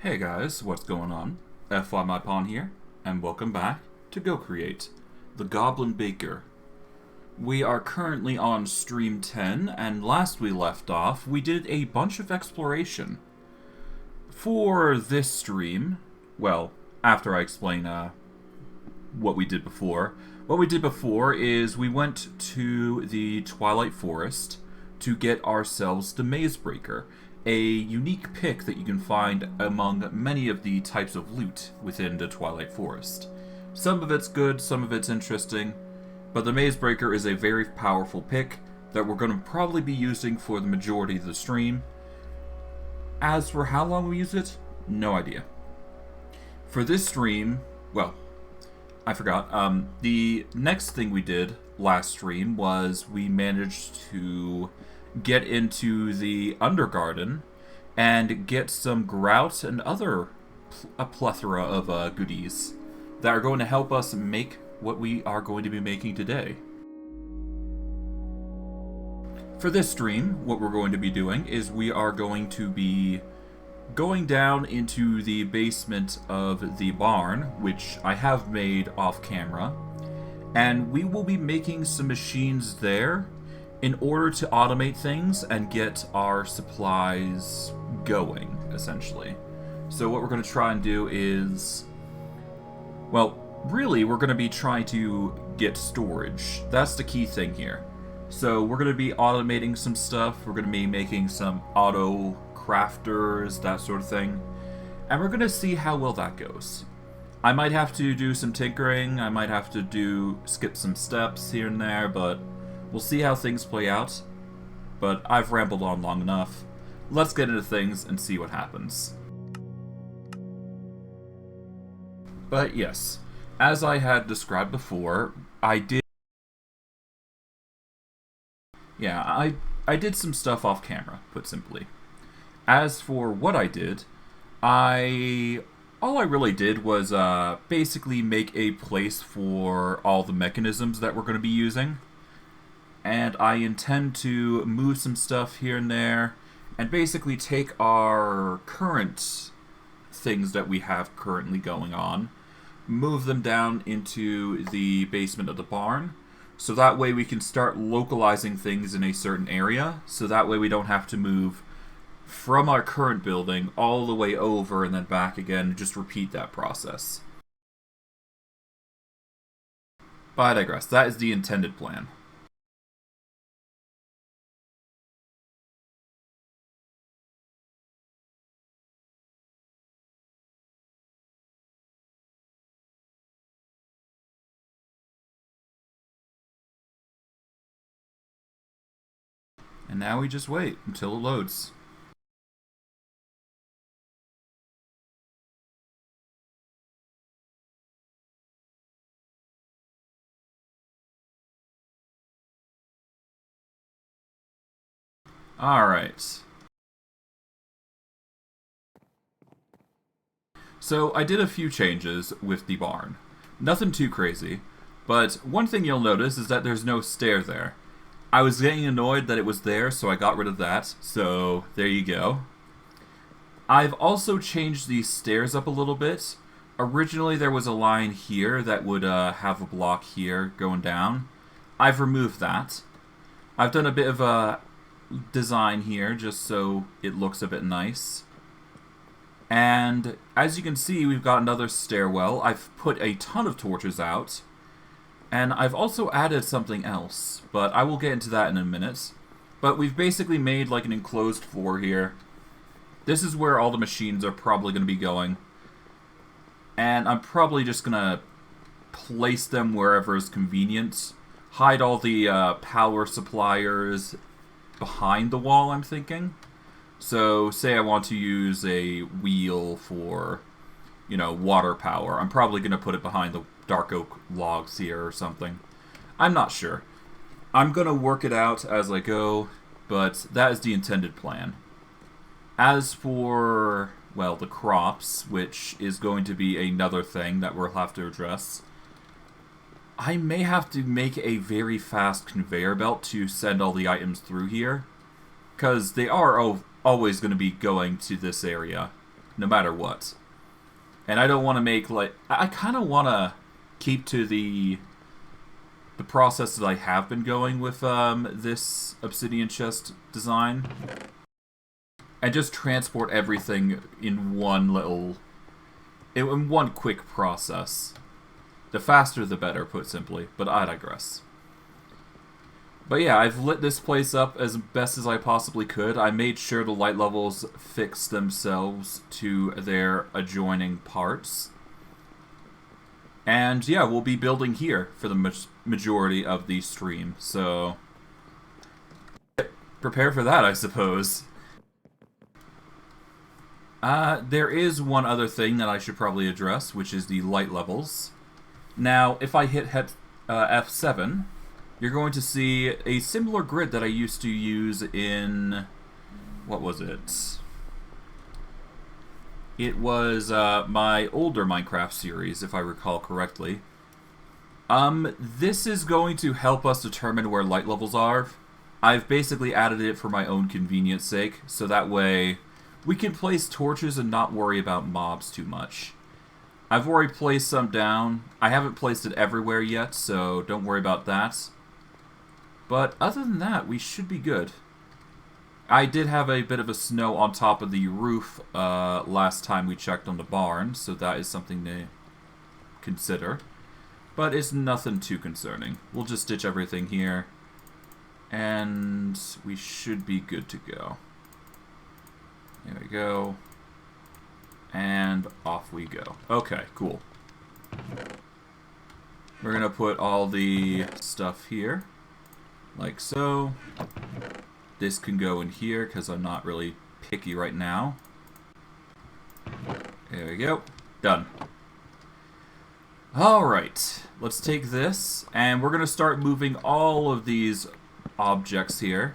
Hey guys, what's going on? FYMyPawn here, and welcome back to Go Create, the Goblin Baker. We are currently on stream 10, and last we left off, we did a bunch of exploration. For this stream, well, after I explain what we did before is we went to the Twilight Forest to get ourselves the Maze Breaker, a unique pick that you can find among many of the types of loot within the Twilight Forest. Some of it's good, some of it's interesting, but the Maze Breaker is a very powerful pick that we're going to probably be using for the majority of the stream. As for how long we use it, no idea. For this stream, well, I forgot, the next thing we did last stream was we managed to get into the Undergarden and get some grout and a plethora of goodies that are going to help us make what we are going to be making today. For this stream, what we're going to be doing is we are going to be going down into the basement of the barn, which I have made off camera, and we will be making some machines there in order to automate things and get our supplies going, essentially. So what we're going to try and do is, well, really we're going to be trying to get storage. That's the key thing here. So we're going to be automating some stuff, we're going to be making some auto crafters, that sort of thing, and we're going to see how well that goes. I might have to do some tinkering, I might have to skip some steps here and there, but we'll see how things play out. But I've rambled on long enough. Let's get into things and see what happens. But yes, as I had described before, I did some stuff off camera, put simply. As for what I did, all I really did was basically make a place for all the mechanisms that we're going to be using. And I intend to move some stuff here and there, and basically take our current things that we have currently going on, move them down into the basement of the barn, so that way we can start localizing things in a certain area, so that way we don't have to move from our current building all the way over and then back again, and just repeat that process. But I digress, that is the intended plan. And now we just wait until it loads. Alright. So I did a few changes with the barn. Nothing too crazy, but one thing you'll notice is that there's no stair there. I was getting annoyed that it was there, so I got rid of that, so there you go. I've also changed these stairs up a little bit. Originally there was a line here that would have a block here going down. I've removed that. I've done a bit of a design here just so it looks a bit nice. And as you can see, we've got another stairwell. I've put a ton of torches out. And I've also added something else, but I will get into that in a minute. But we've basically made like an enclosed floor here. This is where all the machines are probably going to be going. And I'm probably just going to place them wherever is convenient. Hide all the power suppliers behind the wall, I'm thinking. So, say I want to use a wheel for, water power. I'm probably going to put it behind the dark oak logs here or something. I'm not sure. I'm going to work it out as I go, but that is the intended plan. As for, well, the crops, which is going to be another thing that we'll have to address, I may have to make a very fast conveyor belt to send all the items through here, because they are always going to be going to this area. no matter what. And I don't want to make, like... I kind of want to keep to the process that I have been going with this obsidian chest design. And just transport everything in one little... in one quick process. The faster the better, put simply. But I digress. But yeah, I've lit this place up as best as I possibly could. I made sure the light levels fixed themselves to their adjoining parts. And yeah, we'll be building here for the majority of the stream. So prepare for that, I suppose. There is one other thing that I should probably address, which is the light levels. Now, if I hit F7, you're going to see a similar grid that I used to use in... what was it? It was my older Minecraft series, if I recall correctly. This is going to help us determine where light levels are. I've basically added it for my own convenience sake, so that way we can place torches and not worry about mobs too much. I've already placed some down. I haven't placed it everywhere yet, so don't worry about that. But other than that, we should be good. I did have a bit of a snow on top of the roof last time we checked on the barn, so that is something to consider. But it's nothing too concerning. We'll just stitch everything here, and we should be good to go. There we go. And off we go. Okay, cool. We're gonna put all the stuff here. Like so. This can go in here because I'm not really picky right now. There we go. Done. Alright. Let's take this and we're going to start moving all of these objects here.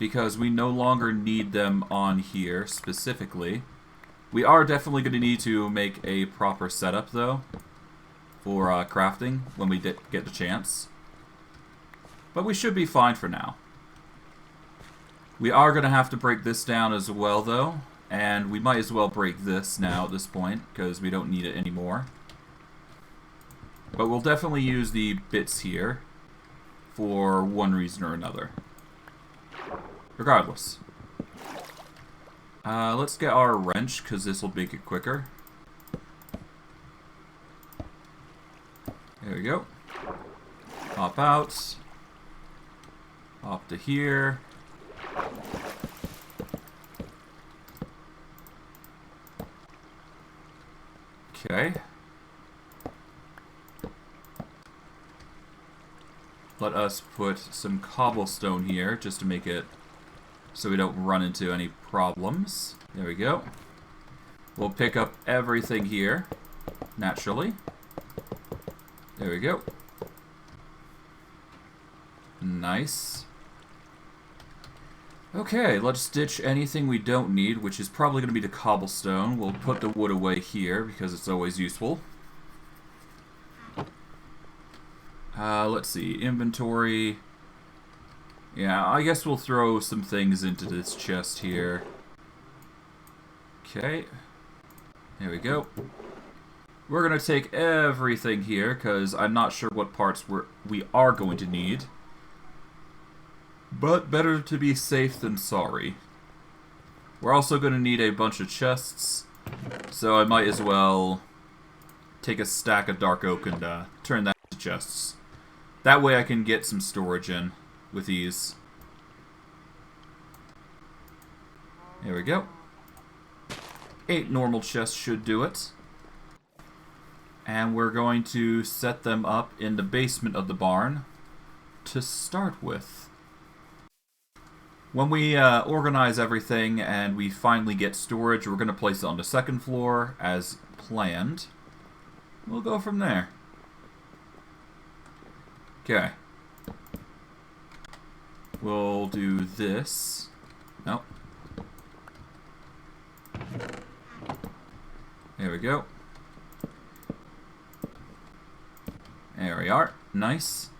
Because we no longer need them on here specifically. We are definitely going to need to make a proper setup though. For crafting when we get the chance. But we should be fine for now. We are going to have to break this down as well, though. And we might as well break this now at this point, because we don't need it anymore. But we'll definitely use the bits here for one reason or another. Regardless. Let's get our wrench, because this will make it quicker. There we go. Hop out. Up to here. Okay. Let us put some cobblestone here just to make it so we don't run into any problems. There we go. We'll pick up everything here, naturally. There we go. Nice. Okay, let's stitch anything we don't need, which is probably going to be the cobblestone. We'll put the wood away here, because it's always useful. Let's see, inventory. Yeah, I guess we'll throw some things into this chest here. Okay. There we go. We're going to take everything here, because I'm not sure what parts we are going to need. But better to be safe than sorry. We're also going to need a bunch of chests, so I might as well take a stack of dark oak and turn that into chests. That way I can get some storage in with ease. There we go. 8 normal chests should do it. And we're going to set them up in the basement of the barn to start with. When we organize everything and we finally get storage, we're going to place it on the second floor as planned. We'll go from there. Okay. We'll do this. Nope. There we go. There we are. Nice.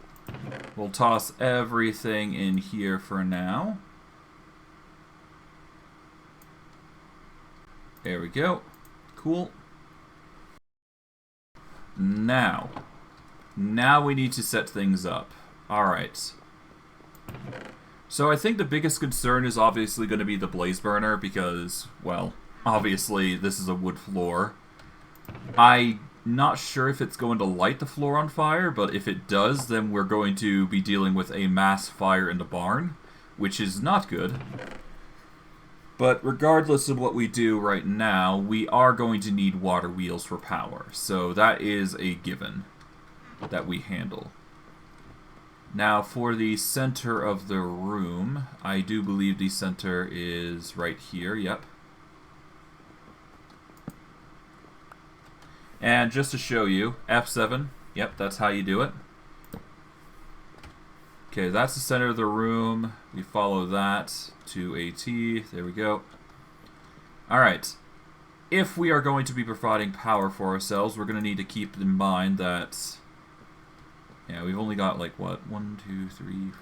We'll toss everything in here for now. There we go. Cool. Now we need to set things up. Alright. So I think the biggest concern is obviously going to be the blaze burner because, well, obviously this is a wood floor. I'm not sure if it's going to light the floor on fire, but if it does, then we're going to be dealing with a mass fire in the barn, which is not good. But regardless of what we do right now, we are going to need water wheels for power. So that is a given that we handle. Now for the center of the room, I do believe the center is right here, yep. And just to show you, F7, yep, that's how you do it. Okay, that's the center of the room. We follow that to AT. There we go. Alright. If we are going to be providing power for ourselves, we're going to need to keep in mind that... Yeah, we've only got like, what? 1, 2, 3, 4...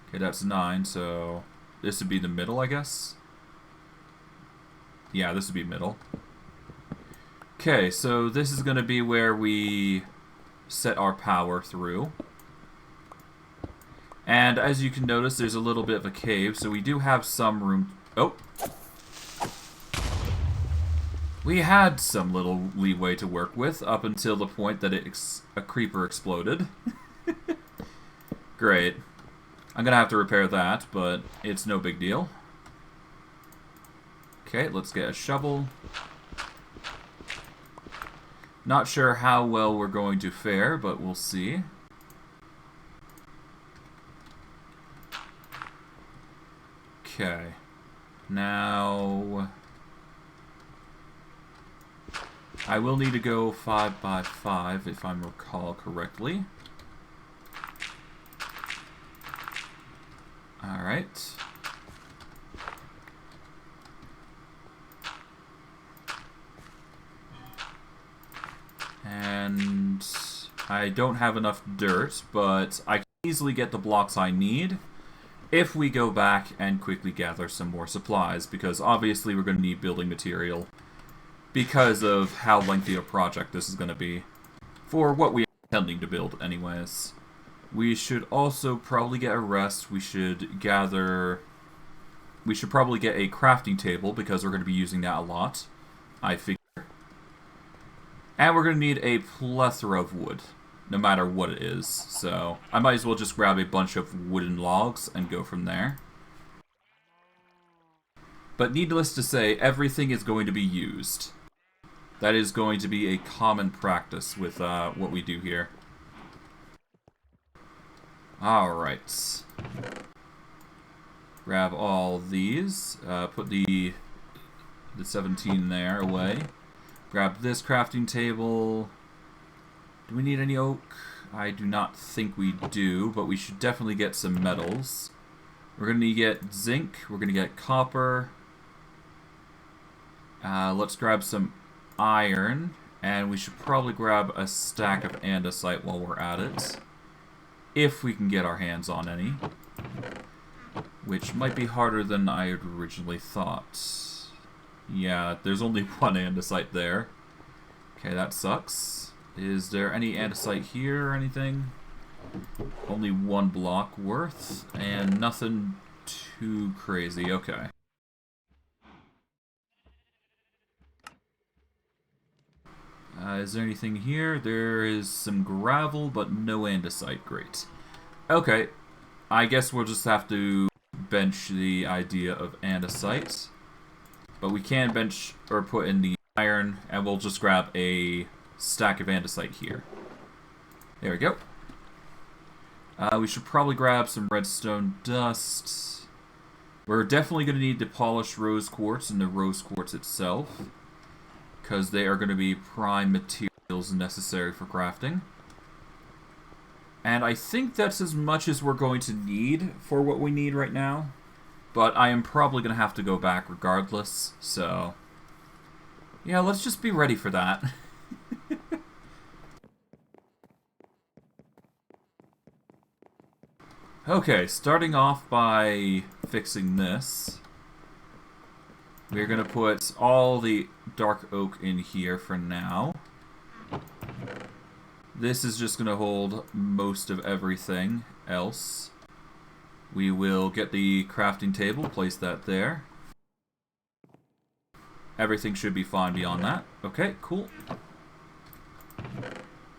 Okay, that's 9, so... This would be the middle, I guess? Yeah, this would be middle. Okay, so this is going to be where we set our power through. And as you can notice, there's a little bit of a cave, so we do have some room... Oh! We had some little leeway to work with up until the point that a creeper exploded. Great. I'm gonna have to repair that, but it's no big deal. Okay, let's get a shovel. Not sure how well we're going to fare, but we'll see. Okay. Now... I will need to go 5 by 5 if I recall correctly. Alright. And I don't have enough dirt, but I can easily get the blocks I need if we go back and quickly gather some more supplies, because obviously we're going to need building material because of how lengthy a project this is going to be for what we are intending to build anyways. We should also probably get a rest. We should probably get a crafting table because we're going to be using that a lot, I figure. And we're going to need a plethora of wood, no matter what it is. So I might as well just grab a bunch of wooden logs and go from there. But needless to say, everything is going to be used. That is going to be a common practice with what we do here. Alright. Grab all these. Put the 17 there away. Grab this crafting table. Do we need any oak? I do not think we do, but we should definitely get some metals. We're going to get zinc. We're going to get copper. Let's grab some iron, and we should probably grab a stack of andesite while we're at it, if we can get our hands on any, which might be harder than I had originally thought. Yeah, there's only one andesite there. Okay, that sucks. Is there any andesite here or anything? Only one block worth, and nothing too crazy. Okay. Is there anything here? There is some gravel, but no andesite. Great. Okay. I guess we'll just have to bench the idea of andesite. But we can bench or put in the iron, and we'll just grab a stack of andesite here. There we go. We should probably grab some redstone dust. We're definitely going to need to polish rose quartz and the rose quartz itself, because they are going to be prime materials necessary for crafting. And I think that's as much as we're going to need for what we need right now. But I am probably going to have to go back regardless, so... yeah, let's just be ready for that. Okay, starting off by fixing this. We're going to put all the dark oak in here for now. This is just going to hold most of everything else. We will get the crafting table, place that there. Everything should be fine beyond that. Okay, cool.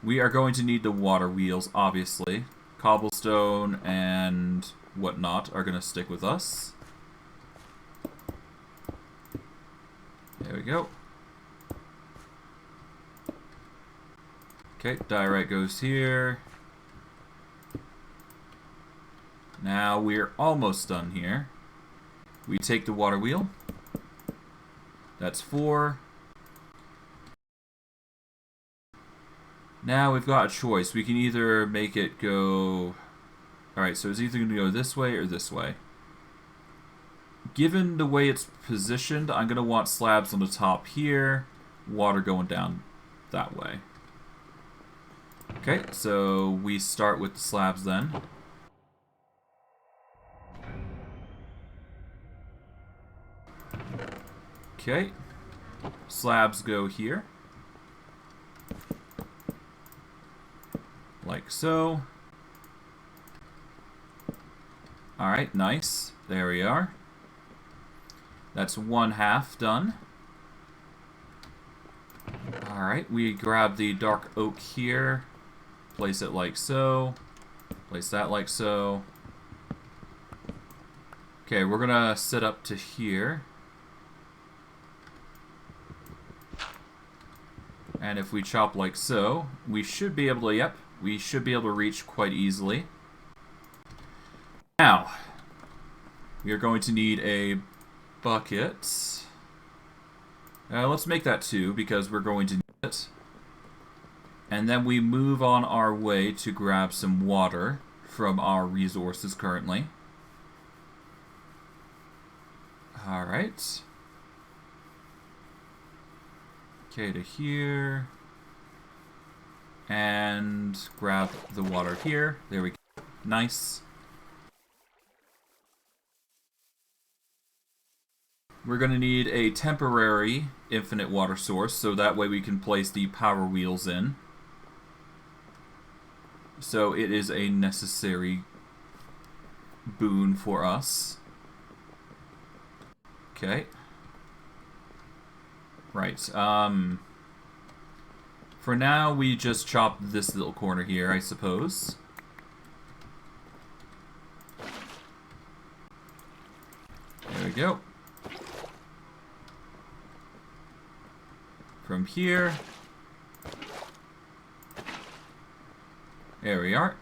We are going to need the water wheels, obviously. Cobblestone and whatnot are going to stick with us. There we go. Okay, diorite goes here. Now we're almost done here. We take the water wheel. That's 4. Now we've got a choice. We can either make it go... Alright, so it's either going to go this way or this way. Given the way it's positioned, I'm going to want slabs on the top here, water going down that way. Okay, so we start with the slabs then. Okay, slabs go here. Like so. Alright, nice. There we are. That's 1/2 done. Alright, we grab the dark oak here. Place it like so. Place that like so. Okay, we're gonna set up to here. And if we chop like so, we should be able to, yep, we should be able to reach quite easily. Now, we are going to need a bucket. Let's make that 2 because we're going to need it. And then we move on our way to grab some water from our resources currently. Alright. Okay, to here. And grab the water here. There we go. Nice. We're going to need a temporary infinite water source, so that way we can place the power wheels in. So it is a necessary boon for us. Okay. Right. For now, we just chop this little corner here, I suppose. There we go. From here. There we are.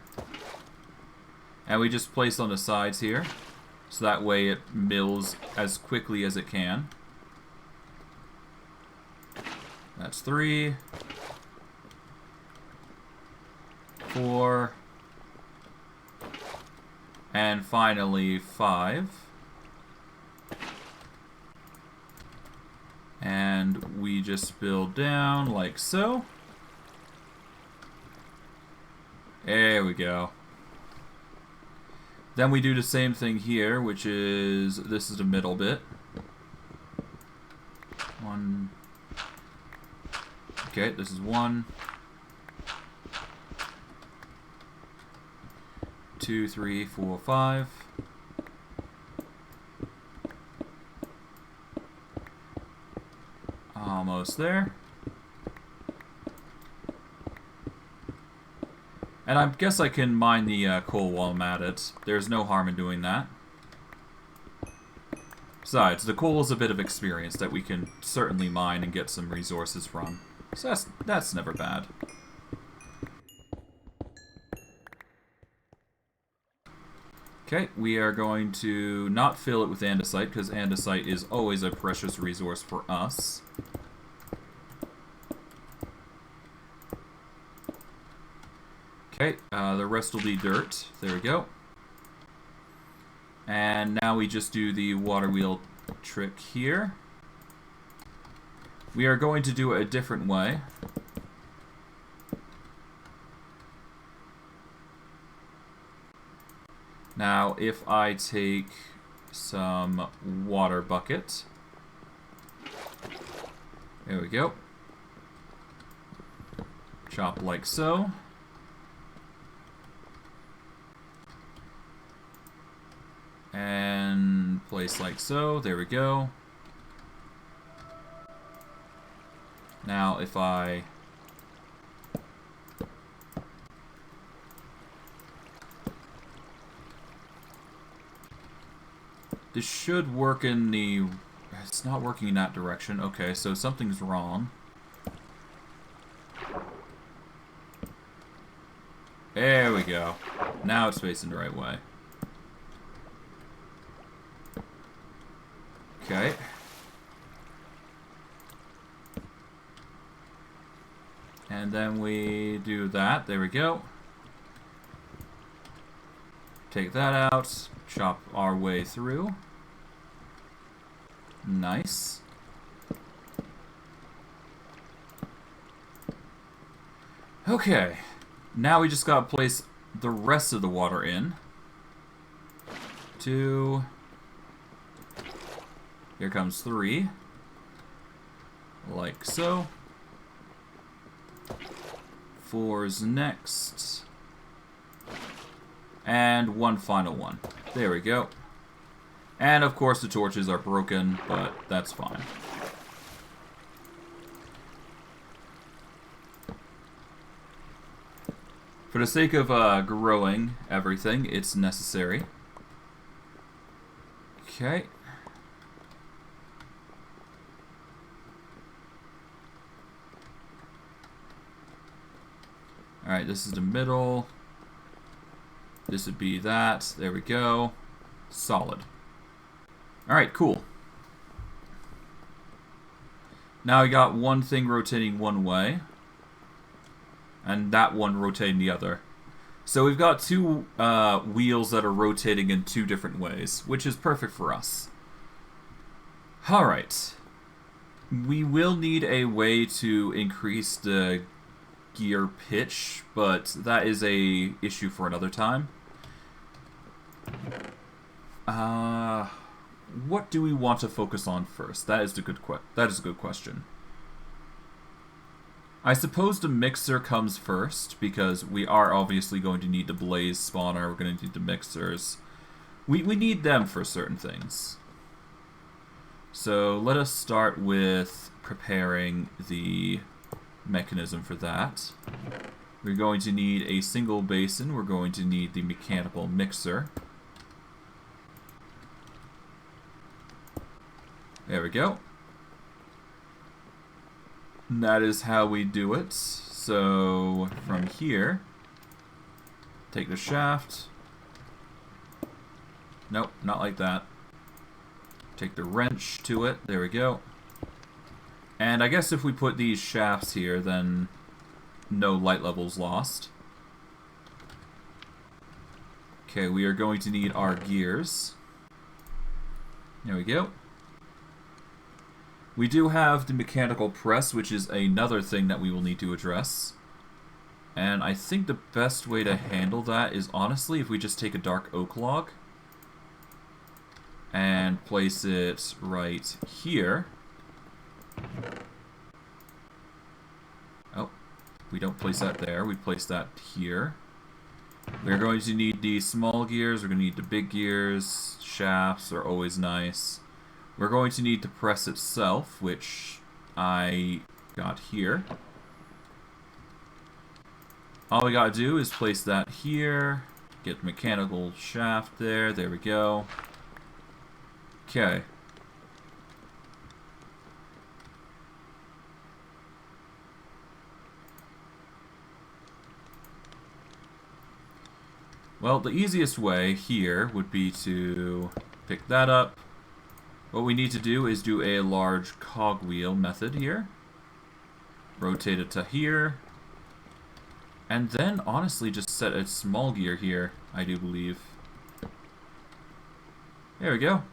And we just place on the sides here. So that way it mills as quickly as it can. That's 3. 4. And finally 5. And we just build down like so. There we go. Then we do the same thing here, which is, this is the middle bit. 1. Okay, this is 1. 2, 3, 4, 5. Almost there. And I guess I can mine the coal while I'm at it. There's no harm in doing that. Besides, the coal is a bit of experience that we can certainly mine and get some resources from. So that's never bad. Okay, we are going to not fill it with andesite, because andesite is always a precious resource for us. Okay, the rest will be dirt. There we go. And now we just do the water wheel trick here. We are going to do it a different way. Now, if I take some water bucket There we go. Chop like so. And place like so. There we go. Now if I... This should work in the... It's not working in that direction. Okay, so something's wrong. There we go. Now it's facing the right way. Okay. And then we do that. There we go. Take that out. Chop our way through. Nice. Okay. Now we just gotta place the rest of the water in. 2. Here comes 3. Like so. 4's next. And one final one. There we go. And of course the torches are broken, but that's fine. For the sake of growing everything, it's necessary. Okay. Alright, this is the middle. This would be that. There we go. Solid. Alright, cool. Now we got one thing rotating one way. And that one rotating the other. So we've got two wheels that are rotating in two different ways, which is perfect for us. Alright. We will need a way to increase the gear pitch, but that is a issue for another time. What do we want to focus on first? That is a good question. I suppose the mixer comes first, because we are obviously going to need the blaze spawner, we're going to need the mixers. We need them for certain things. So let us start with preparing the mechanism for that. We're going to need a single basin, we're going to need the mechanical mixer. There we go. And that is how we do it. So from here, take the shaft. Nope, not like that. Take the wrench to it. There we go. And I guess if we put these shafts here, then no light levels lost. Okay, we are going to need our gears. There we go. We do have the mechanical press, which is another thing that we will need to address. And I think the best way to handle that is honestly if we just take a dark oak log and place it right here. Oh, we don't place that there, we place that here. We're going to need the small gears, we're going to need the big gears, shafts are always nice. We're going to need the press itself, which I got here. All we gotta do is place that here, get the mechanical shaft there, there we go. Okay. Well, the easiest way here would be to pick that up. What we need to do is do a large cogwheel method here. Rotate it to here. And then, honestly, just set a small gear here, I do believe. There we go.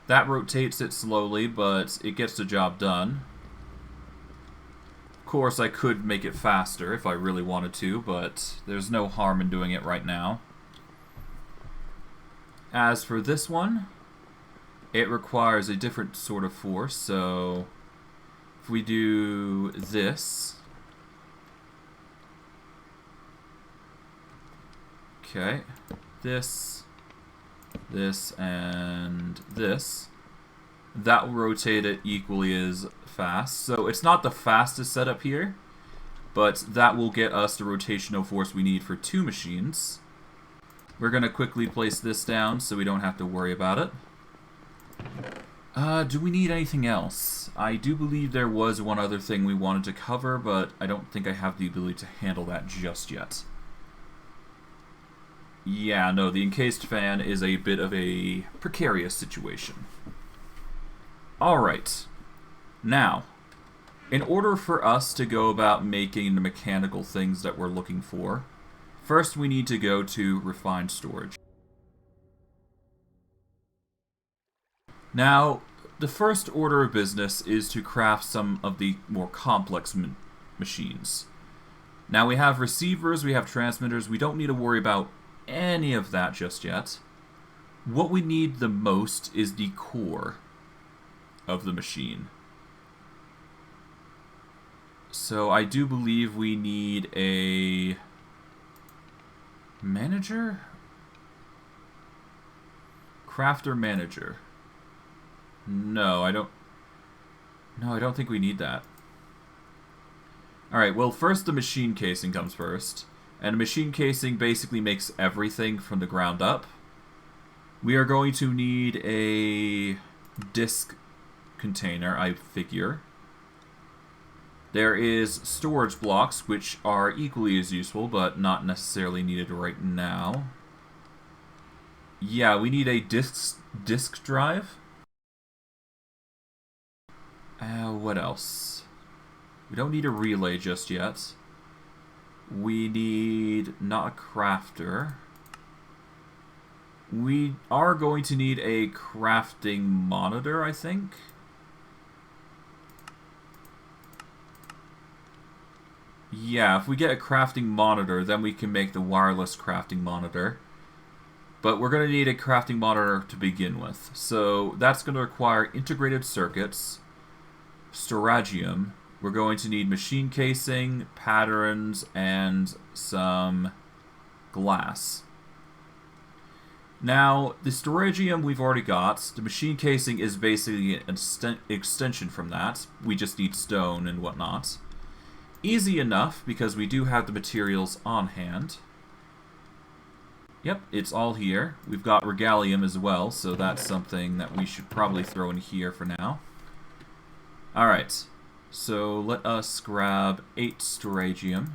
That rotates it slowly, but it gets the job done. Of course, I could make it faster if I really wanted to, but there's no harm in doing it right now. As for this one, it requires a different sort of force. So if we do this, okay, this, and this, that will rotate it equally as fast. So it's not the fastest setup here, but that will get us the rotational force we need for 2 machines. We're going to quickly place this down so we don't have to worry about it. Do we need anything else? I do believe there was one other thing we wanted to cover, but I don't think I have the ability to handle that just yet. Yeah, no, the encased fan is a bit of a precarious situation. Alright. Now, in order for us to go about making the mechanical things that we're looking for, first we need to go to refined storage. Now, the first order of business is to craft some of the more complex machines. Now we have receivers, we have transmitters, we don't need to worry about any of that just yet. What we need the most is the core of the machine. So I do believe we need a manager? Crafter manager. No, I don't think we need that. Alright, well first the machine casing comes first. And the machine casing basically makes everything from the ground up. We are going to need a disk container, I figure. There is storage blocks, which are equally as useful, but not necessarily needed right now. Yeah, we need a disk drive. What else? We don't need a relay just yet. We need not a crafter. We are going to need a crafting monitor, I think. Yeah, if we get a crafting monitor, then we can make the wireless crafting monitor. But we're going to need a crafting monitor to begin with. So that's going to require integrated circuits, storagium. We're going to need machine casing, patterns, and some glass. Now, the storagium we've already got. The machine casing is basically an extension from that. We just need stone and whatnot. Easy enough, because we do have the materials on hand. Yep, it's all here. We've got regalium as well, so that's something that we should probably throw in here for now. Alright. So let us grab 8 storagium.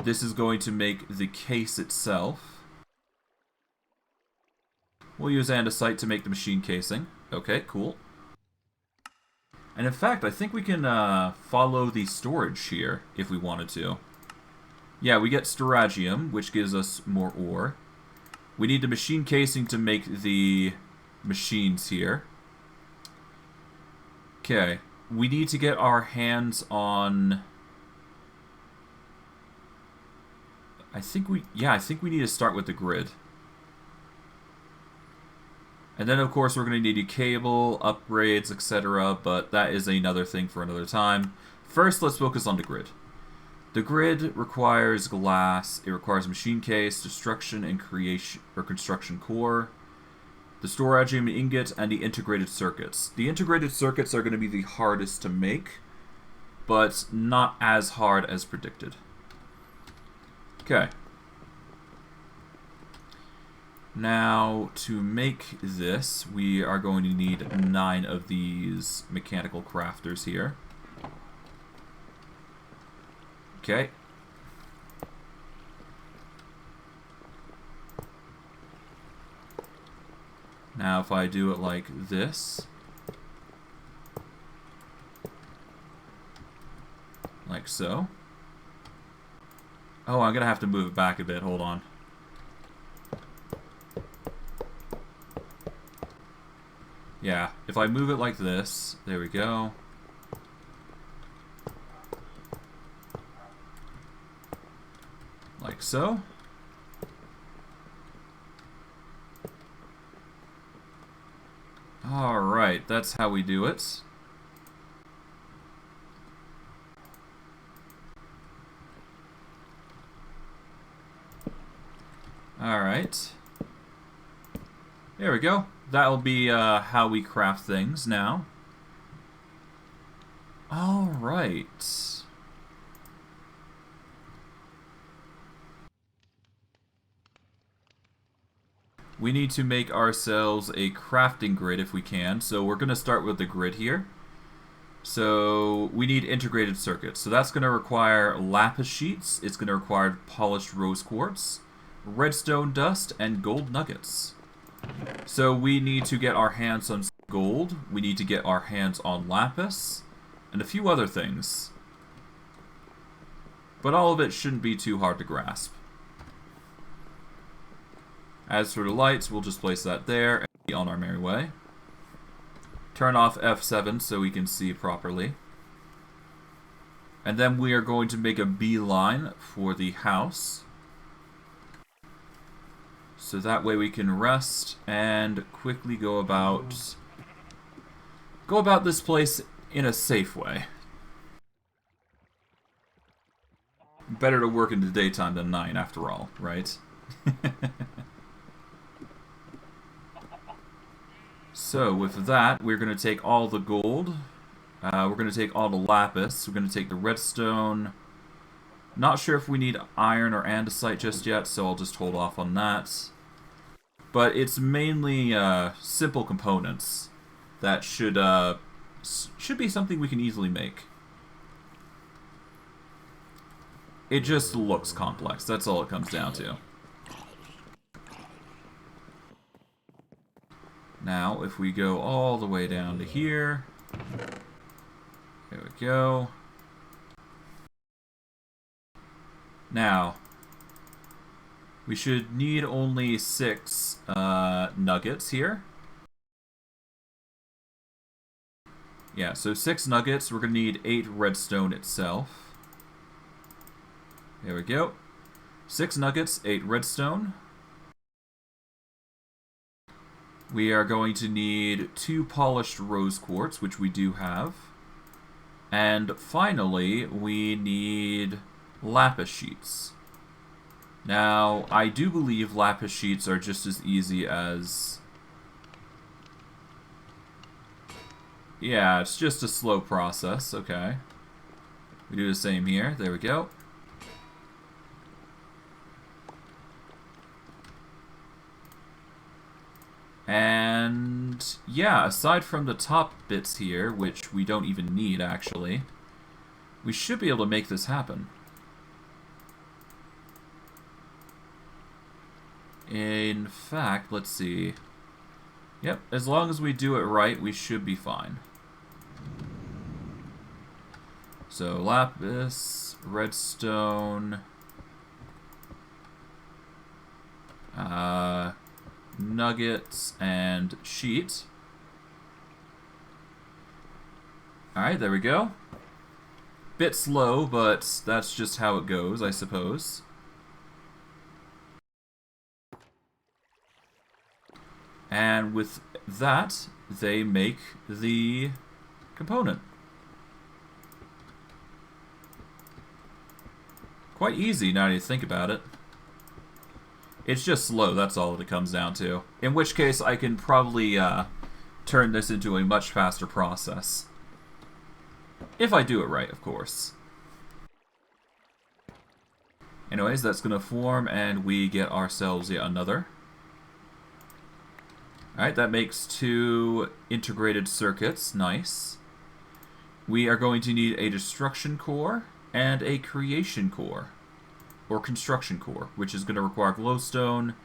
This is going to make the case itself. We'll use andesite to make the machine casing. Okay, cool. And in fact, I think we can follow the storage here if we wanted to. Yeah, we get storagium, which gives us more ore. We need the machine casing to make the machines here. Okay, we need to get our hands on... I think we need to start with the grid. And then, of course, we're going to need a cable, upgrades, etc., but that is another thing for another time. First, let's focus on the grid. The grid requires glass, it requires machine case, destruction and creation, or construction core, the storagium ingot, and the integrated circuits. The integrated circuits are going to be the hardest to make, but not as hard as predicted. Okay. Now, to make this, we are going to need 9 of these mechanical crafters here. Okay. Now, if I do it like this, like so. Oh, I'm gonna have to move it back a bit. Hold on. Yeah, if I move it like this, there we go. Like so. Alright, that's how we do it. Alright. There we go. That'll be how we craft things now. Alright. We need to make ourselves a crafting grid if we can. So we're going to start with the grid here. So we need integrated circuits. So that's going to require lapis sheets. It's going to require polished rose quartz, redstone dust, and gold nuggets. So we need to get our hands on gold. We need to get our hands on lapis, and a few other things. But all of it shouldn't be too hard to grasp. As for the lights, we'll just place that there and be on our merry way. Turn off F7 so we can see properly. And then we are going to make a beeline for the house. So that way we can rest and quickly go about this place in a safe way. Better to work in the daytime than night, after all, right? So with that, we're going to take all the gold. We're going to take all the lapis. We're going to take the redstone. Not sure if we need iron or andesite just yet, so I'll just hold off on that. But it's mainly simple components that should be something we can easily make. It just looks complex. That's all it comes down to. Now, if we go all the way down to here, there we go. Now, we should need only 6 nuggets here. Yeah, so 6 nuggets. We're going to need 8 redstone itself. There we go. 6 nuggets, 8 redstone. We are going to need 2 polished rose quartz, which we do have. And finally, we need lapis sheets. Now, I do believe lapis sheets are just as easy as... Yeah, it's just a slow process. Okay. We do the same here. There we go. And yeah, aside from the top bits here, which we don't even need actually, we should be able to make this happen. In fact, let's see. Yep, as long as we do it right, we should be fine. So lapis, redstone, nuggets, and sheet. Alright, there we go. Bit slow, but that's just how it goes, I suppose. And with that, they make the component. Quite easy now that you think about it. It's just slow, that's all that it comes down to. In which case, I can probably turn this into a much faster process. If I do it right, of course. Anyways, that's going to form, and we get ourselves yet another. Alright, that makes 2 integrated circuits. Nice. We are going to need a destruction core and a creation core. Or construction core, which is going to require glowstone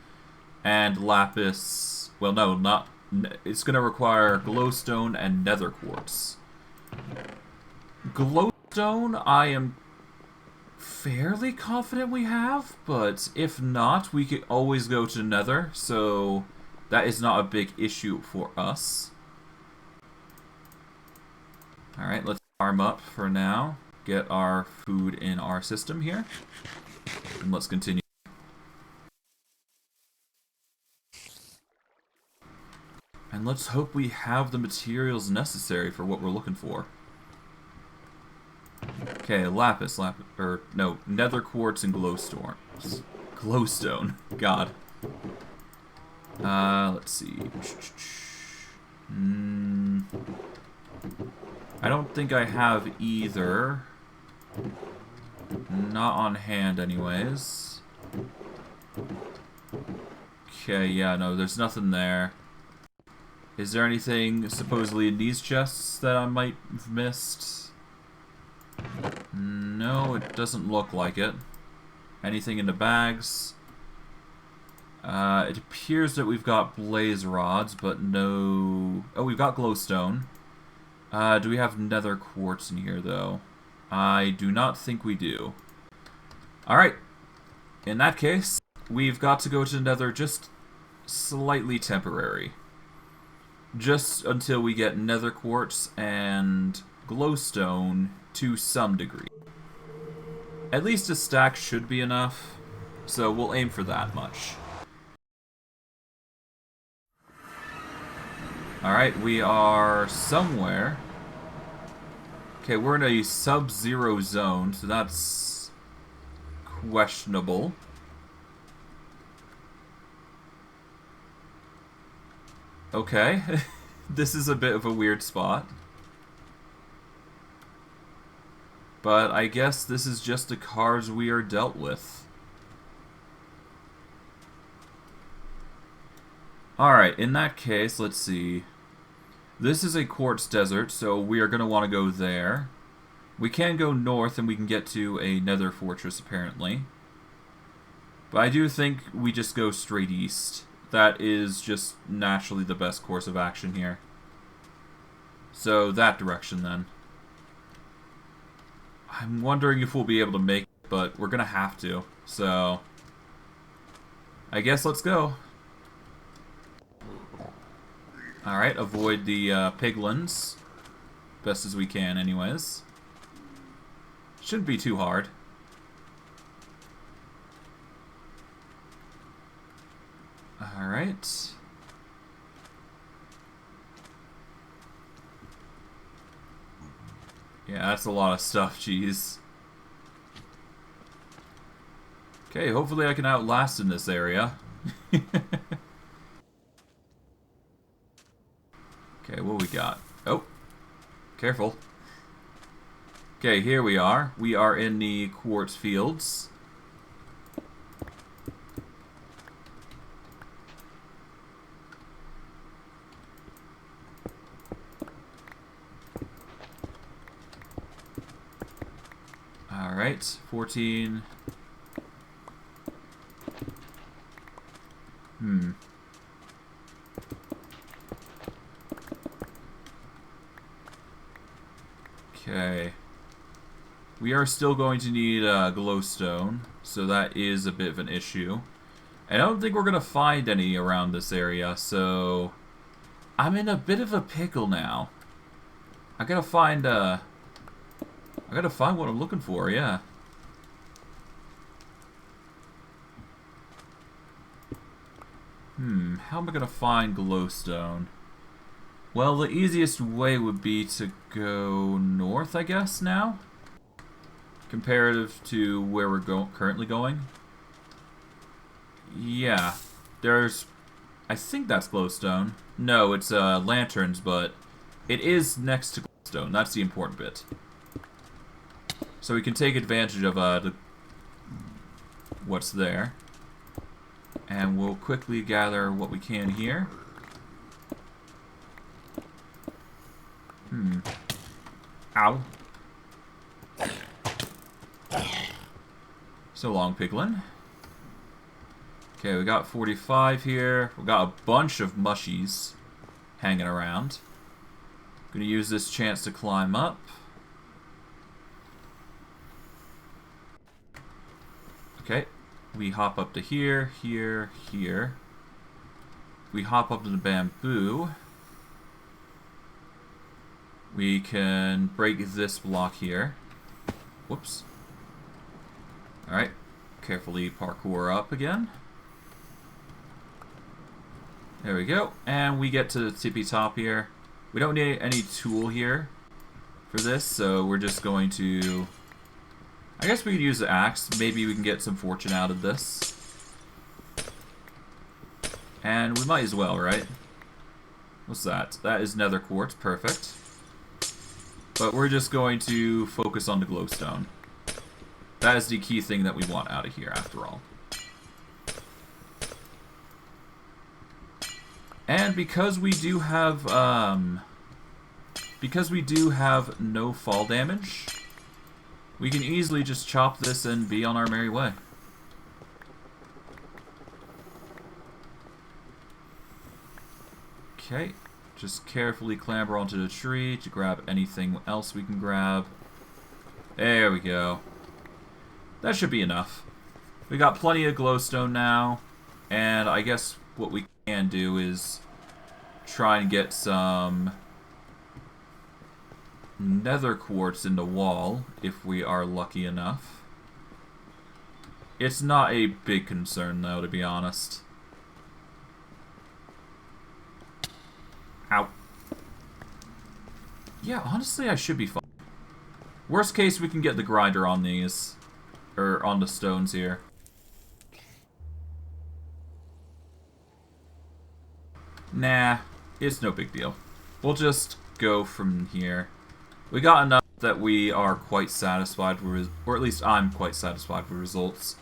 and lapis. Well, no, not. It's going to require glowstone and nether quartz. Glowstone, I am fairly confident we have, but if not, we could always go to nether, so that is not a big issue for us. Alright, let's farm up for now. Get our food in our system here. And let's continue. And let's hope we have the materials necessary for what we're looking for. Okay, nether quartz and glowstone. Glowstone, God. Let's see. I don't think I have either. Not on hand, anyways. Okay, yeah, no, there's nothing there. Is there anything supposedly in these chests that I might have missed? No, it doesn't look like it. Anything in the bags? It appears that we've got blaze rods, but no... Oh, we've got glowstone. Do we have nether quartz in here, though? I do not think we do. Alright. In that case, we've got to go to nether just slightly temporary. Just until we get nether quartz and glowstone to some degree. At least a stack should be enough, so we'll aim for that much. Alright, we are somewhere. Okay, we're in a sub-zero zone, so that's questionable. Okay, this is a bit of a weird spot. But I guess this is just the cards we are dealt with. Alright, in that case, let's see. This is a quartz desert, so we are going to want to go there. We can go north and we can get to a nether fortress, apparently. But I do think we just go straight east. That is just naturally the best course of action here. So, that direction then. I'm wondering if we'll be able to make it, but we're going to have to. So, I guess let's go. Alright, avoid the piglins. Best as we can, anyways. Shouldn't be too hard. Alright. Yeah, that's a lot of stuff, jeez. Okay, hopefully I can outlast in this area. Okay, what we got? Oh, careful. Okay, here we are. We are in the quartz fields. Alright, 14. Okay. We are still going to need glowstone, so that is a bit of an issue. And I don't think we're going to find any around this area, so... I'm in a bit of a pickle now. I gotta find what I'm looking for, yeah. How am I gonna find glowstone? Well, the easiest way would be to go north, I guess, now? Comparative to where we're currently going. Yeah. There's... I think that's glowstone. No, it's lanterns, but it is next to glowstone. That's the important bit. So we can take advantage of what's there. And we'll quickly gather what we can here. Ow. So long, piglin. Okay, we got 45 here. We got a bunch of mushies hanging around. Gonna use this chance to climb up. Okay, we hop up to here, here, here. We hop up to the bamboo. We can break this block here. Whoops. Alright, carefully parkour up again. There we go. And we get to the tippy top here. We don't need any tool here for this, so we're just going to... I guess we could use the axe. Maybe we can get some fortune out of this. And we might as well, right? What's that? That is nether quartz. Perfect. But we're just going to focus on the glowstone. That is the key thing that we want out of here, after all. And because we do have no fall damage, we can easily just chop this and be on our merry way. Okay, just carefully clamber onto the tree to grab anything else we can grab. There we go. That should be enough. We got plenty of glowstone now, and I guess what we can do is try and get some nether quartz in the wall if we are lucky enough. It's not a big concern though, to be honest. Ow. Yeah, honestly I should be fine. Worst case, we can get the grinder on these, or on the stones here. Nah, it's no big deal. We'll just go from here. We got enough that we are quite satisfied with, or at least I'm quite satisfied with results.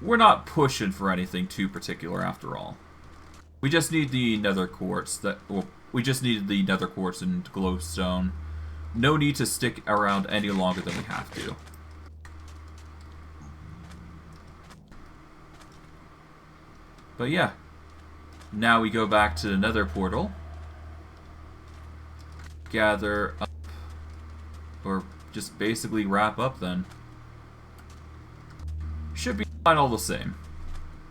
We're not pushing for anything too particular after all. We just need the nether quartz we just needed the nether quartz and glowstone. No need to stick around any longer than we have to. But yeah. Now we go back to the nether portal. Gather up. Or just basically wrap up then. Should be fine all the same.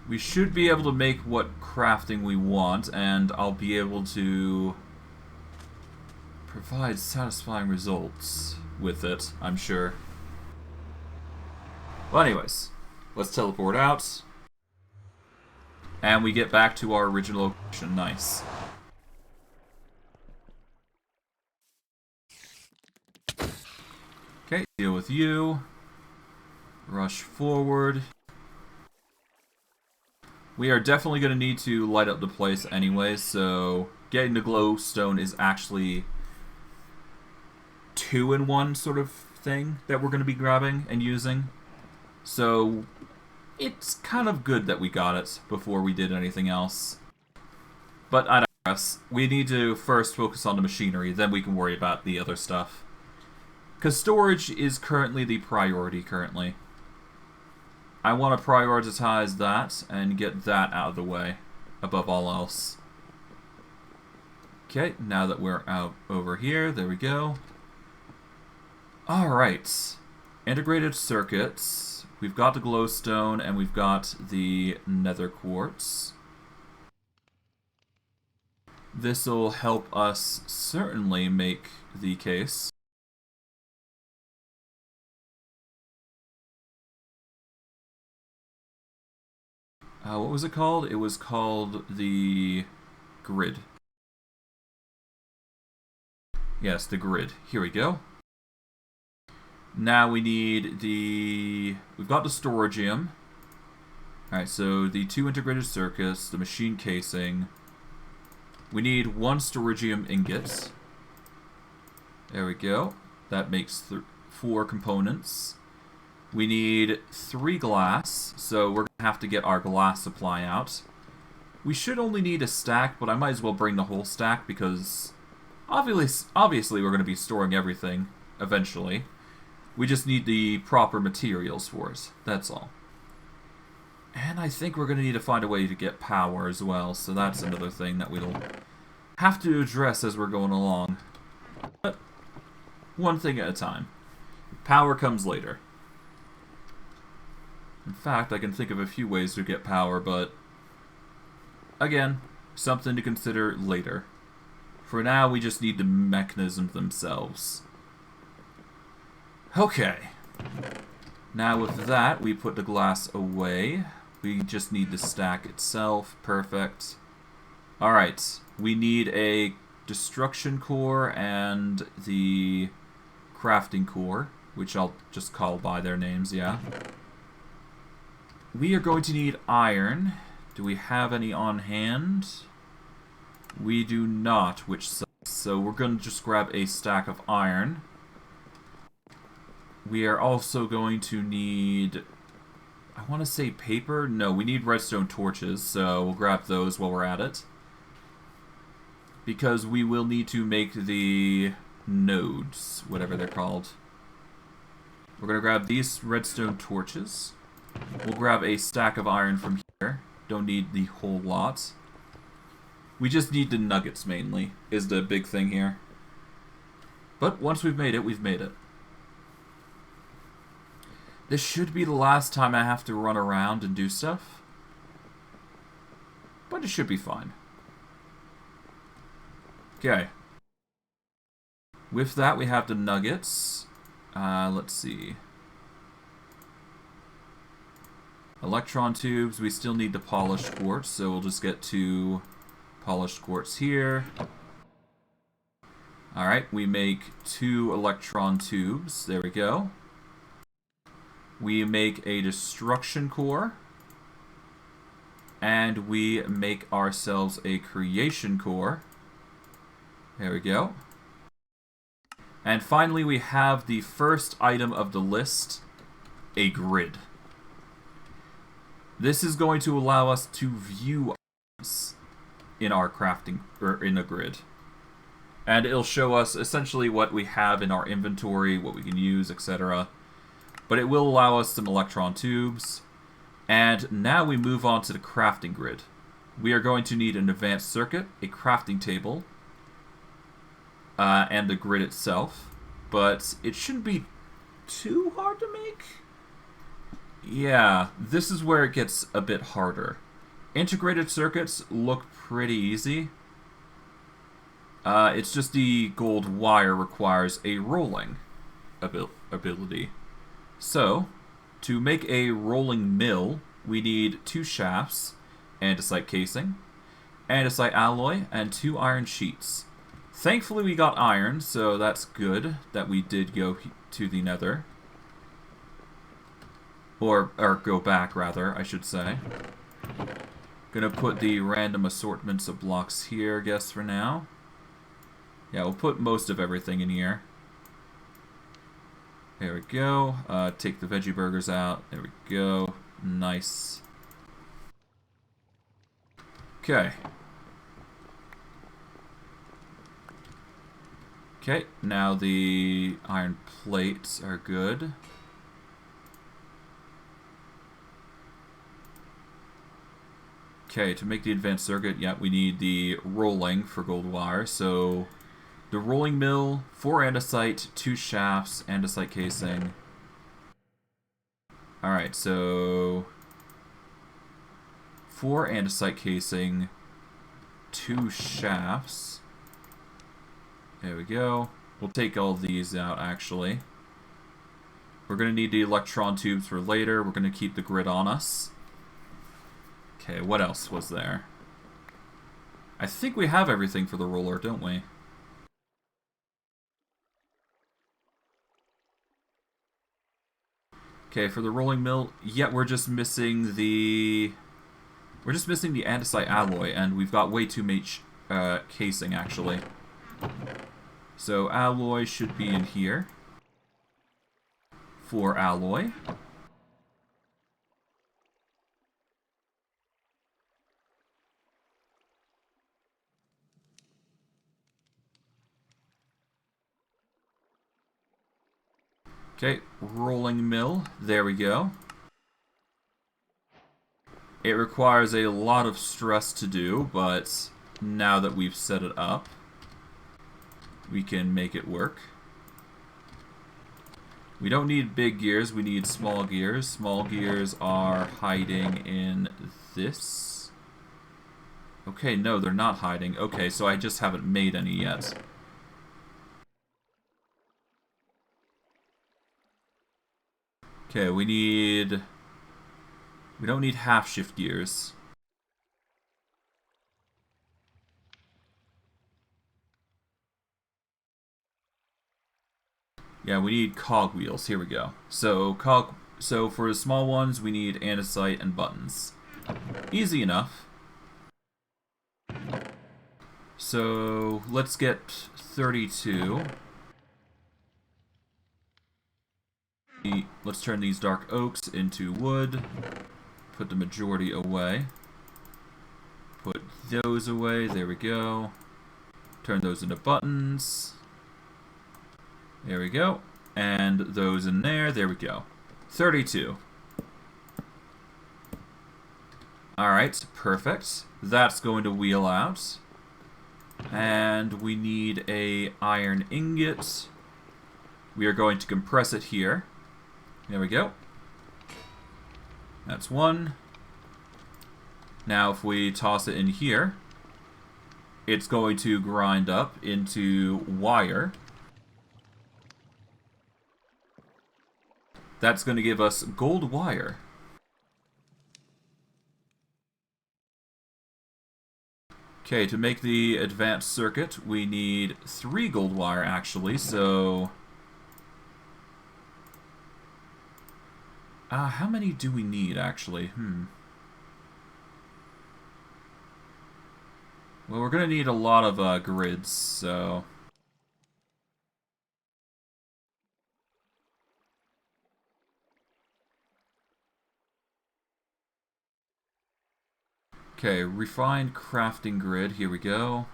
We should be able to make what crafting we want, and I'll be able to provide satisfying results with it, I'm sure. Well, anyways, let's teleport out. And we get back to our original location. Nice. Okay, deal with you. Rush forward. We are definitely going to need to light up the place anyway, so getting the glowstone is actually 2-in-1 sort of thing that we're going to be grabbing and using. So it's kind of good that we got it before we did anything else. But I digress. We need to first focus on the machinery, then we can worry about the other stuff. Because storage is currently the priority currently. I want to prioritize that and get that out of the way above all else. Okay, now that we're out over here, there we go. Alright. Integrated circuits. We've got the glowstone and we've got the nether quartz. This'll help us certainly make the case. What was it called? It was called the grid. Yes, the grid. Here we go. Now we need the... We've got the storagium. Alright, so the 2 integrated circuits, the machine casing. We need 1 storagium ingot. There we go. That makes 4 components. We need 3 glass, so we're going to have to get our glass supply out. We should only need a stack, but I might as well bring the whole stack because obviously we're going to be storing everything eventually. We just need the proper materials for it, that's all. And I think we're going to need to find a way to get power as well, so that's another thing that we'll have to address as we're going along. But one thing at a time. Power comes later. In fact, I can think of a few ways to get power, but again, something to consider later. For now, we just need the mechanisms themselves. Okay. Now with that, we put the glass away. We just need the stack itself. Perfect. Alright, we need a destruction core and the crafting core, which I'll just call by their names, yeah. We are going to need iron. Do we have any on hand? We do not, which sucks. So we're going to just grab a stack of iron. We are also going to need... I want to say paper? No, we need redstone torches, so we'll grab those while we're at it. Because we will need to make the nodes, whatever they're called. We're going to grab these redstone torches. We'll grab a stack of iron from here. Don't need the whole lot. We just need the nuggets, mainly, is the big thing here. But once we've made it, we've made it. This should be the last time I have to run around and do stuff. But it should be fine. Okay. With that, we have the nuggets. Let's see. Electron tubes, we still need the polished quartz, so we'll just get 2 polished quartz here. Alright, we make 2 electron tubes. There we go. We make a destruction core. And we make ourselves a creation core. There we go. And finally, we have the first item of the list, a grid. This is going to allow us to view items in our crafting, or in a grid. And it'll show us essentially what we have in our inventory, what we can use, etc. But it will allow us some electron tubes. And now we move on to the crafting grid. We are going to need an advanced circuit, a crafting table, and the grid itself. But it shouldn't be too hard to make. Yeah, this is where it gets a bit harder. Integrated circuits look pretty easy. It's just the gold wire requires a rolling ability. So, to make a rolling mill, we need 2 shafts, andesite casing, andesite alloy, and 2 iron sheets. Thankfully we got iron, so that's good that we did go to the nether. Or go back, rather, I should say. Gonna put the random assortments of blocks here, I guess, for now. Yeah, we'll put most of everything in here. There we go. Take the veggie burgers out. There we go. Nice. Okay. Okay, now the iron plates are good. Okay, to make the advanced circuit, yeah, we need the rolling for gold wire. So, the rolling mill, 4 andesite, 2 shafts, andesite casing. Alright, so 4 andesite casing, 2 shafts. There we go. We'll take all these out, actually. We're going to need the electron tubes for later. We're going to keep the grid on us. Okay, what else was there? I think we have everything for the roller, don't we? Okay, for the rolling mill, yeah, we're just missing the andesite alloy, and we've got way too much casing, actually. So alloy should be in here. 4 alloy. Okay, rolling mill. There we go. It requires a lot of stress to do, but now that we've set it up, we can make it work. We don't need big gears, we need small gears. Small gears are hiding in this. Okay, no, they're not hiding. Okay, so I just haven't made any yet. Okay, we don't need half shift gears. Yeah, we need cogwheels. Here we go. So for the small ones, we need andesite and buttons. Easy enough. So let's get 32. Let's turn these dark oaks into wood. Put the majority away. Put those away. There we go. Turn those into buttons. There we go. And those in there. There we go. 32. Alright, perfect. That's going to wheel out. And we need a iron ingot. We are going to compress it here. There we go. That's one. Now if we toss it in here, it's going to grind up into wire. That's going to give us gold wire. Okay, to make the advanced circuit, we need 3 gold wire actually, so... how many do we need actually? Well, we're going to need a lot of grids, so... Okay, refined crafting grid, here we go.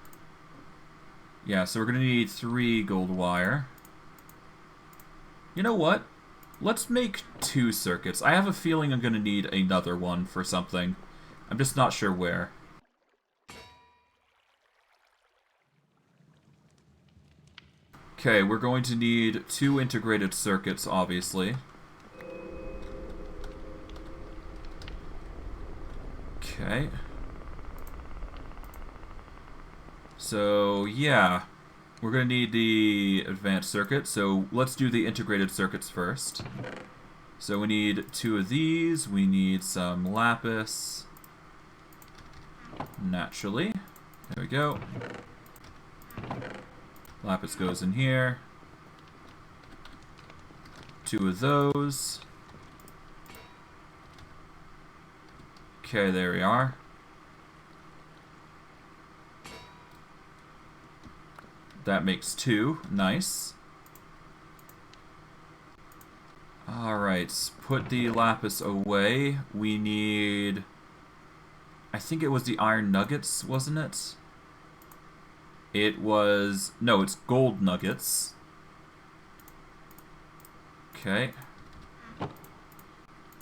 Yeah, so we're going to need 3 gold wire. You know what? Let's make 2 circuits. I have a feeling I'm going to need another one for something. I'm just not sure where. Okay, we're going to need 2 integrated circuits, obviously. Okay. So, yeah. We're going to need the advanced circuit, so let's do the integrated circuits first. So we need 2 of these, we need some lapis. Naturally. There we go. Lapis goes in here. 2 of those. Okay, there we are. That makes 2. Nice. Alright, put the lapis away. We need... I think it was the iron nuggets, wasn't it? It was... No, it's gold nuggets. Okay.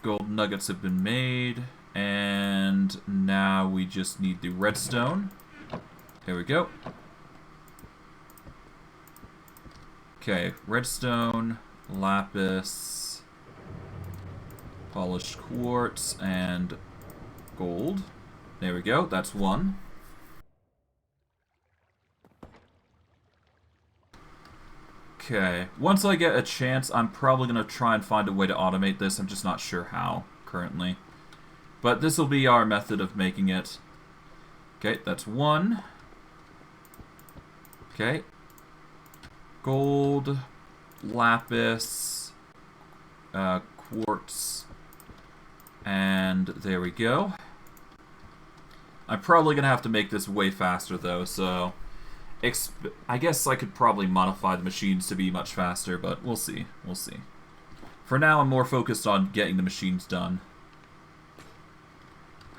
Gold nuggets have been made. And now we just need the redstone. There we go. Okay, redstone, lapis, polished quartz, and gold. There we go, that's 1. Okay, once I get a chance, I'm probably going to try and find a way to automate this. I'm just not sure how, currently. But this will be our method of making it. Okay, that's 1. Okay. Gold, lapis, quartz, and there we go. I'm probably going to have to make this way faster though, so I guess I could probably modify the machines to be much faster, but we'll see. We'll see. For now, I'm more focused on getting the machines done.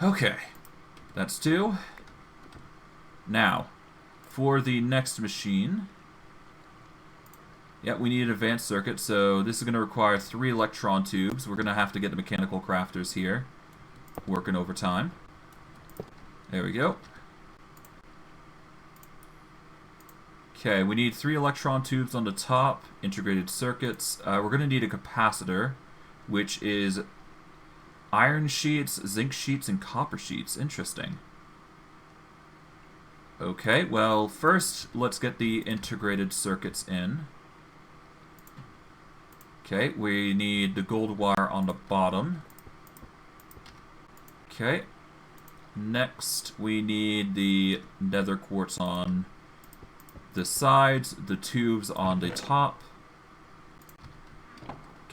Okay, that's 2. Now, for the next machine... Yeah, we need an advanced circuit, so this is going to require 3 electron tubes. We're going to have to get the mechanical crafters here, working overtime. There we go. Okay, we need 3 electron tubes on the top, integrated circuits. We're going to need a capacitor, which is iron sheets, zinc sheets, and copper sheets. Interesting. Okay, well, first, let's get the integrated circuits in. Okay, we need the gold wire on the bottom. Okay. Next, we need the nether quartz on the sides, the tubes on the top.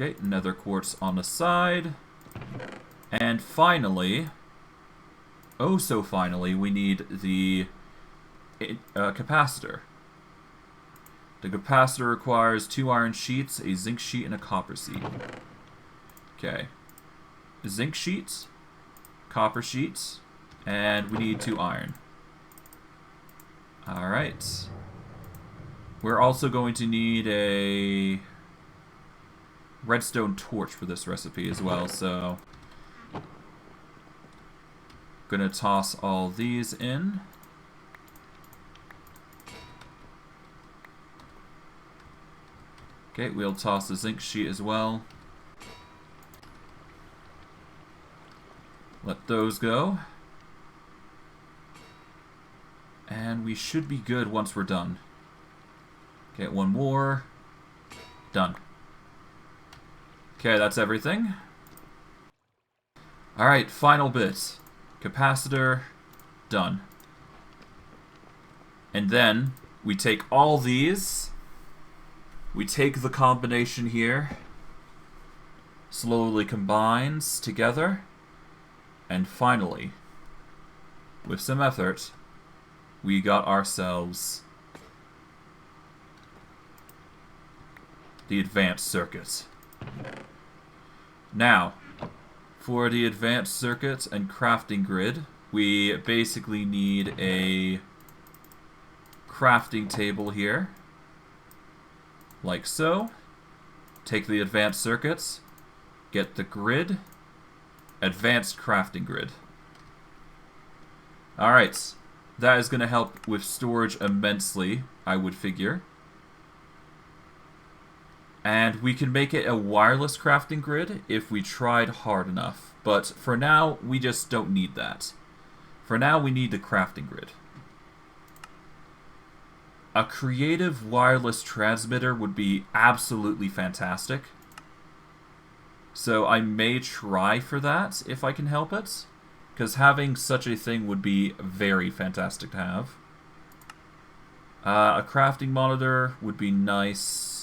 Okay, nether quartz on the side. And finally, oh so finally, we need the capacitor. The capacitor requires 2 iron sheets, a zinc sheet, and a copper seed. Okay. Zinc sheets, copper sheets, and we need 2 iron. Alright. We're also going to need a redstone torch for this recipe as well, so gonna toss all these in. Okay, we'll toss the zinc sheet as well. Let those go. And we should be good once we're done. Okay, one more. Done. Okay, that's everything. Alright, final bit. Capacitor. Done. And then, we take all these. We take the combination here. Slowly combines together. And finally, with some effort, we got ourselves the advanced circuit. Now, for the advanced circuit and crafting grid, we basically need a crafting table here, like so. Take the advanced circuits, get the grid, advanced crafting grid. Alright, that is going to help with storage immensely, I would figure. And we can make it a wireless crafting grid if we tried hard enough. But for now, we just don't need that. For now, we need the crafting grid. A creative wireless transmitter would be absolutely fantastic. So I may try for that if I can help it. Because having such a thing would be very fantastic to have. A crafting monitor would be nice.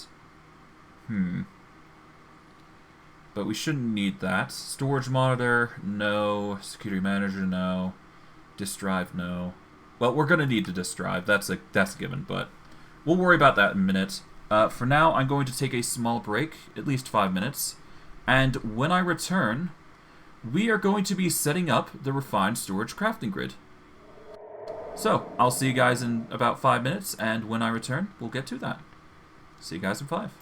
But we shouldn't need that. Storage monitor, no. Security manager, no. Disk drive, no. Well, we're going to need the disk drive. That's a given, but we'll worry about that in a minute. For now, I'm going to take a small break, at least 5 minutes. And when I return, we are going to be setting up the refined storage crafting grid. So, I'll see you guys in about 5 minutes, and when I return, we'll get to that. See you guys in 5.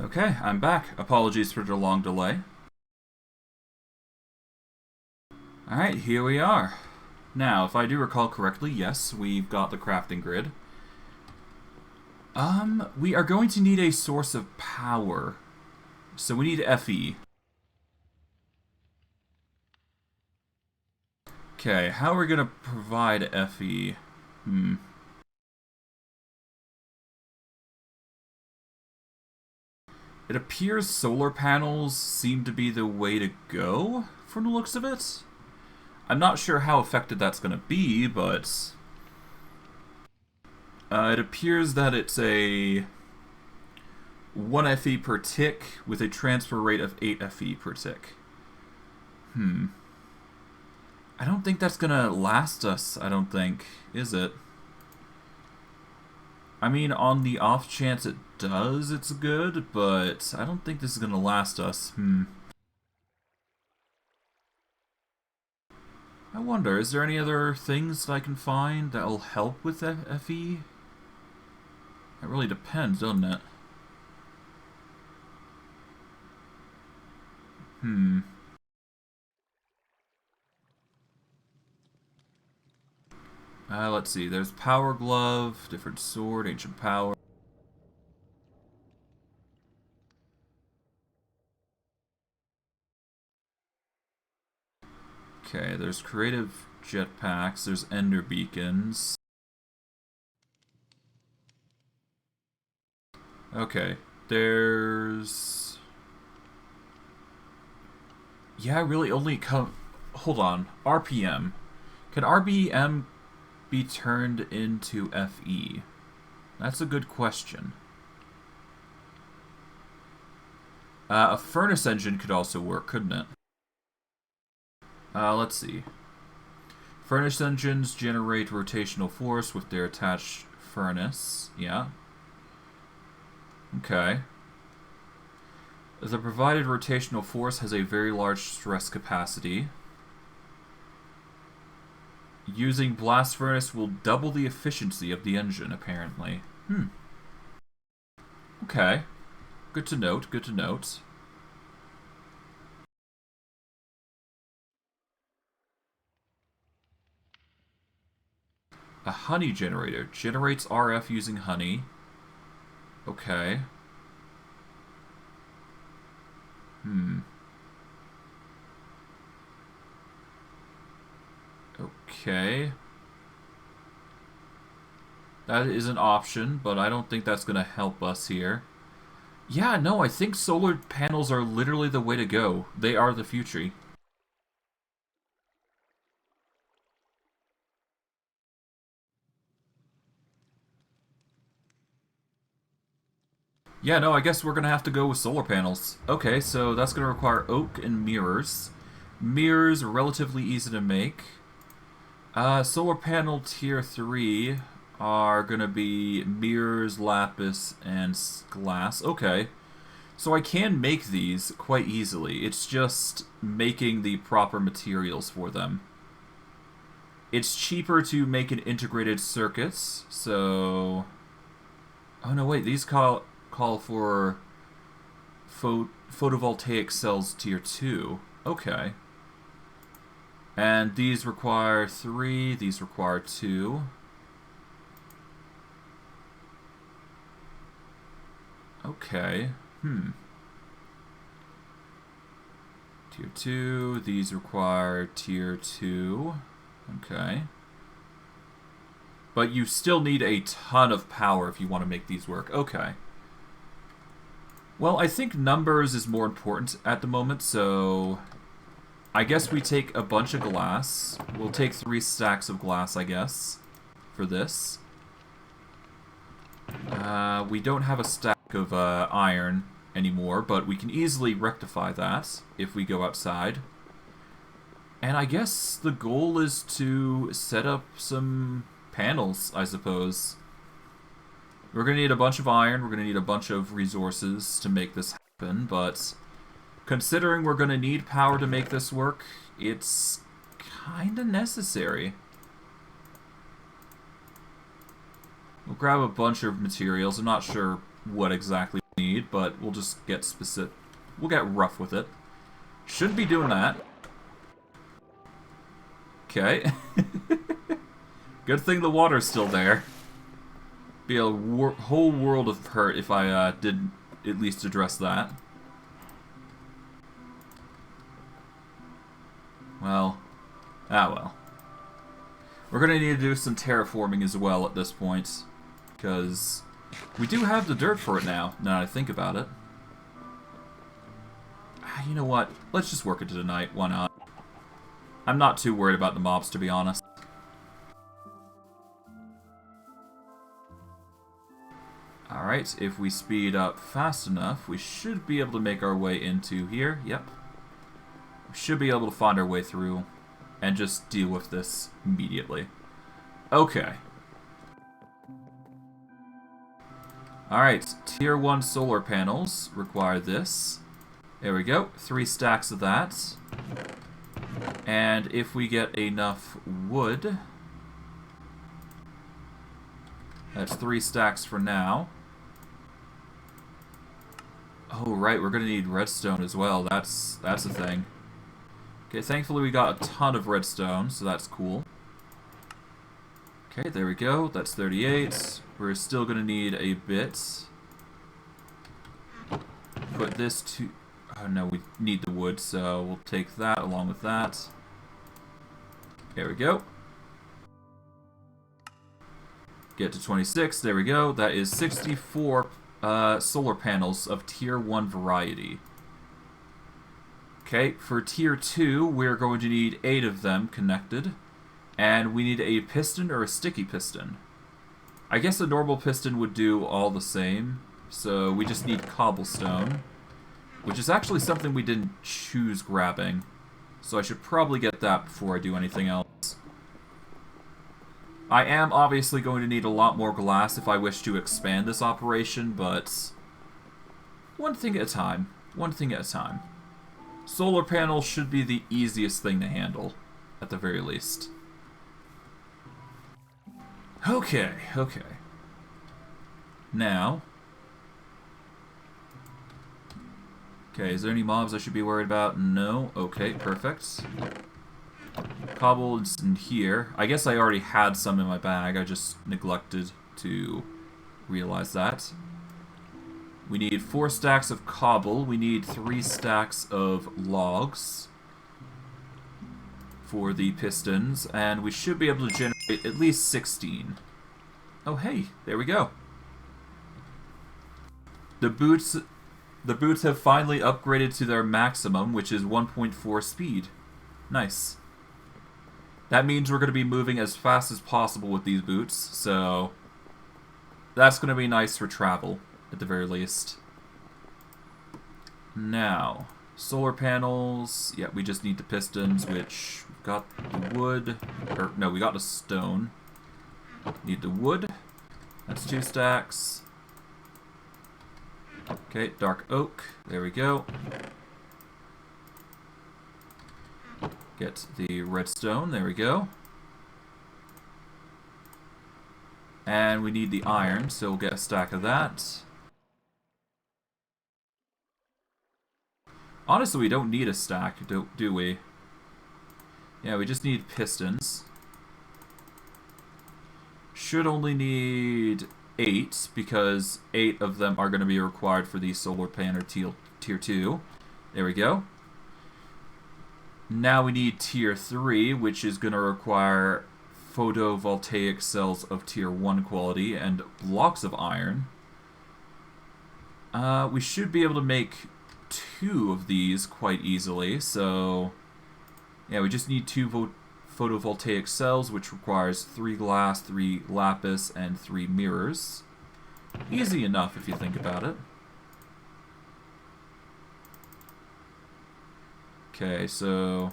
Okay, I'm back. Apologies for the long delay. Alright, here we are. Now, if I do recall correctly, yes, we've got the crafting grid. We are going to need a source of power. So we need FE. Okay, how are we going to provide FE? It appears solar panels seem to be the way to go, from the looks of it. I'm not sure how effective that's going to be, but it appears that it's a 1 FE per tick with a transfer rate of 8 FE per tick. I don't think that's going to last us, I don't think, is it? I mean, on the off chance it does, it's good, but I don't think this is going to last us. I wonder, is there any other things that I can find that'll help with FE? It really depends, doesn't it? Let's see. There's Power Glove, different sword, ancient power. Okay, there's creative jetpacks, there's ender beacons. Okay, there's... Yeah, really only come... Hold on. RPM. Can RBM be turned into FE? That's a good question. A furnace engine could also work, couldn't it? Let's see. Furnace engines generate rotational force with their attached furnace. Yeah. Okay. The provided rotational force has a very large stress capacity. Using blast furnace will double the efficiency of the engine, apparently. Okay. Good to note, good to note. A honey generator. Generates RF using honey. Okay. Okay. That is an option, but I don't think that's going to help us here. Yeah, no, I think solar panels are literally the way to go. They are the future. Yeah, no, I guess we're going to have to go with solar panels. Okay, so that's going to require oak and mirrors. Mirrors are relatively easy to make. Solar panel tier 3 are going to be mirrors, lapis, and glass. Okay. So I can make these quite easily. It's just making the proper materials for them. It's cheaper to make an integrated circuits, so... Oh no, wait, these call for photovoltaic cells tier 2. Okay. And these require 3, these require 2. Okay. Tier 2, these require tier 2. Okay. But you still need a ton of power if you want to make these work. Okay. Well, I think numbers is more important at the moment, so... I guess we take a bunch of glass. We'll take 3 stacks of glass, I guess, for this. We don't have a stack of iron anymore, but we can easily rectify that if we go outside. And I guess the goal is to set up some panels, I suppose. We're going to need a bunch of iron, we're going to need a bunch of resources to make this happen, but considering we're going to need power to make this work, it's kind of necessary. We'll grab a bunch of materials. I'm not sure what exactly need, but we'll just get specific. We'll get rough with it. Shouldn't be doing that. Okay. Good thing the water's still there. Be a whole world of hurt if I did at least address that. Well, well. We're gonna need to do some terraforming as well at this point, because we do have the dirt for it now that I think about it. You know what? Let's just work it to tonight. Why not? I'm not too worried about the mobs, to be honest. Alright, if we speed up fast enough, we should be able to make our way into here. Yep. We should be able to find our way through and just deal with this immediately. Okay. Alright, tier 1 solar panels require this. There we go, 3 stacks of that. And if we get enough wood, that's 3 stacks for now. Oh right, we're gonna need redstone as well. That's a thing. Okay, thankfully we got a ton of redstone, so that's cool. Okay, there we go. That's 38. We're still gonna need a bit. Put this to... Oh no, we need the wood, so we'll take that along with that. There we go. Get to 26. There we go. That is 64 solar panels of tier 1 variety. Okay, for tier 2, we're going to need 8 of them connected. And we need a piston or a sticky piston. I guess a normal piston would do all the same. So we just need cobblestone. Which is actually something we didn't choose grabbing. So I should probably get that before I do anything else. I am obviously going to need a lot more glass if I wish to expand this operation, but one thing at a time. One thing at a time. Solar panels should be the easiest thing to handle, at the very least. Okay, okay. Now... Okay, is there any mobs I should be worried about? No. Okay, perfect. Cobble is in here. I guess I already had some in my bag. I just neglected to realize that. We need 4 stacks of cobble. We need 3 stacks of logs for the pistons. And we should be able to generate at least 16. Oh, hey. There we go. The boots have finally upgraded to their maximum, which is 1.4 speed. Nice. That means we're going to be moving as fast as possible with these boots, so that's going to be nice for travel, at the very least. Now, solar panels. Yeah, we just need the pistons, which we've got the wood. Or, no, we got the stone. Need the wood. That's 2 stacks. Okay, dark oak. There we go. Get the redstone. There we go. And we need the iron, so we'll get a stack of that. Honestly, we don't need a stack, do we? Yeah, we just need pistons. Should only need 8, because 8 of them are going to be required for the solar panel tier 2. There we go. Now we need tier 3, which is going to require photovoltaic cells of tier 1 quality and blocks of iron. We should be able to make 2 of these quite easily, so yeah, we just need 2 photovoltaic cells, which requires 3 glass, 3 lapis, and 3 mirrors. Easy enough if you think about it. Okay, so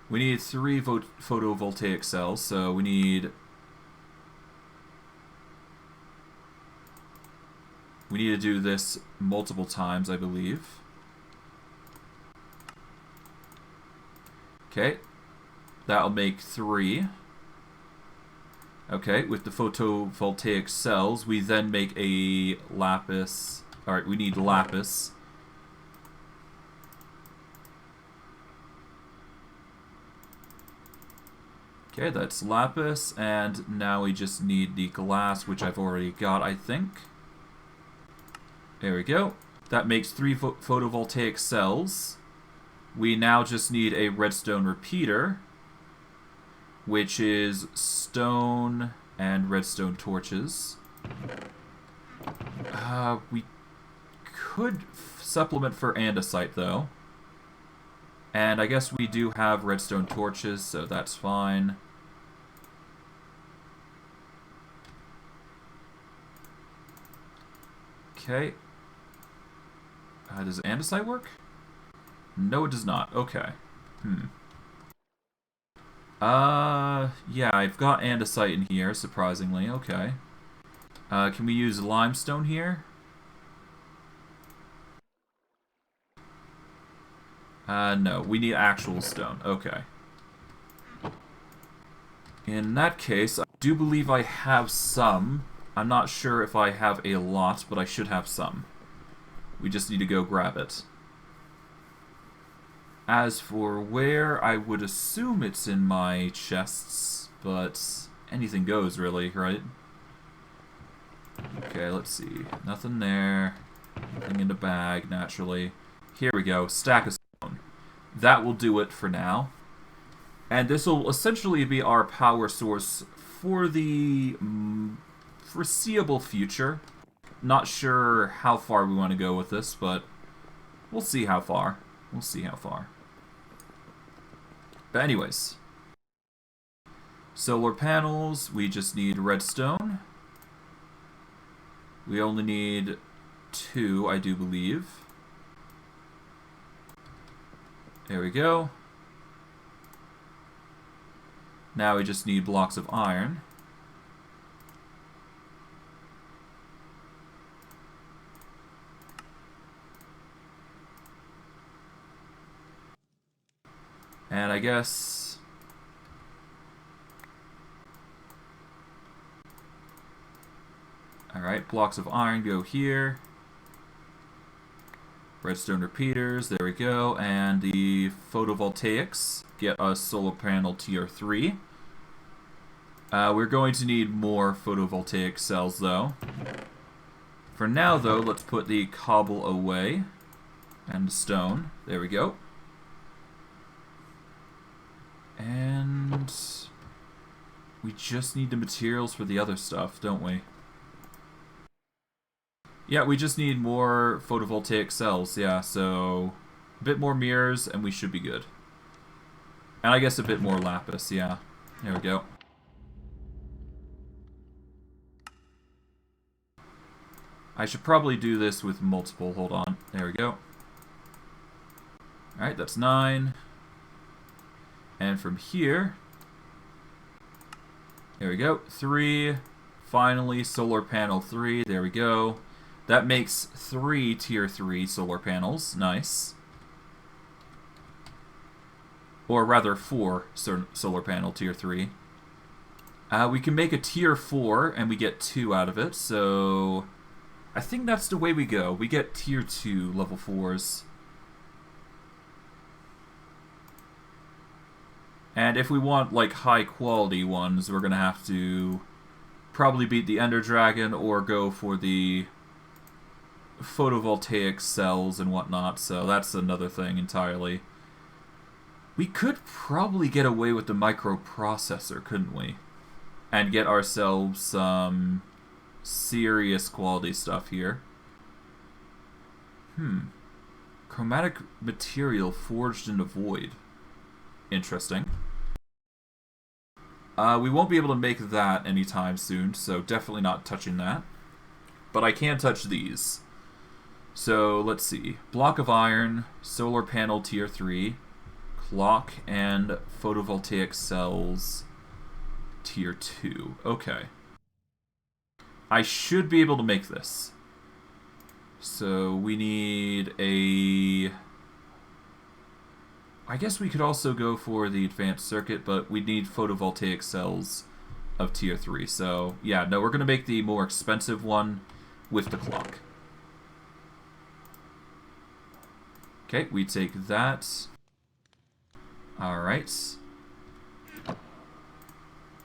we need 3 photovoltaic cells, so we need to do this multiple times, I believe. Okay, that'll make 3. Okay, with the photovoltaic cells, we then make a lapis. Alright, we need lapis. Okay, that's lapis, and now we just need the glass, which I've already got, I think. There we go. That makes 3 photovoltaic cells. We now just need a redstone repeater, which is stone and redstone torches. We could supplement for andesite, though. And I guess we do have redstone torches, so that's fine. Okay. Does andesite work? No, it does not. Okay. Yeah, I've got andesite in here, surprisingly. Okay. Can we use limestone here? No, we need actual stone. Okay. In that case, I do believe I have some. I'm not sure if I have a lot, but I should have some. We just need to go grab it. As for where, I would assume it's in my chests, but anything goes, really, right? Okay, let's see. Nothing there. Nothing in the bag, naturally. Here we go. Stack of stone. That will do it for now. And this will essentially be our power source for the foreseeable future. Not sure how far we want to go with this, but we'll see how far. We'll see how far. But anyways. Solar panels, we just need redstone. We only need 2, I do believe. There we go. Now we just need blocks of iron. And I guess... Alright, blocks of iron go here. Redstone repeaters, there we go. And the photovoltaics get us solar panel tier 3. We're going to need more photovoltaic cells, though. For now, though, let's put the cobble away. And stone. There we go. And we just need the materials for the other stuff, don't we? Yeah, we just need more photovoltaic cells, yeah, so a bit more mirrors and we should be good. And I guess a bit more lapis, yeah. There we go. I should probably do this with multiple, hold on. There we go. Alright, that's 9. And from here, there we go, 3, finally solar panel 3, there we go. That makes 3 tier 3 solar panels, nice. Or rather 4 solar panel tier 3. We can make a tier 4 and we get 2 out of it, so I think that's the way we go. We get tier 2 level 4s. And if we want, like, high-quality ones, we're going to have to probably beat the Ender Dragon or go for the photovoltaic cells and whatnot, so that's another thing entirely. We could probably get away with the microprocessor, couldn't we? And get ourselves some serious quality stuff here. Chromatic material forged in the void. Interesting. We won't be able to make that anytime soon, so definitely not touching that. But I can touch these. So, let's see. Block of iron, solar panel tier 3, clock, and photovoltaic cells tier 2. Okay. I should be able to make this. So, we need a... I guess we could also go for the advanced circuit, but we need photovoltaic cells of tier 3. So, yeah, no, we're going to make the more expensive one with the clock. Okay, we take that. Alright.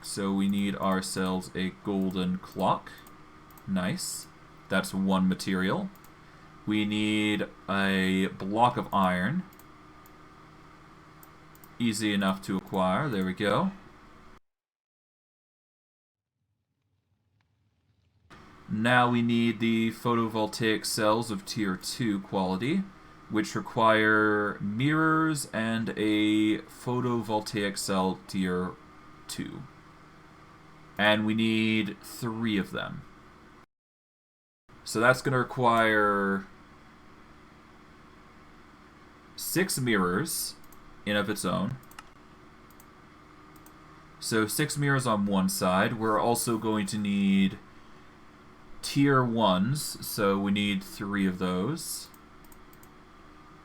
So we need ourselves a golden clock. Nice. That's one material. We need a block of iron. Easy enough to acquire. There we go. Now we need the photovoltaic cells of tier 2 quality, which require mirrors and a photovoltaic cell tier 2. And we need 3 of them. So that's going to require 6 mirrors in of its own. So 6 mirrors on one side. We're also going to need tier 1s, so we need 3 of those.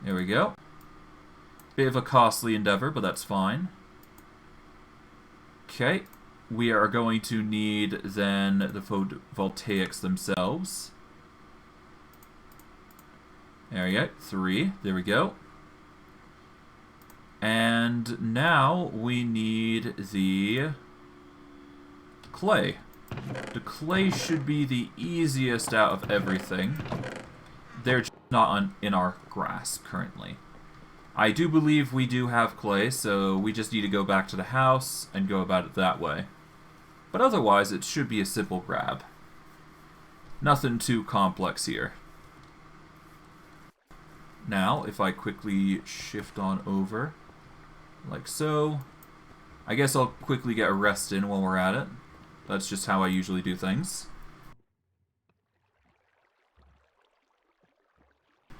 There we go. Bit of a costly endeavor, but that's fine. Okay, we are going to need then the photovoltaics themselves. There we go, 3. There we go. And now we need the clay. The clay should be the easiest out of everything. They're just not in our grasp currently. I do believe we do have clay, so we just need to go back to the house and go about it that way. But otherwise, it should be a simple grab. Nothing too complex here. Now, if I quickly shift on over, like so, I guess I'll quickly get a rest in while we're at it. That's just how I usually do things.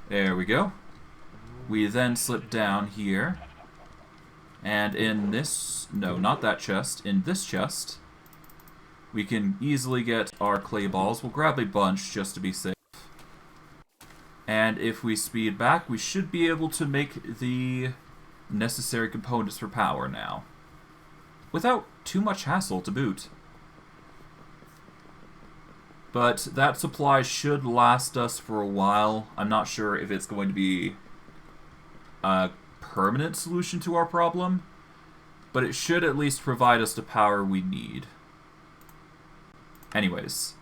There we go. We then slip down here. And in this... no, not that chest. In this chest, we can easily get our clay balls. We'll grab a bunch just to be safe. And if we speed back, we should be able to make the necessary components for power now. Without too much hassle to boot. But that supply should last us for a while. I'm not sure if it's going to be a permanent solution to our problem, but it should at least provide us the power we need. Anyways.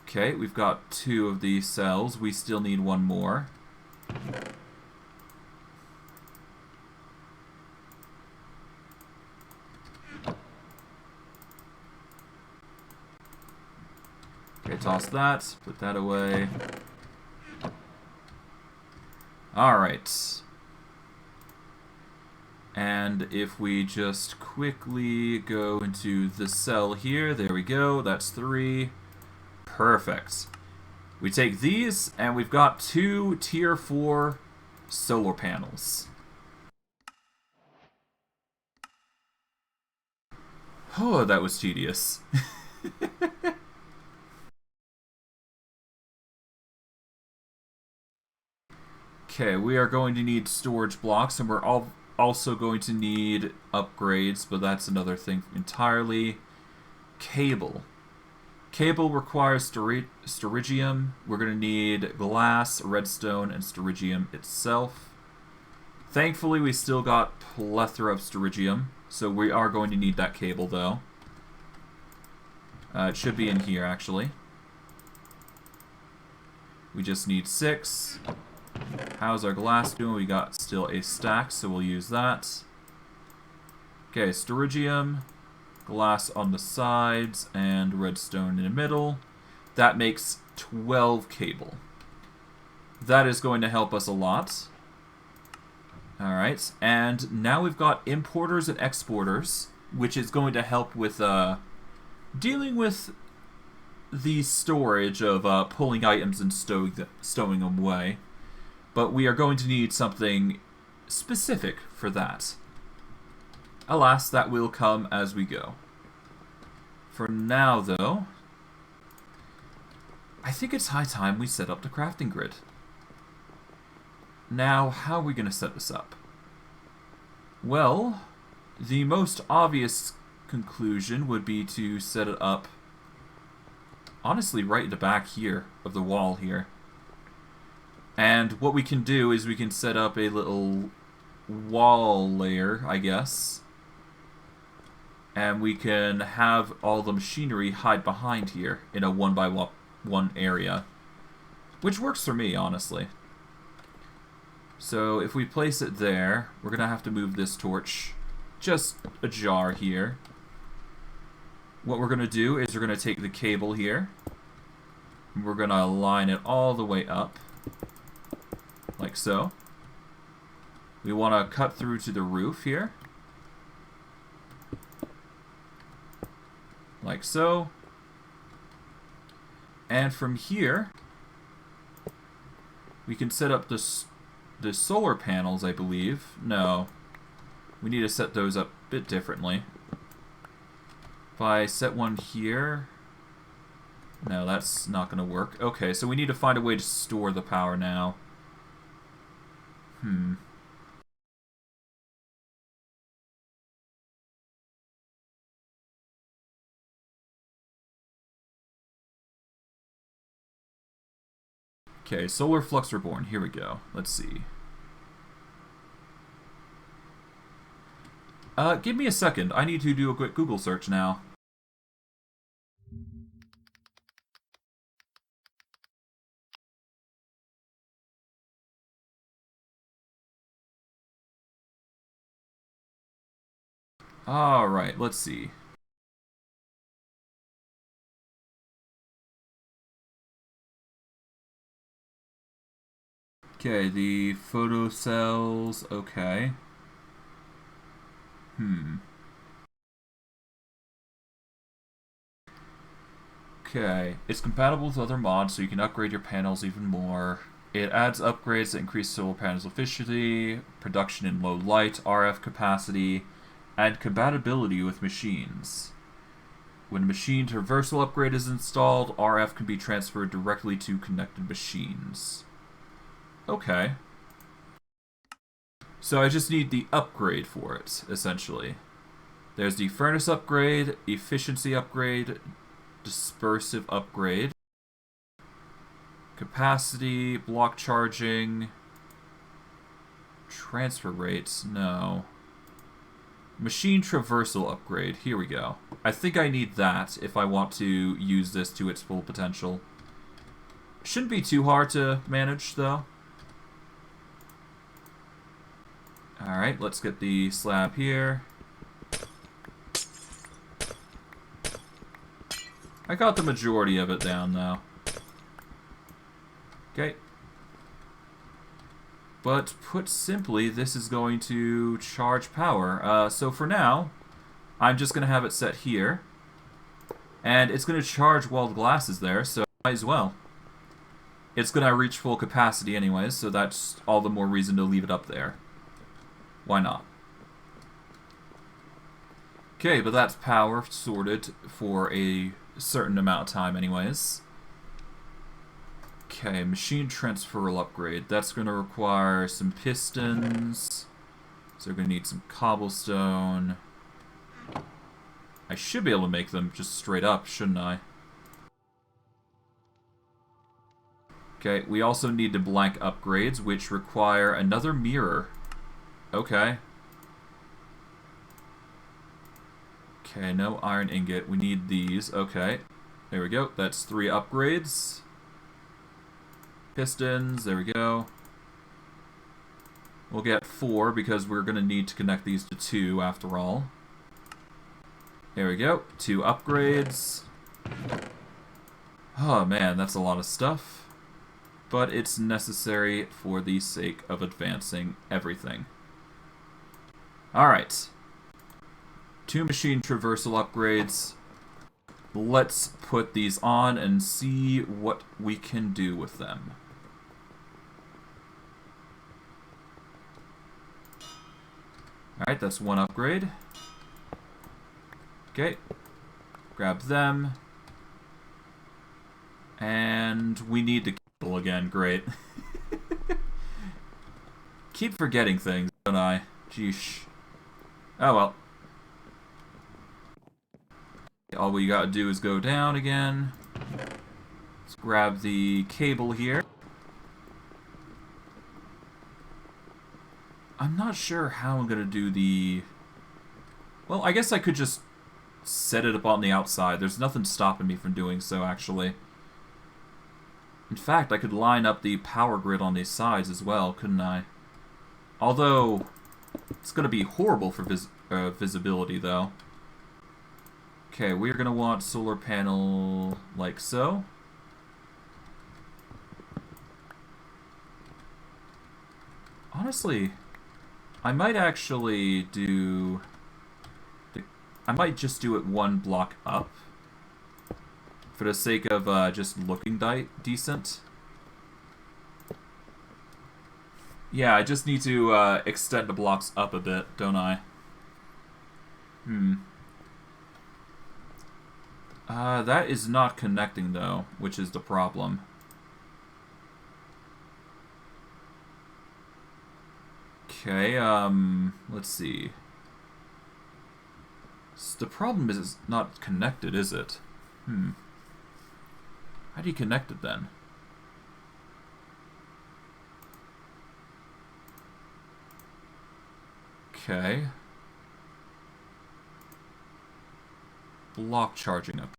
Okay, we've got 2 of these cells. We still need 1 more. Okay, toss that. Put that away. Alright. And if we just quickly go into the cell here, there we go, that's 3. Perfect. We take these, and we've got 2 tier 4 solar panels. Oh, that was tedious. Okay, we are going to need storage blocks, and we're also going to need upgrades, but that's another thing entirely. Cable. Cable requires styrigium. We're going to need glass, redstone, and styrigium itself. Thankfully, we still got plethora of styrigium, so we are going to need that cable, though. It should be in here, actually. We just need 6. How's our glass doing? We got still a stack, so we'll use that. Okay, styrigium, glass on the sides, and redstone in the middle. That makes 12 cable. That is going to help us a lot. Alright, and now we've got importers and exporters, which is going to help with dealing with the storage of pulling items and stowing them away. But we are going to need something specific for that. Alas, that will come as we go. For now, though, I think it's high time we set up the crafting grid. Now, how are we going to set this up? Well, the most obvious conclusion would be to set it up, honestly, right at the back here of the wall here. And what we can do is we can set up a little wall layer, I guess. And we can have all the machinery hide behind here in a 1x1 area. Which works for me, honestly. So if we place it there, we're going to have to move this torch just ajar here. What we're going to do is we're going to take the cable here. And we're going to line it all the way up. Like so. We want to cut through to the roof here. Like so. And from here, we can set up the solar panels, I believe. No. We need to set those up a bit differently. If I set one here... No, that's not going to work. Okay, so we need to find a way to store the power now. Okay, solar flux reborn. Here we go. Let's see. Give me a second. I need to do a quick Google search now. Alright, let's see. Okay, the photocells, okay. Okay, it's compatible with other mods, so you can upgrade your panels even more. It adds upgrades that increase solar panels efficiency, production in low light, RF capacity, and compatibility with machines. When a machine traversal upgrade is installed, RF can be transferred directly to connected machines. Okay. So I just need the upgrade for it, essentially. There's the furnace upgrade, efficiency upgrade, dispersive upgrade, capacity, block charging, transfer rates, no. Machine traversal upgrade, here we go. I think I need that if I want to use this to its full potential. Shouldn't be too hard to manage, though. Alright, let's get the slab here. I got the majority of it down, though. Okay. But put simply, this is going to charge power. So for now, I'm just going to have it set here. And it's going to charge while the glass is there, so might as well. It's going to reach full capacity anyways, so that's all the more reason to leave it up there. Why not? Okay, but that's power sorted for a certain amount of time anyways. Okay, machine transferal upgrade. That's going to require some pistons. So we're going to need some cobblestone. I should be able to make them just straight up, shouldn't I? Okay, we also need the blank upgrades, which require another mirror. Okay. Okay, no iron ingot. We need these. Okay. There we go. That's 3 upgrades. Pistons. There we go. We'll get 4 because we're going to need to connect these to 2 after all. There we go. 2 upgrades. Oh man, that's a lot of stuff. But it's necessary for the sake of advancing everything. Alright. 2 machine traversal upgrades. Let's put these on and see what we can do with them. Alright, that's 1 upgrade. Okay. Grab them. And we need the cable again. Great. Keep forgetting things, don't I? Jeesh. Oh well. All we gotta do is go down again. Let's grab the cable here. I'm not sure how I'm gonna do the... Well, I guess I could just set it up on the outside. There's nothing stopping me from doing so, actually. In fact, I could line up the power grid on these sides as well, couldn't I? Although, it's gonna be horrible for visibility, though. Okay, we're gonna want solar panel like so. Honestly, I might actually do... I might just do it one block up. For the sake of just looking decent. Yeah, I just need to extend the blocks up a bit, don't I? That is not connecting, though, which is the problem. Okay, let's see. The problem is it's not connected, is it? How do you connect it, then? Okay. Block charging up.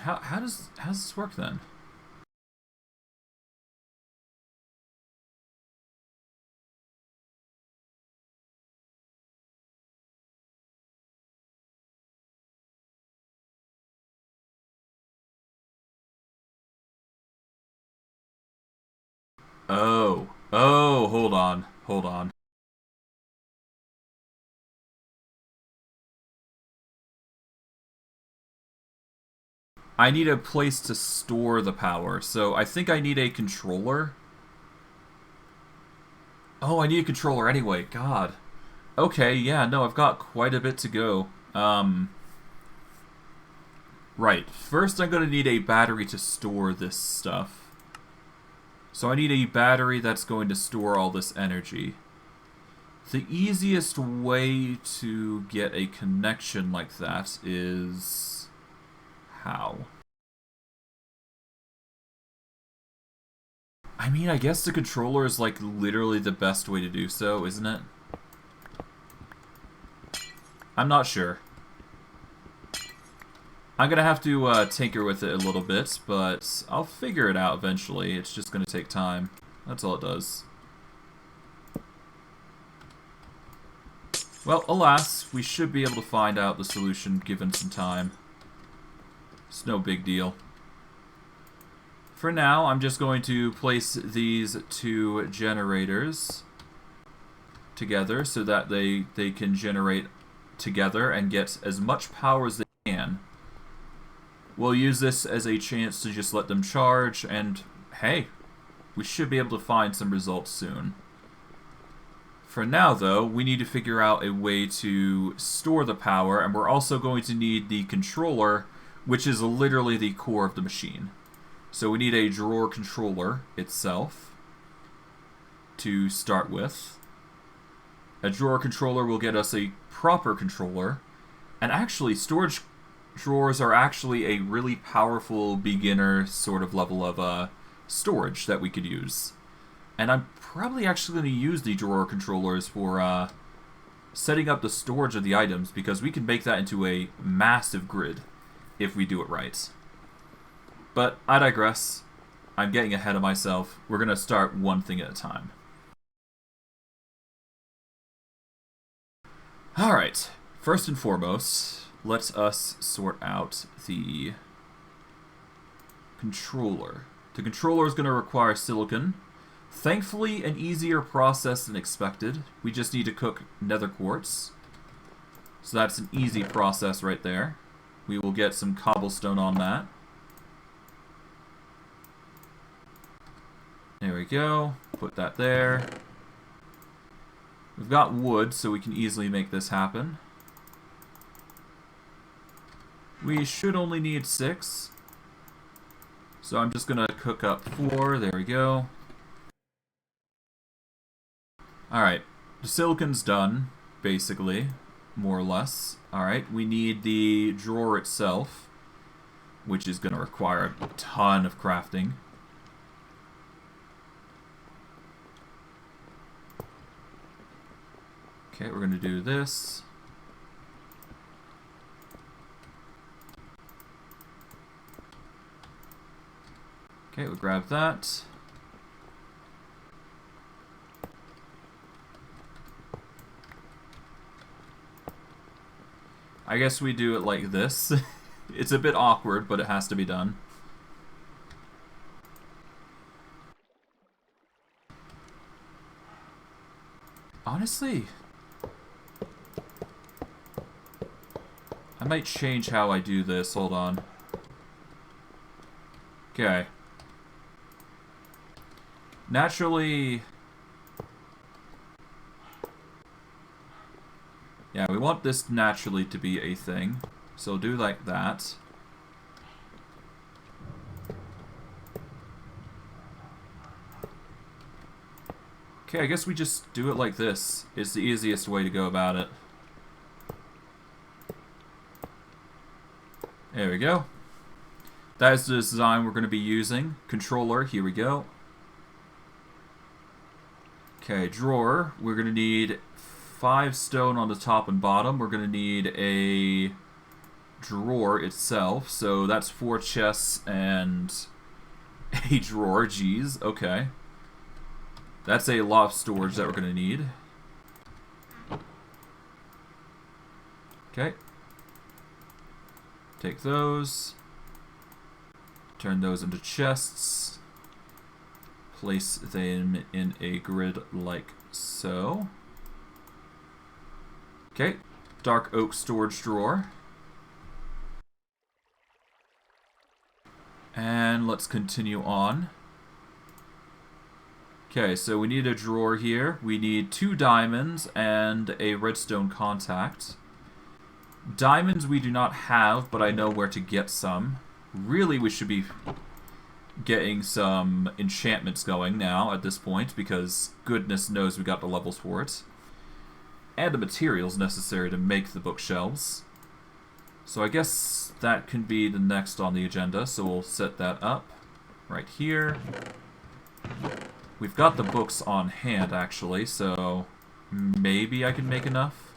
How does this work, then? Oh, hold on. I need a place to store the power, so I think I need a controller. Oh, I need a controller anyway, God. Okay, yeah, no, I've got quite a bit to go. Right, first I'm gonna need a battery to store this stuff. So I need a battery that's going to store all this energy. The easiest way to get a connection like that is... how? I mean, I guess the controller is like literally the best way to do so, isn't it? I'm not sure. I'm gonna have to tinker with it a little bit, but I'll figure it out eventually. It's just gonna take time. That's all it does. Well, alas, we should be able to find out the solution given some time. It's no big deal. For now, I'm just going to place these two generators together so that they can generate together and get as much power as they can. We'll use this as a chance to just let them charge, and hey, we should be able to find some results soon. For now, though, we need to figure out a way to store the power, and we're also going to need the controller, which is literally the core of the machine. So we need a drawer controller itself to start with. A drawer controller will get us a proper controller, and actually, storage drawers are actually a really powerful beginner sort of level of storage that we could use. And I'm probably actually going to use the drawer controllers for setting up the storage of the items, because we can make that into a massive grid if we do it right. But I digress. I'm getting ahead of myself. We're going to start one thing at a time. Alright, first and foremost, let us sort out the controller. The controller is going to require silicon. Thankfully, an easier process than expected. We just need to cook nether quartz. So that's an easy process right there. We will get some cobblestone on that. There we go. Put that there. We've got wood, so we can easily make this happen. We should only need 6. So I'm just going to cook up 4. There we go. Alright, the silicon's done, basically, more or less. Alright, we need the drawer itself, which is going to require a ton of crafting. Okay, we're going to do this. Okay, we'll grab that. I guess we do it like this. It's a bit awkward, but it has to be done. Honestly, I might change how I do this. Hold on. Okay. Naturally... Yeah, we want this naturally to be a thing. So do like that. Okay, I guess we just do it like this. It's the easiest way to go about it. There we go. That is the design we're going to be using. Controller, here we go. Okay, drawer. We're going to need 5 stone on the top and bottom. We're going to need a drawer itself. So that's 4 chests and a drawer. Jeez, okay. That's a lot of storage that we're going to need. Okay. Take those. Turn those into chests. Place them in a grid like so. Okay. Dark oak storage drawer. And let's continue on. Okay, so we need a drawer here. We need 2 diamonds and a redstone contact. Diamonds we do not have, but I know where to get some. Really, we should be getting some enchantments going now at this point, because goodness knows we got the levels for it. And the materials necessary to make the bookshelves. So I guess that can be the next on the agenda, so we'll set that up right here. We've got the books on hand, actually, so maybe I can make enough.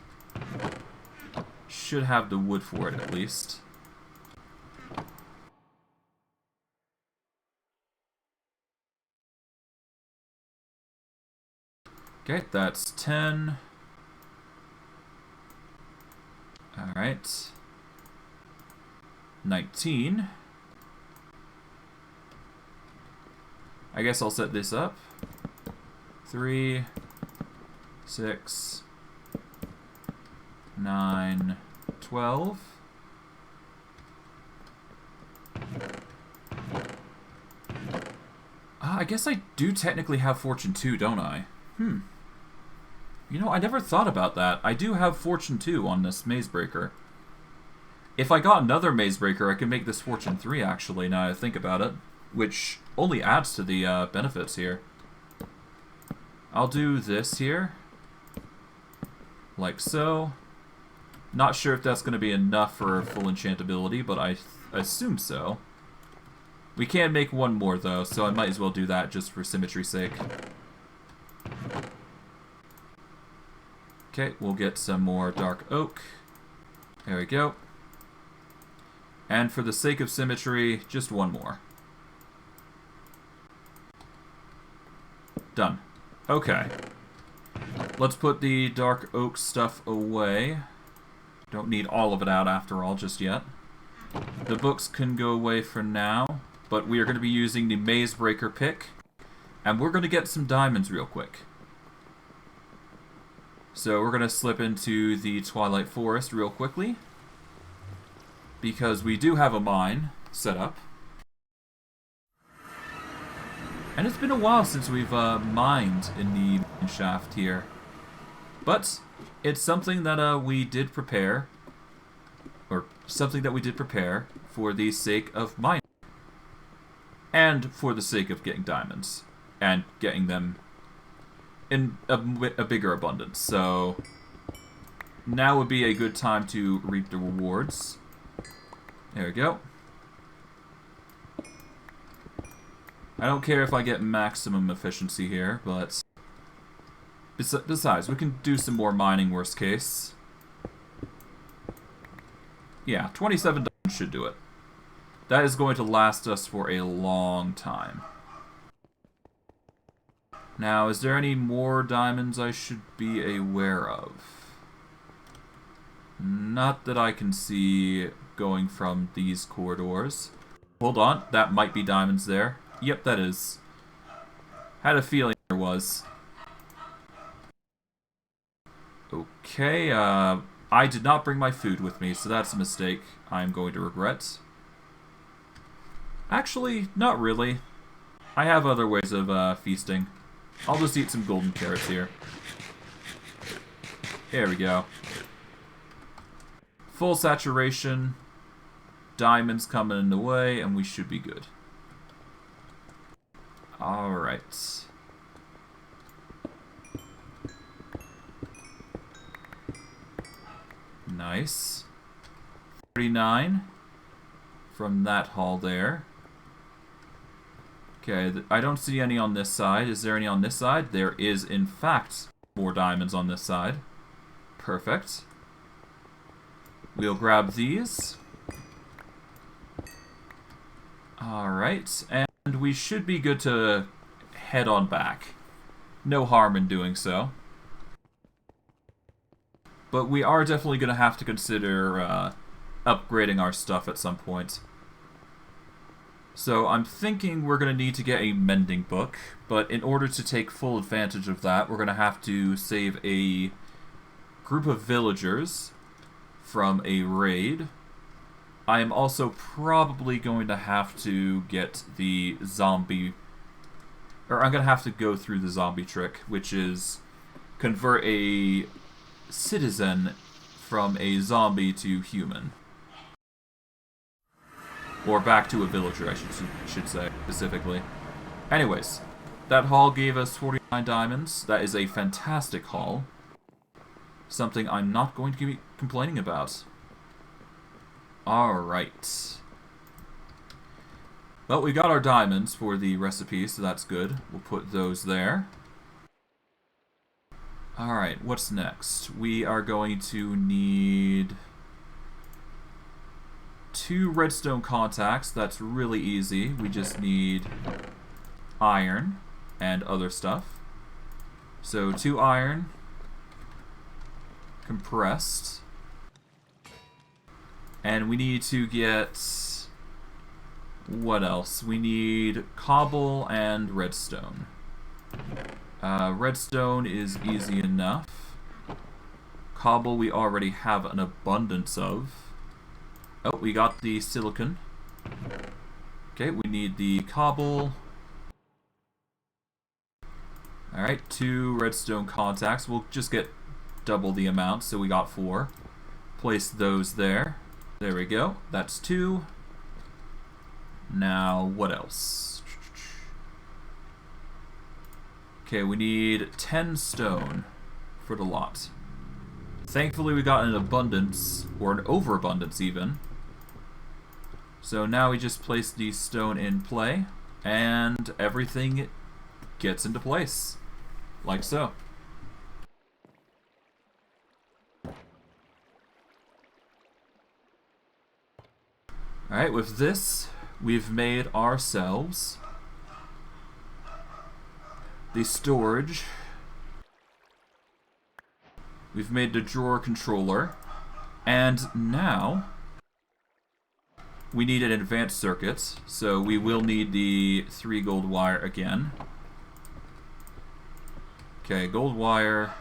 Should have the wood for it, at least. Okay, that's 10. Alright. 19. I guess I'll set this up. 3, 6, 9, 12. I guess I do technically have Fortune 2, don't I? You know, I never thought about that. I do have Fortune 2 on this Maze Breaker. If I got another Maze Breaker, I could make this Fortune 3, actually, now I think about it. Which only adds to the benefits here. I'll do this here. Like so. Not sure if that's going to be enough for full enchantability, but I assume so. We can make one more, though, so I might as well do that just for symmetry's sake. Okay, we'll get some more dark oak. There we go. And for the sake of symmetry, just one more. Done. Okay. Let's put the dark oak stuff away. Don't need all of it out after all just yet. The books can go away for now, but we are going to be using the Maze Breaker pick, and we're going to get some diamonds real quick. So we're going to slip into the Twilight Forest real quickly, because we do have a mine set up. And it's been a while since we've mined in the mine shaft here. But it's something that we did prepare, or something that we did prepare for the sake of mining. And for the sake of getting diamonds. And getting them in a bigger abundance. So now would be a good time to reap the rewards. There we go. I don't care if I get maximum efficiency here, but besides, we can do some more mining worst case. Yeah, 27 diamonds should do it. That is going to last us for a long time. Now, is there any more diamonds I should be aware of? Not that I can see going from these corridors. Hold on, that might be diamonds there. Yep, that is. Had a feeling there was. Okay, I did not bring my food with me, so that's a mistake I'm going to regret. Actually, not really. I have other ways of feasting. I'll just eat some golden carrots here. There we go. Full saturation. Diamonds coming in the way, and we should be good. Alright. Nice. 39 from that haul there. Okay, I don't see any on this side. Is there any on this side? There is, in fact, more diamonds on this side. Perfect. We'll grab these. Alright, and we should be good to head on back. No harm in doing so. But we are definitely going to have to consider upgrading our stuff at some point. So I'm thinking we're going to need to get a mending book, but in order to take full advantage of that, we're going to have to save a group of villagers from a raid. I am also probably going to have to get the zombie... Or I'm going to have to go through the zombie trick, which is convert a citizen from a zombie to human. Or back to a villager, I should say, specifically. Anyways, that haul gave us 49 diamonds. That is a fantastic haul. Something I'm not going to be complaining about. Alright. Well, we got our diamonds for the recipe, so that's good. We'll put those there. Alright, what's next? We are going to need 2 redstone contacts. That's really easy. We just need iron and other stuff. So 2 iron, compressed, and we need to get... what else? We need cobble and redstone. Redstone is easy enough. Cobble we already have an abundance of. Oh, we got the silicon. Okay, we need the cobble. Alright, 2 redstone contacts. We'll just get double the amount, so we got 4. Place those there. There we go. That's 2. Now, what else? Okay, we need 10 stone for the lot. Thankfully, we got an abundance, or an overabundance even. So now we just place the stone in play, and everything gets into place. Like so. Alright, with this, we've made ourselves the storage. We've made the drawer controller. And now we need an advanced circuit, so we will need the 3 gold wire again. Okay, gold wire.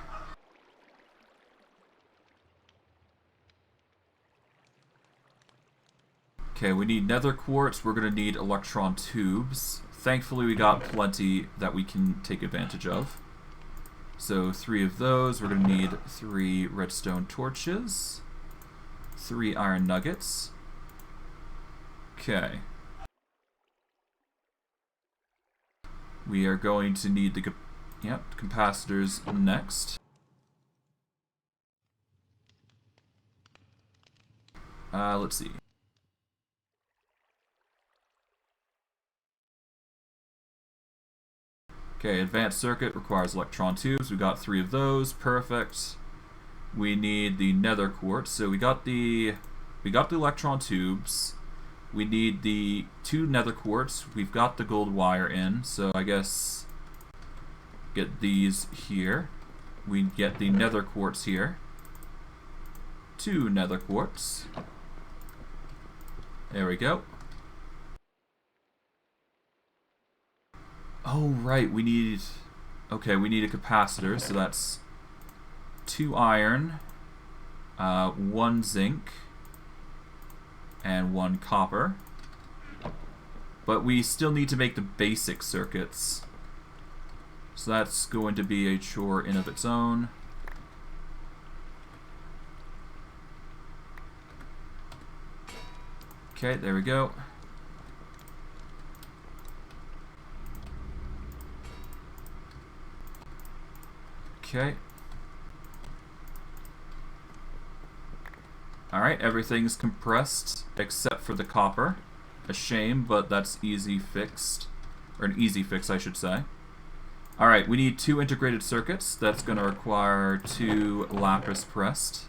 Okay, we need nether quartz. We're going to need electron tubes. Thankfully, we got plenty that we can take advantage of. So 3 of those. We're going to need 3 redstone torches. 3 iron nuggets. Okay. We are going to need the Yep, capacitors next. Let's see. Okay, advanced circuit requires electron tubes. We got 3 of those. Perfect. We need the nether quartz. So we got the electron tubes. We need the 2 nether quartz. We've got the gold wire in. So I guess get these here. We get the nether quartz here. 2 nether quartz. There we go. Oh, right, we need... Okay, we need a capacitor, so that's 2 iron, 1 zinc, and 1 copper. But we still need to make the basic circuits. So that's going to be a chore in of its own. Okay, there we go. Okay. Alright, everything's compressed except for the copper. A shame, but that's easy fixed. Or an easy fix, I should say. Alright, we need 2 integrated circuits. That's going to require 2 lapis pressed.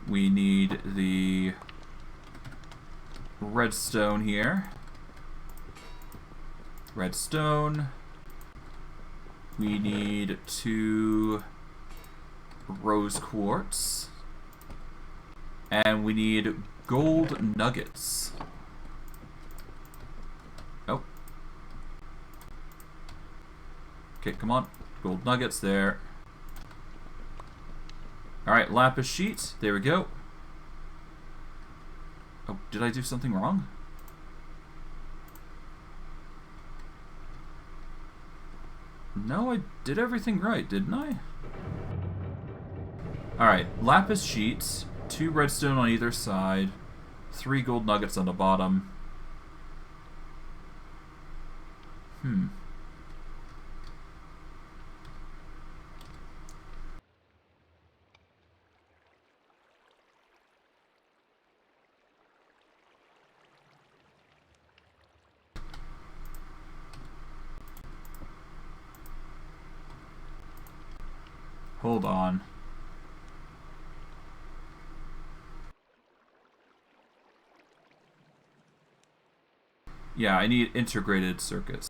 We need the redstone here. Redstone. We need 2 rose quartz. And we need gold nuggets. Oh. Okay, come on. Gold nuggets there. Alright, lapis sheet. There we go. Oh, did I do something wrong? No, I did everything right, didn't I? Alright, lapis sheets, 2 redstone on either side, 3 gold nuggets on the bottom. Hold on. Yeah, I need integrated circuits.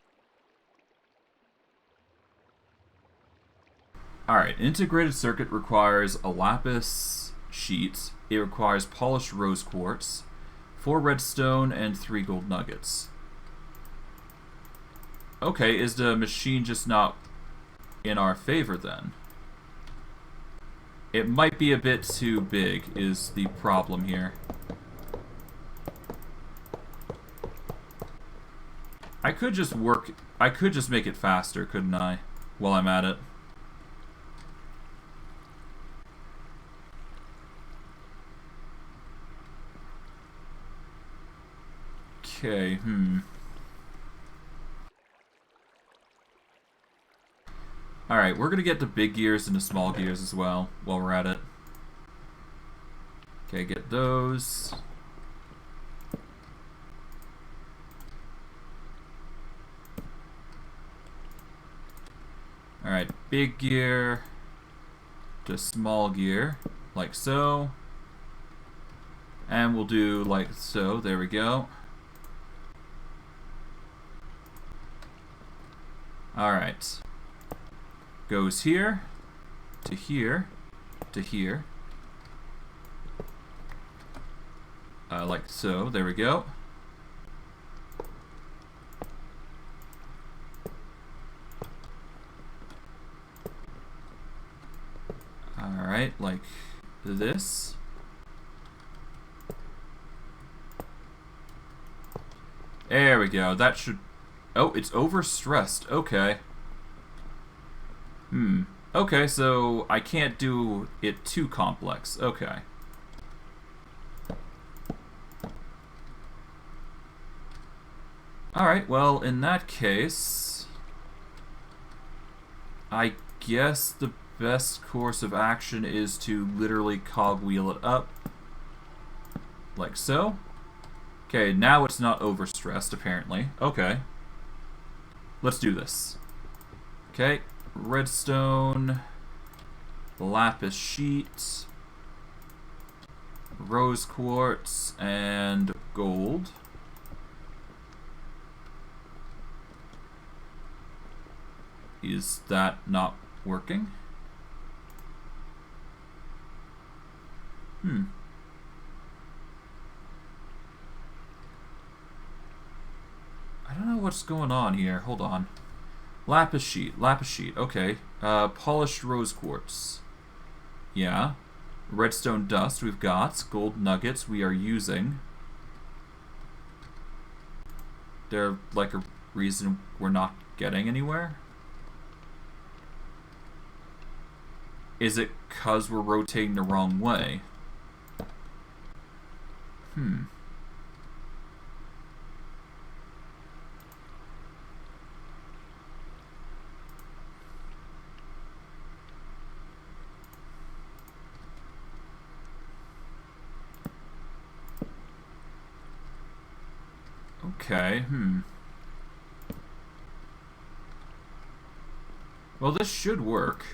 Alright, integrated circuit requires a lapis sheet. It requires polished rose quartz, 4 redstone, and 3 gold nuggets. Okay, is the machine just not in our favor then? It might be a bit too big, is the problem here. I could just make it faster, couldn't I? While I'm at it. Okay, Alright, we're gonna get the big gears and the small gears as well, while we're at it. Okay, get those. Alright, big gear to small gear, like so. And we'll do like so, there we go. Alright. Goes here, to here, to here. Like so, there we go. Alright, like this. There we go, that should... Oh, it's overstressed, okay. Okay, so I can't do it too complex. Okay. Alright, well, in that case... I guess the best course of action is to literally cogwheel it up. Like so. Okay, now it's not overstressed, apparently. Okay. Let's do this. Okay, redstone, lapis sheet, rose quartz, and gold. Is that not working? I don't know what's going on here. Hold on. Lapis sheet. Okay. Polished rose quartz. Yeah. Redstone dust we've got. Gold nuggets we are using. There like a reason we're not getting anywhere? Is it because we're rotating the wrong way? Okay, Well, this should work.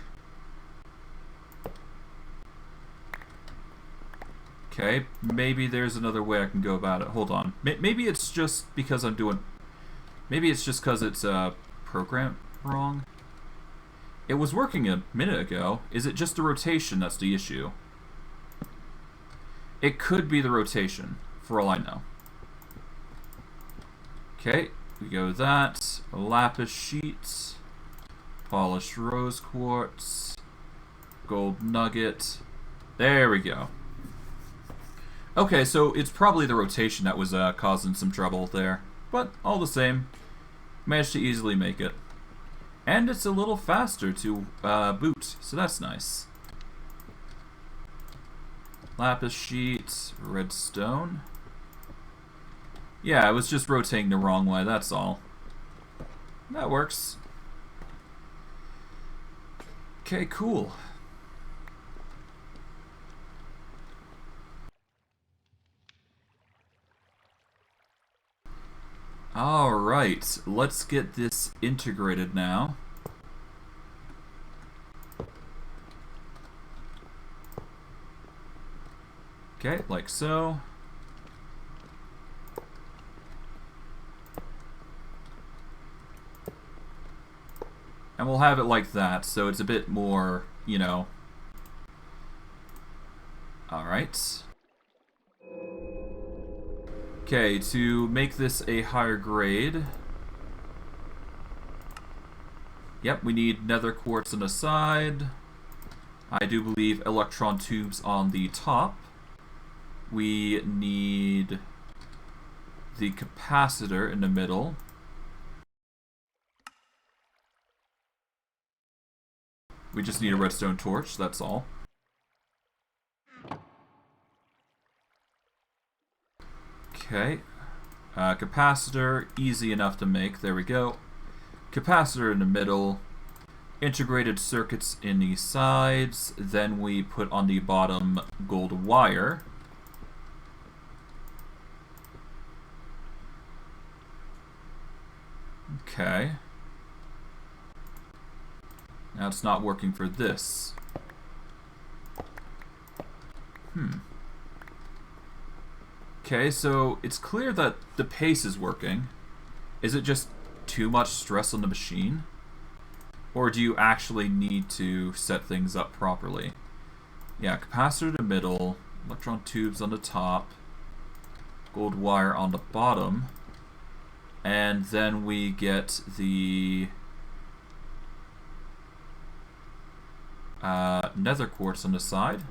Okay, maybe there's another way I can go about it. Hold on. Maybe it's just because I'm doing... Maybe it's just because it's programmed wrong. It was working a minute ago. Is it just the rotation that's the issue? It could be the rotation, for all I know. Okay, we go that. Lapis sheet. Polished rose quartz. Gold nugget. There we go. Okay, so it's probably the rotation that was causing some trouble there. But all the same, managed to easily make it. And it's a little faster to boot, so that's nice. Lapis sheet, redstone. Yeah, it was just rotating the wrong way, that's all. That works. Okay, cool. Alright, let's get this integrated now. Okay, like so. And we'll have it like that, so it's a bit more, you know. Alright. Okay, to make this a higher grade... Yep, we need nether quartz on the side. I do believe electron tubes on the top. We need the capacitor in the middle. We just need a redstone torch, that's all. Okay. Capacitor, easy enough to make. There we go. Capacitor in the middle. Integrated circuits in the sides. Then we put on the bottom gold wire. Okay. Now it's not working for this. Okay, so it's clear that the pace is working. Is it just too much stress on the machine? Or do you actually need to set things up properly? Yeah, capacitor in the middle, electron tubes on the top, gold wire on the bottom, and then we get the nether quartz on the side.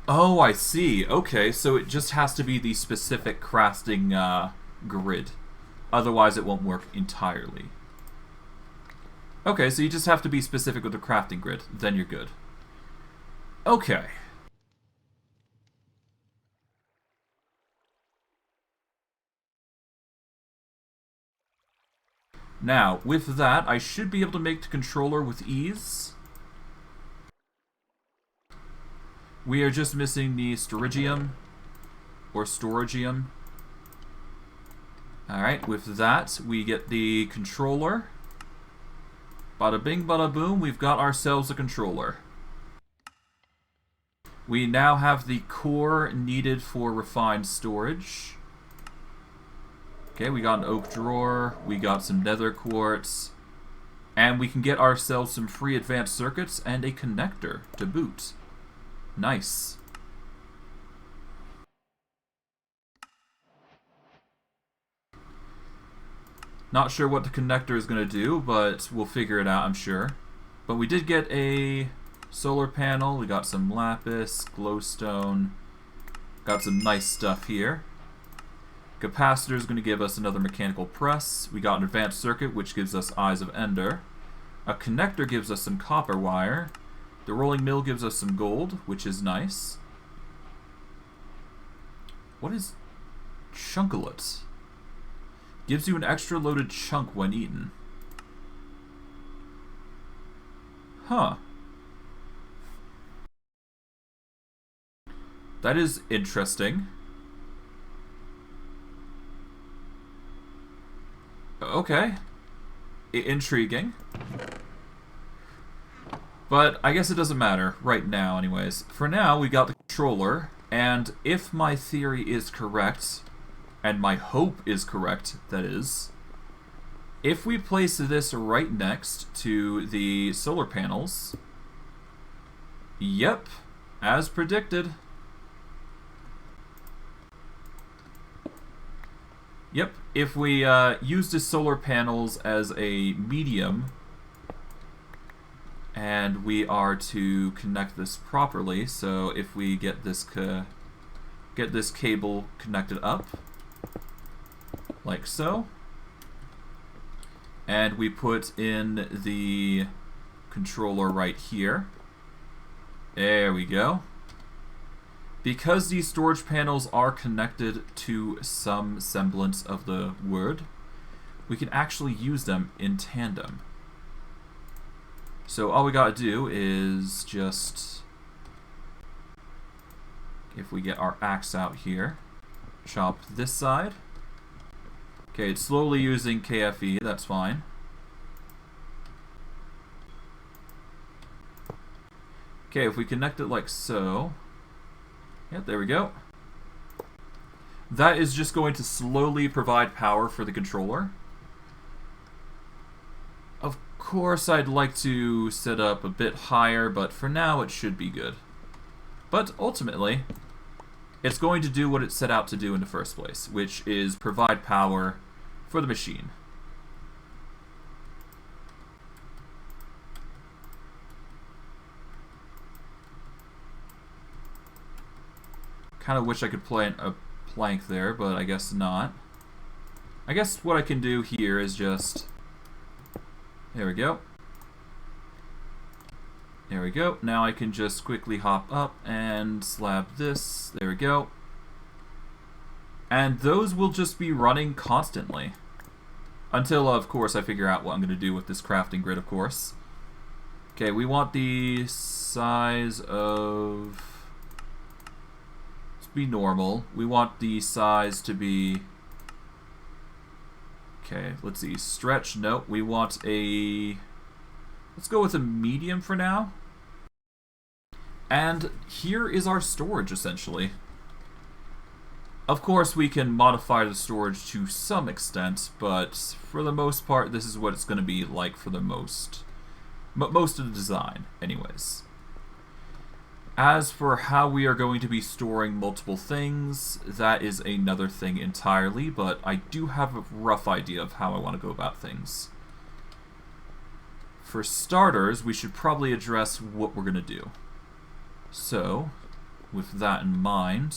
Oh, I see. Okay, so it just has to be the specific crafting grid. Otherwise, it won't work entirely. Okay, so you just have to be specific with the crafting grid. Then you're good. Okay. Now, with that, I should be able to make the controller with ease. We are just missing the storagium, or storagium. Alright, with that, we get the controller. Bada bing, bada boom, we've got ourselves a controller. We now have the core needed for refined storage. Okay, we got an oak drawer, we got some nether quartz, and we can get ourselves some free advanced circuits and a connector to boot. Nice. Not sure what the connector is going to do, but we'll figure it out, I'm sure. But we did get a solar panel, we got some lapis, glowstone, got some nice stuff here. Capacitor is going to give us another mechanical press. We got an advanced circuit, which gives us Eyes of Ender. A connector gives us some copper wire. The rolling mill gives us some gold, which is nice. What is Chunkalet? Gives you an extra loaded chunk when eaten. Huh. That is interesting. Okay. Intriguing. But I guess it doesn't matter right now anyways. For now, we got the controller, and if my theory is correct, and my hope is correct, that is, if we place this right next to the solar panels, yep, as predicted. Yep, if we use the solar panels as a medium, and we are to connect this properly, so if we get this cable connected up, like so, and we put in the controller right here, there we go. Because these storage panels are connected to some semblance of the wood, we can actually use them in tandem. So all we gotta do is just, if we get our axe out here, chop this side. Okay, it's slowly using KFE, that's fine. Okay, if we connect it like so, yeah, there we go. That is just going to slowly provide power for the controller. Of course, I'd like to set up a bit higher, but for now it should be good. But ultimately, it's going to do what it set out to do in the first place, which is provide power for the machine. Kind of wish I could plant a plank there, but I guess not. I guess what I can do here is just... There we go. There we go. Now I can just quickly hop up and slab this. There we go. And those will just be running constantly. Until, of course, I figure out what I'm going to do with this crafting grid, of course. Okay, we want the size of... be normal. We want the size to be... Okay, let's see. Stretch, nope. We want a... Let's go with a medium for now. And here is our storage, essentially. Of course, we can modify the storage to some extent, but for the most part, this is what it's going to be like for the most of the design, anyways. As for how we are going to be storing multiple things, that is another thing entirely, but I do have a rough idea of how I want to go about things. For starters, we should probably address what we're going to do. So, with that in mind,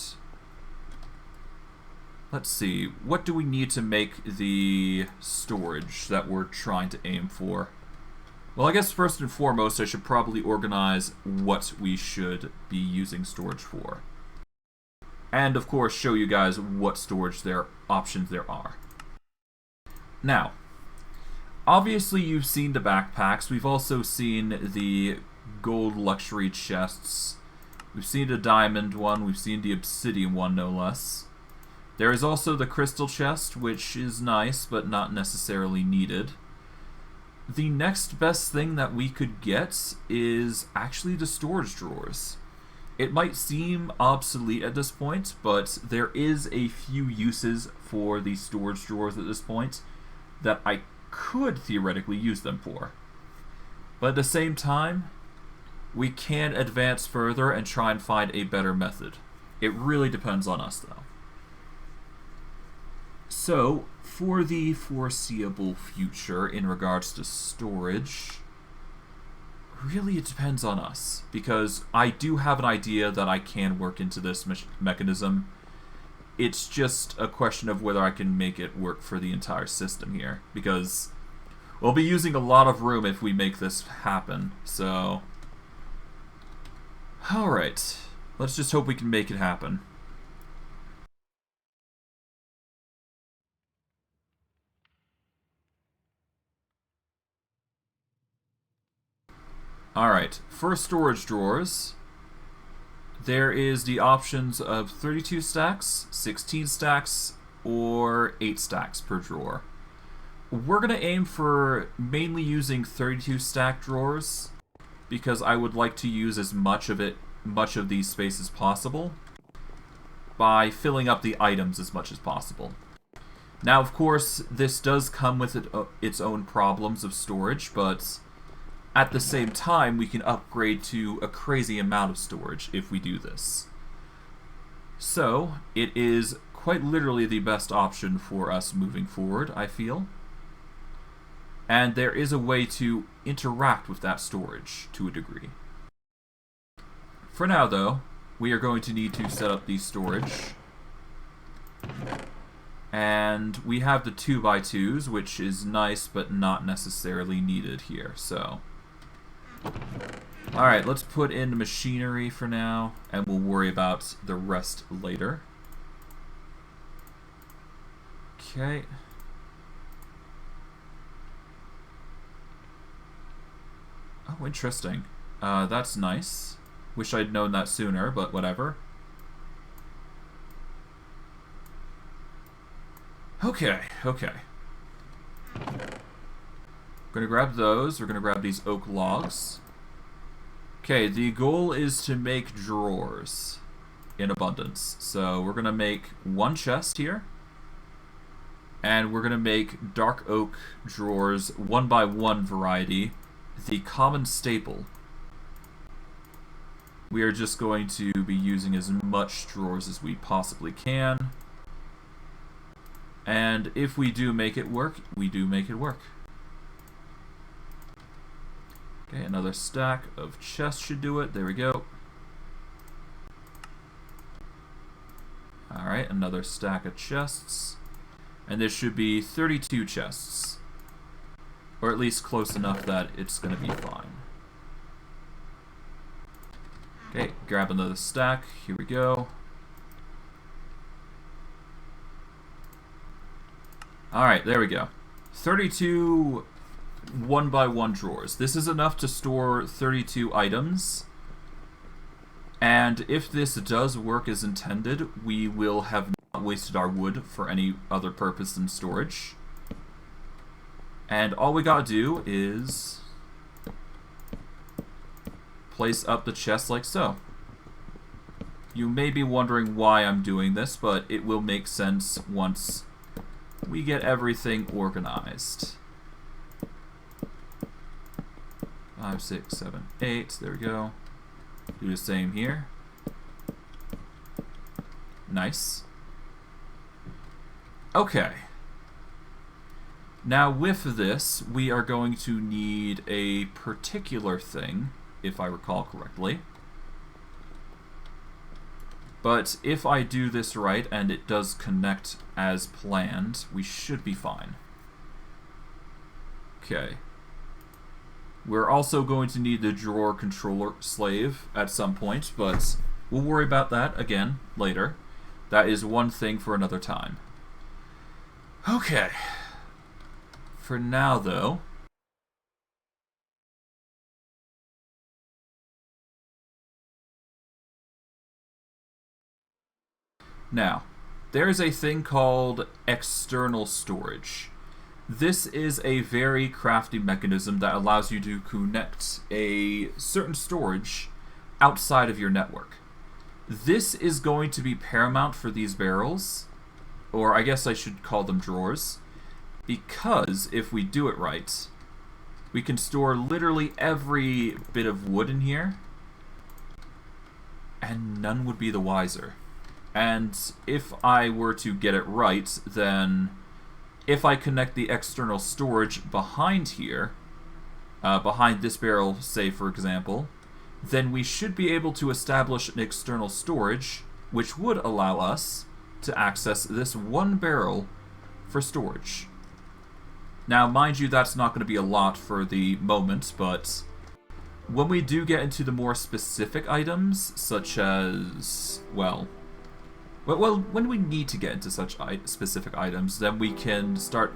let's see, what do we need to make the storage that we're trying to aim for? Well, I guess first and foremost, I should probably organize what we should be using storage for. And, of course, show you guys what storage options there are. Now, Obviously, you've seen the backpacks. We've also seen the gold luxury chests. We've seen the diamond one. We've seen the obsidian one, no less. There is also the crystal chest, which is nice, but not necessarily needed. The next best thing that we could get is actually the storage drawers. It might seem obsolete at this point, but there is a few uses for the storage drawers at this point that I could theoretically use them for. But at the same time, we can advance further and try and find a better method. It really depends on us, though. So, for the foreseeable future in regards to storage, really it depends on us, because I do have an idea that I can work into this mechanism. It's just a question of whether I can make it work for the entire system here, because we'll be using a lot of room if we make this happen, so... Alright, let's just hope we can make it happen. Alright, for storage drawers, there is the options of 32 stacks, 16 stacks, or 8 stacks per drawer. We're going to aim for mainly using 32 stack drawers, because I would like to use as much of these space as possible by filling up the items as much as possible. Now, of course, this does come with its own problems of storage, but at the same time, we can upgrade to a crazy amount of storage if we do this. So, it is quite literally the best option for us moving forward, I feel. And there is a way to interact with that storage to a degree. For now, though, we are going to need to set up the storage. And we have the 2x2s, which is nice, but not necessarily needed here, so... Alright, let's put in machinery for now, and we'll worry about the rest later. Okay. Oh, interesting. That's nice. Wish I'd known that sooner, but whatever. Okay. We're gonna grab those. We're gonna grab these oak logs. Okay, the goal is to make drawers in abundance. So we're gonna make one chest here. And we're gonna make dark oak drawers 1x1 variety. The common staple. We are just going to be using as much drawers as we possibly can. And if we do make it work, we do make it work. Okay, another stack of chests should do it. There we go. Alright, another stack of chests. And this should be 32 chests. Or at least close enough that it's going to be fine. Okay, grab another stack. Here we go. Alright, there we go. 32 1x1 drawers. This is enough to store 32 items. And if this does work as intended, we will have not wasted our wood for any other purpose than storage. And all we gotta do is place up the chest like so. You may be wondering why I'm doing this, but it will make sense once we get everything organized. 5, 6, 7, 8. There we go. Do the same here. Nice. Okay. Now with this, we are going to need a particular thing, if I recall correctly. But if I do this right, and it does connect as planned, we should be fine. Okay. We're also going to need the drawer controller slave at some point, but we'll worry about that again later. That is one thing for another time. Okay. For now, though, now, there is a thing called external storage. This is a very crafty mechanism that allows you to connect a certain storage outside of your network. This is going to be paramount for these barrels, or I guess I should call them drawers, because if we do it right, we can store literally every bit of wood in here, and none would be the wiser. And if I were to get it right, then if I connect the external storage behind here, behind this barrel, say for example, then we should be able to establish an external storage which would allow us to access this one barrel for storage. Now, mind you, that's not going to be a lot for the moment, but when we do get into the more specific items, such as, well, when we need to get into such specific items, then we can start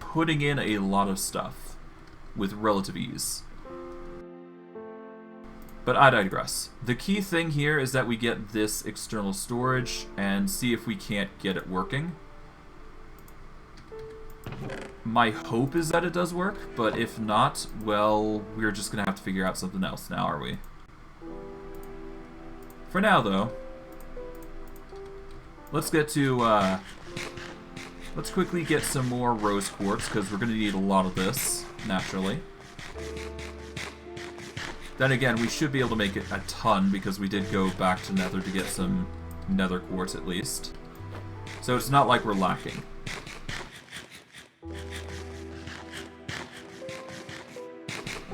putting in a lot of stuff with relative ease. But I digress. The key thing here is that we get this external storage and see if we can't get it working. My hope is that it does work, but if not, well, we're just gonna have to figure out something else now, are we? For now, though, let's get to, let's quickly get some more rose quartz, because we're gonna need a lot of this, naturally. Then again, we should be able to make it a ton, because we did go back to Nether to get some Nether quartz at least. So it's not like we're lacking.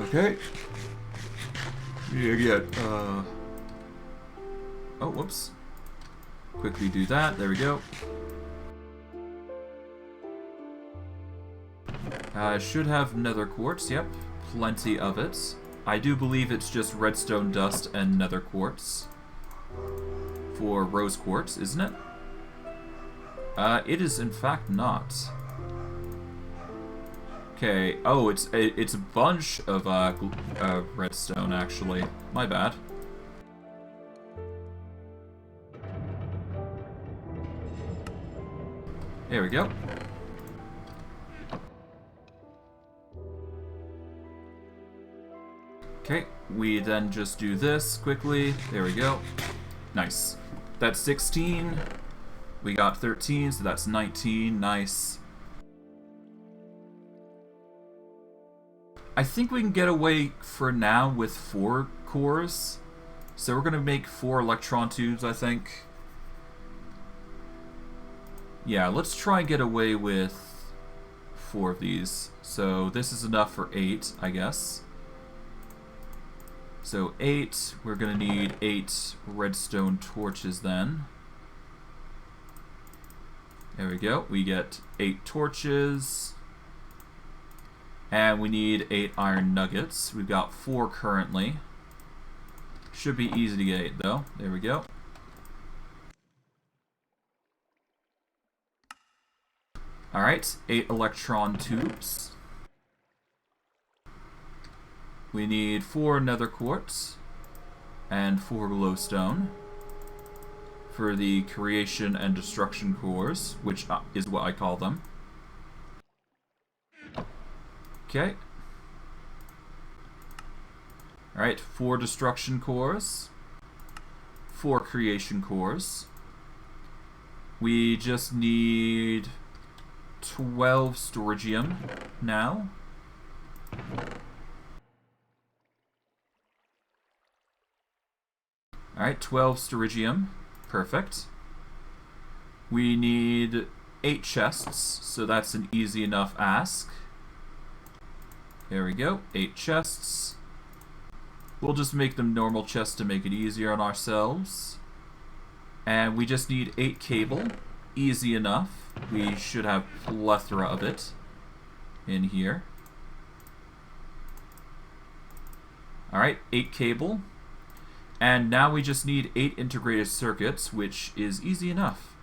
Okay. Yeah. Oh, whoops. Quickly do that. There we go. Should have nether quartz. Yep. Plenty of it. I do believe it's just redstone dust and nether quartz. For rose quartz, isn't it? It is in fact not. Okay. Oh, it's a bunch of redstone actually. My bad. There we go. Okay, we then just do this quickly. There we go. Nice. That's 16. We got 13, so that's 19. Nice. I think we can get away for now with 4 cores. So we're going to make 4 electron tubes, I think. Yeah, let's try and get away with 4 of these. So this is enough for 8, I guess. So 8, we're going to need 8 redstone torches then. There we go. We get 8 torches. And we need 8 iron nuggets. We've got 4 currently. Should be easy to get 8 though. There we go. Alright, 8 electron tubes. We need 4 nether quartz and 4 glowstone for the creation and destruction cores, which is what I call them. Okay. Alright, 4 destruction cores, 4 creation cores. We just need 12 storagium now. Alright, 12 storagium. Perfect. We need 8 chests, so that's an easy enough ask. There we go, 8 chests. We'll just make them normal chests to make it easier on ourselves. And we just need 8 cable. Easy enough. We should have plethora of it in here. Alright, 8 cable. And now we just need 8 integrated circuits, which is easy enough.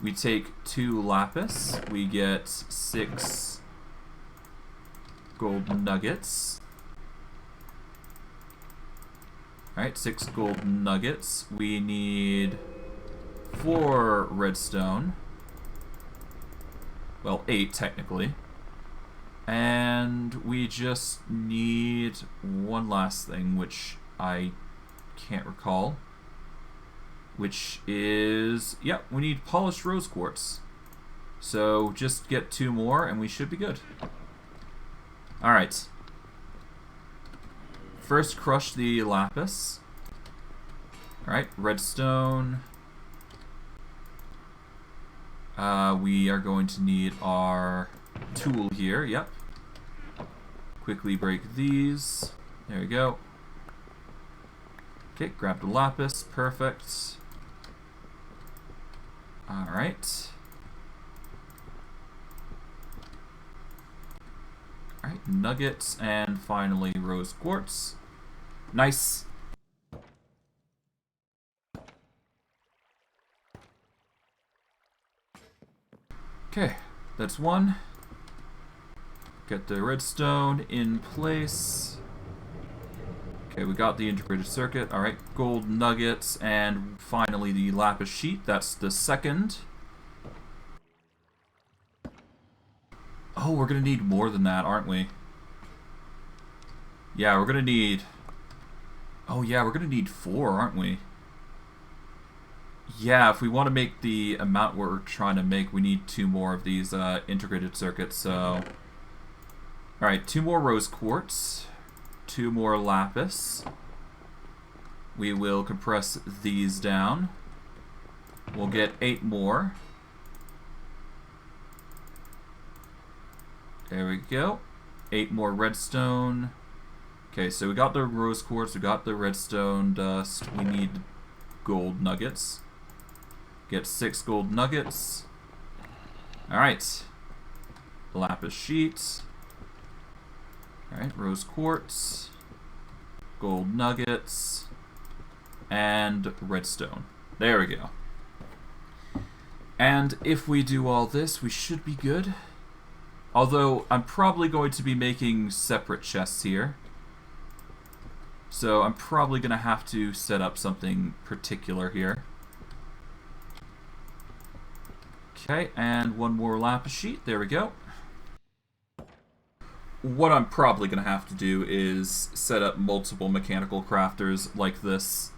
We take 2 lapis. We get 6 gold nuggets. Alright, 6 gold nuggets. We need 4 redstone. Well, 8 technically. And we just need one last thing, which I can't recall. Which is, yep, we need polished rose quartz. So just get 2 more and we should be good. Alright. First crush the lapis. Alright, redstone. We are going to need our tool here, yep. Quickly break these. There we go. Okay, grab the lapis, perfect. Alright. Alright, nuggets, and finally rose quartz. Nice. Okay, that's one. Get the redstone in place. Okay, we got the integrated circuit. Alright, gold nuggets, and finally the lapis sheet. That's the second. Oh, we're gonna need more than that, aren't we? Yeah, we're gonna need... Oh yeah, we're gonna need 4, aren't we? Yeah, if we want to make the amount we're trying to make, we need 2 more of these integrated circuits, so... Alright, 2 more rose quartz. 2 more lapis. We will compress these down. We'll get 8 more. There we go. 8 more redstone. Okay, so we got the rose quartz, we got the redstone dust. We need gold nuggets. Get 6 gold nuggets. Alright. Lapis sheet. Alright, rose quartz. Gold nuggets. And redstone. There we go. And if we do all this, we should be good. Although, I'm probably going to be making separate chests here. So I'm probably going to have to set up something particular here. Okay, and 1 more lapis sheet. There we go. What I'm probably going to have to do is set up multiple mechanical crafters like this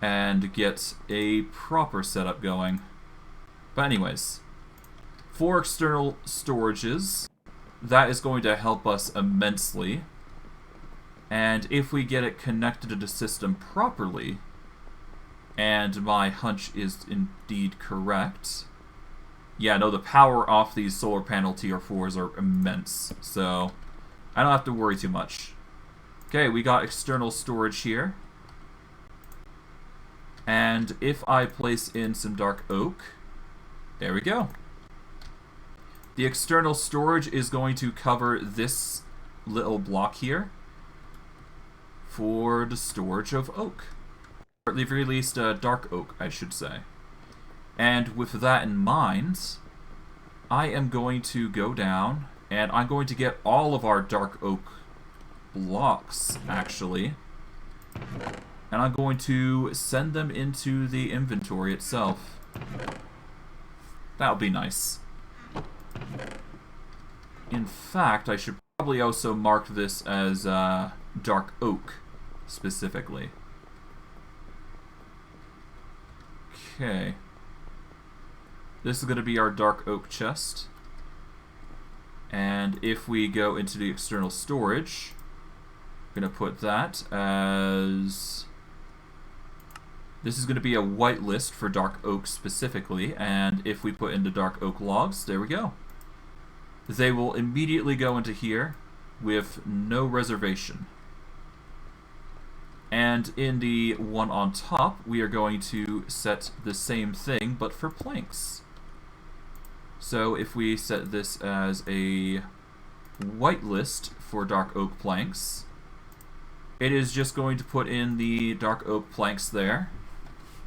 and get a proper setup going. But anyways, 4 external storages. That is going to help us immensely. And if we get it connected to the system properly, and my hunch is indeed correct, yeah, no, the power off these solar panel tier 4s are immense, so I don't have to worry too much. Okay, we got external storage here. And if I place in some dark oak, there we go. The external storage is going to cover this little block here for the storage of oak. Or at the very least, dark oak, I should say. And with that in mind, I am going to go down and I'm going to get all of our dark oak blocks, actually. And I'm going to send them into the inventory itself. That'll be nice. In fact, I should probably also mark this as dark oak, specifically. Okay. This is going to be our dark oak chest. And if we go into the external storage, I'm going to put that as... This is going to be a white list for dark oak specifically, and if we put into dark oak logs, there we go. They will immediately go into here with no reservation. And in the one on top, we are going to set the same thing, but for planks. So if we set this as a white list for dark oak planks, it is just going to put in the dark oak planks there,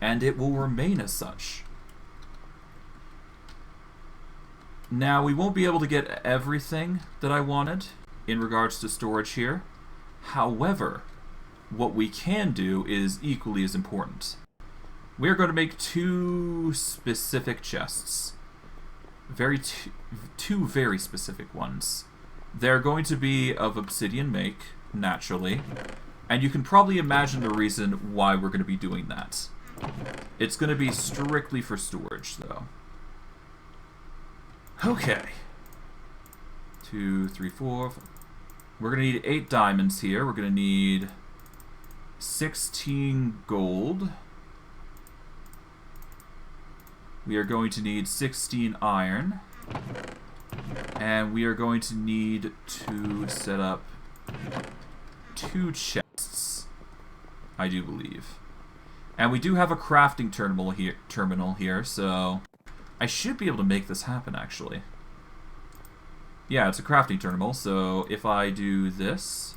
and it will remain as such. Now, we won't be able to get everything that I wanted in regards to storage here. However, what we can do is equally as important. We're going to make two specific chests. Two very specific ones. They're going to be of obsidian make, naturally. And you can probably imagine the reason why we're going to be doing that. It's going to be strictly for storage, though. Okay. 2, 3, 4. We're going to need 8 diamonds here. We're going to need 16 gold. We are going to need 16 iron. And we are going to need to set up 2 chests, I do believe. And we do have a crafting terminal here, so I should be able to make this happen, actually. Yeah, it's a crafting terminal, so if I do this...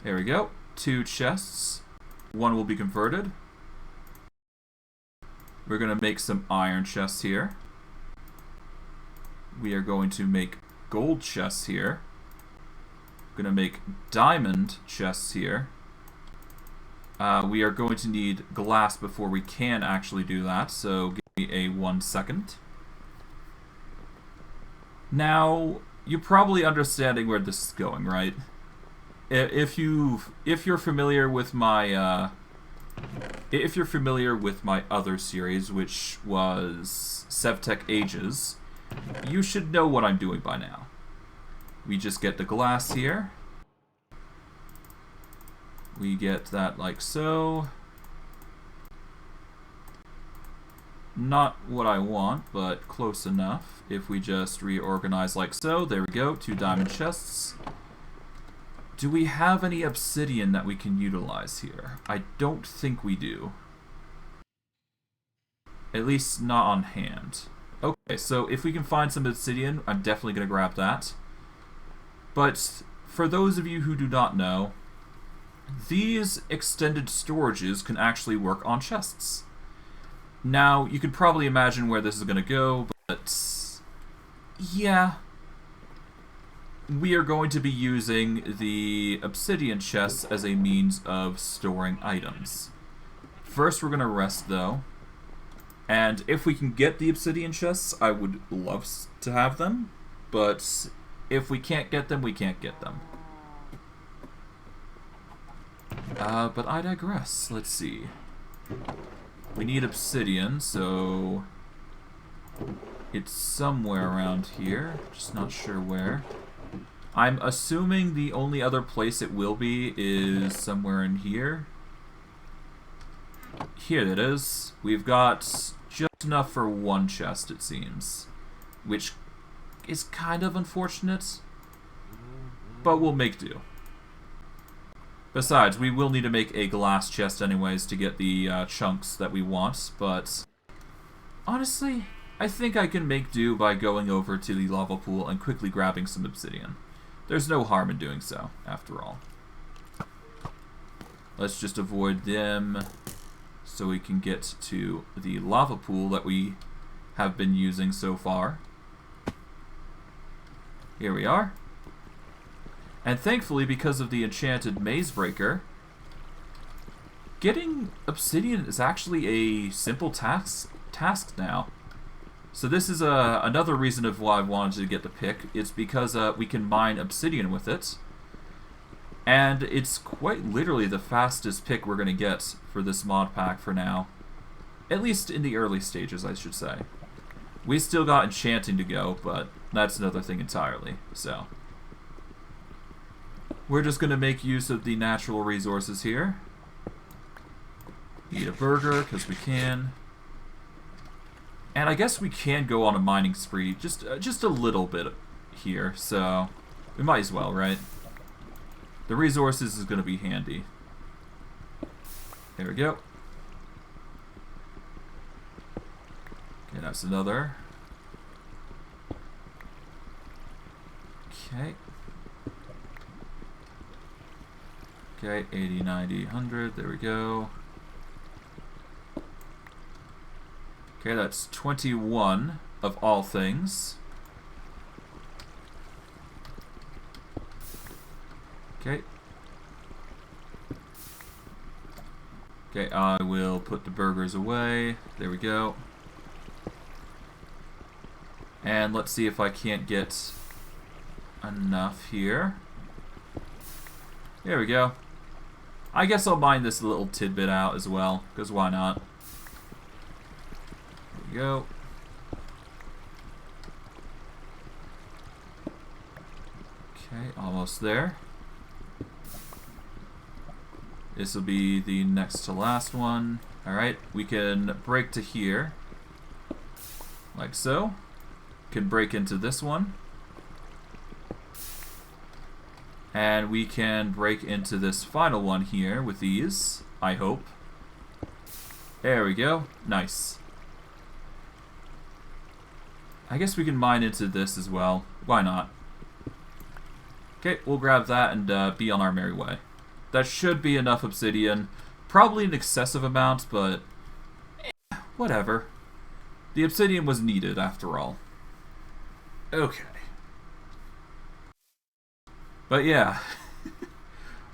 There we go. 2 chests. 1 will be converted. We're going to make some iron chests here. We are going to make gold chests here. We're going to make diamond chests here. We are going to need glass before we can actually do that, so give me a 1 second. Now, you're probably understanding where this is going, right? If you're familiar with my other series, which was Sevtech Ages, you should know what I'm doing by now. We just get the glass here. We get that like so. Not what I want, but close enough. If we just reorganize like so, there we go, 2 diamond chests. Do we have any obsidian that we can utilize here? I don't think we do. At least not on hand. Okay, so if we can find some obsidian, I'm definitely going to grab that. But for those of you who do not know, these extended storages can actually work on chests. Now, you can probably imagine where this is going to go, but yeah. We are going to be using the obsidian chests as a means of storing items. First, we're going to rest, though. And if we can get the obsidian chests, I would love to have them. But if we can't get them, we can't get them. But I digress. Let's see. We need obsidian, so it's somewhere around here. Just not sure where. I'm assuming the only other place it will be is somewhere in here. Here it is. We've got just enough for 1 chest, it seems. Which is kind of unfortunate. But we'll make do. Besides, we will need to make a glass chest anyways to get the chunks that we want. But honestly, I think I can make do by going over to the lava pool and quickly grabbing some obsidian. There's no harm in doing so, after all. Let's just avoid them so we can get to the lava pool that we have been using so far. Here we are. And thankfully, because of the enchanted maze breaker, getting obsidian is actually a simple task now. So this is another reason of why I wanted to get the pick. It's because we can mine obsidian with it. And it's quite literally the fastest pick we're going to get for this mod pack for now. At least in the early stages, I should say. We still got enchanting to go, but that's another thing entirely. So we're just going to make use of the natural resources here. Eat a burger, because we can. And I guess we can go on a mining spree, just a little bit here, so we might as well, right? The resources is going to be handy. There we go. Okay, that's another. Okay. Okay, 80, 90, 100, there we go. Okay, that's 21 of all things. Okay. Okay, I will put the burgers away. There we go. And let's see if I can't get enough here. There we go. I guess I'll mine this little tidbit out as well, because why not? There we go. Okay, almost there. This will be the next to last one. Alright, we can break to here. Like so. Can break into this one. And we can break into this final one here with these, I hope. There we go. Nice. I guess we can mine into this as well. Why not? Okay, we'll grab that and be on our merry way. That should be enough obsidian. Probably an excessive amount, but whatever. The obsidian was needed, after all. Okay. But yeah,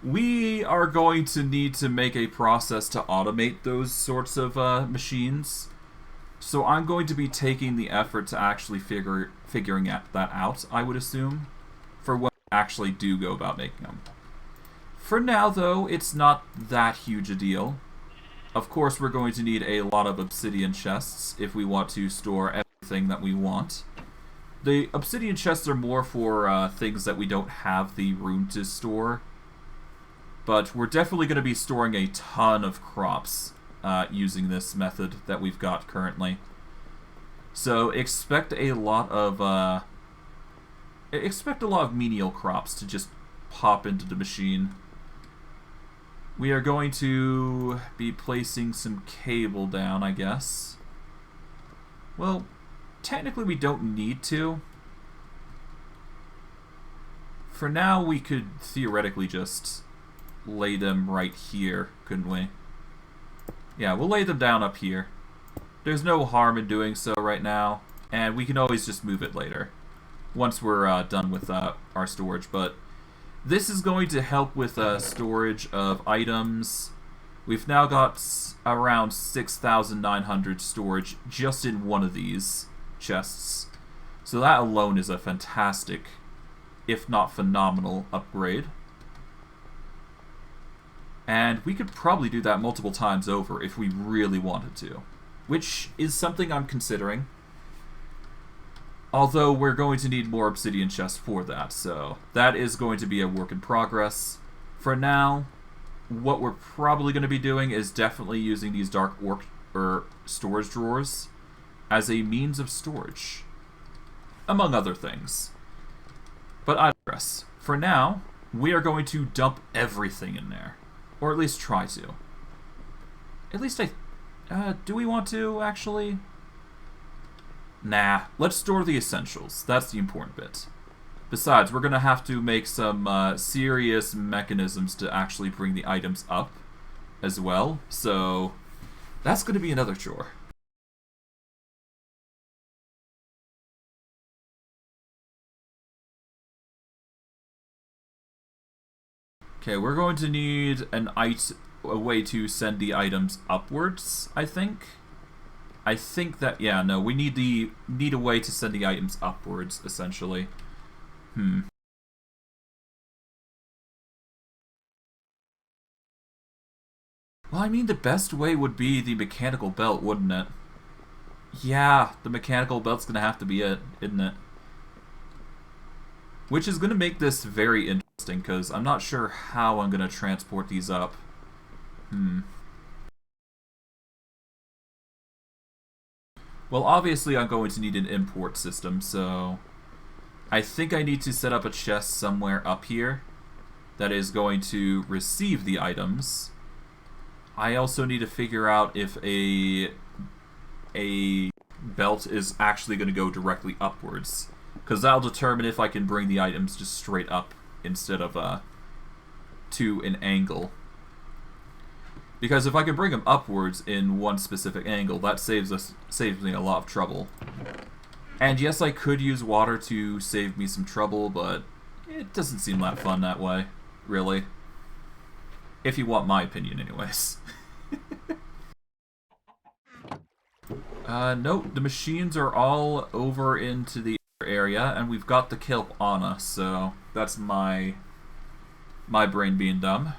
we are going to need to make a process to automate those sorts of machines. So I'm going to be taking the effort to actually figuring that out, I would assume, for when we actually do go about making them. For now, though, it's not that huge a deal. Of course, we're going to need a lot of obsidian chests if we want to store everything that we want. The obsidian chests are more for things that we don't have the room to store. But we're definitely going to be storing a ton of crops using this method that we've got currently. So expect a lot of menial crops to just pop into the machine. We are going to be placing some cable down, I guess. Well, technically we don't need to. For now, we could theoretically just lay them right here, couldn't we? Yeah, we'll lay them down up here. There's no harm in doing so right now, and we can always just move it later, once we're done with our storage. But this is going to help with storage of items. We've now got around 6,900 storage just in one of these chests. So that alone is a fantastic, if not phenomenal, upgrade. And we could probably do that multiple times over if we really wanted to, which is something I'm considering. Although we're going to need more obsidian chests for that, so that is going to be a work in progress. For now, what we're probably going to be doing is definitely using these dark storage drawers as a means of storage, among other things. But I digress. For now, we are going to dump everything in there, or at least try to. At least do we want to, actually? Nah, let's store the essentials. That's the important bit. Besides, we're going to have to make some serious mechanisms to actually bring the items up as well, so that's going to be another chore. Okay, we're going to need a way to send the items upwards, I think. I think that, yeah, no, we need a way to send the items upwards, essentially. Well, I mean, the best way would be the mechanical belt, wouldn't it? Yeah, the mechanical belt's gonna have to be it, isn't it? Which is gonna make this very interesting, because I'm not sure how I'm gonna transport these up. Well, obviously I'm going to need an import system, so I think I need to set up a chest somewhere up here that is going to receive the items. I also need to figure out if a belt is actually going to go directly upwards, because that'll determine if I can bring the items just straight up instead of to an angle. Because if I can bring them upwards in one specific angle, that saves me a lot of trouble. And yes, I could use water to save me some trouble, but it doesn't seem that fun that way, really. If you want my opinion, anyways. Nope, the machines are all over into the area, and we've got the kelp on us, so that's my brain being dumb.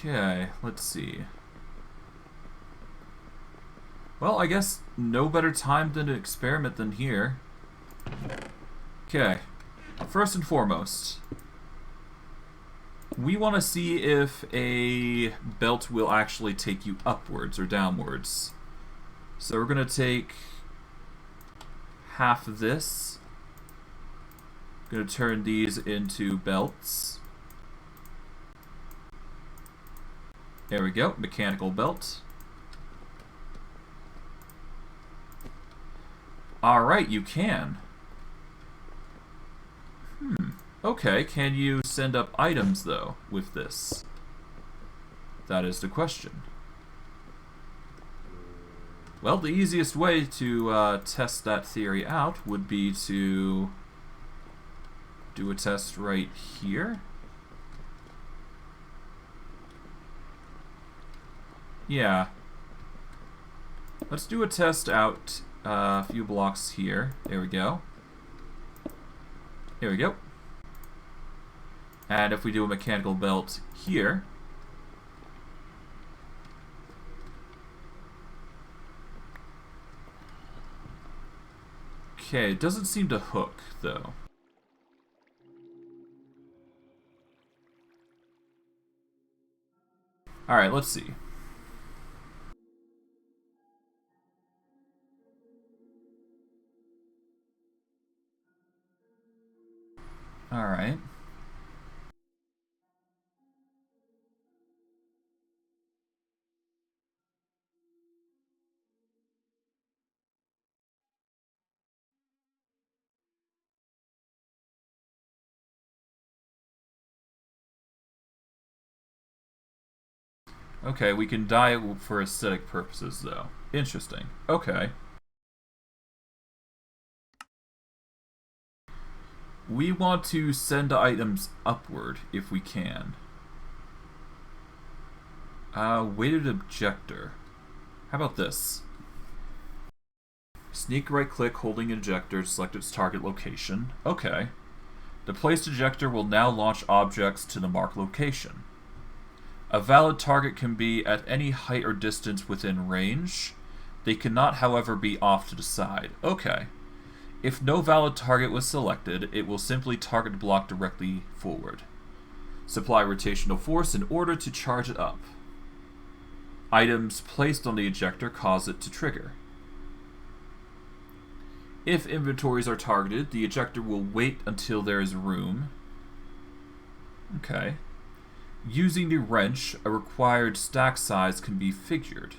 Okay, let's see. Well, I guess no better time than to experiment than here. Okay, first and foremost, we want to see if a belt will actually take you upwards or downwards. So we're going to take half of this. Going to turn these into belts. There we go, mechanical belt. Alright, you can. Okay, can you send up items, though, with this? That is the question. Well, the easiest way to test that theory out would be to do a test right here. Yeah. Let's do a test out a few blocks here. There we go. There we go. And if we do a mechanical belt here, okay, it doesn't seem to hook, though. Alright, let's see. Alright. Okay, we can dye it for aesthetic purposes, though. Interesting. Okay. We want to send items upward, if we can. Weighted ejector. How about this? Sneak right-click holding ejector to select its target location. Okay. The placed ejector will now launch objects to the marked location. A valid target can be at any height or distance within range. They cannot, however, be off to the side. Okay. If no valid target was selected, it will simply target the block directly forward. Supply rotational force in order to charge it up. Items placed on the ejector cause it to trigger. If inventories are targeted, the ejector will wait until there is room. Okay. Using the wrench, a required stack size can be figured.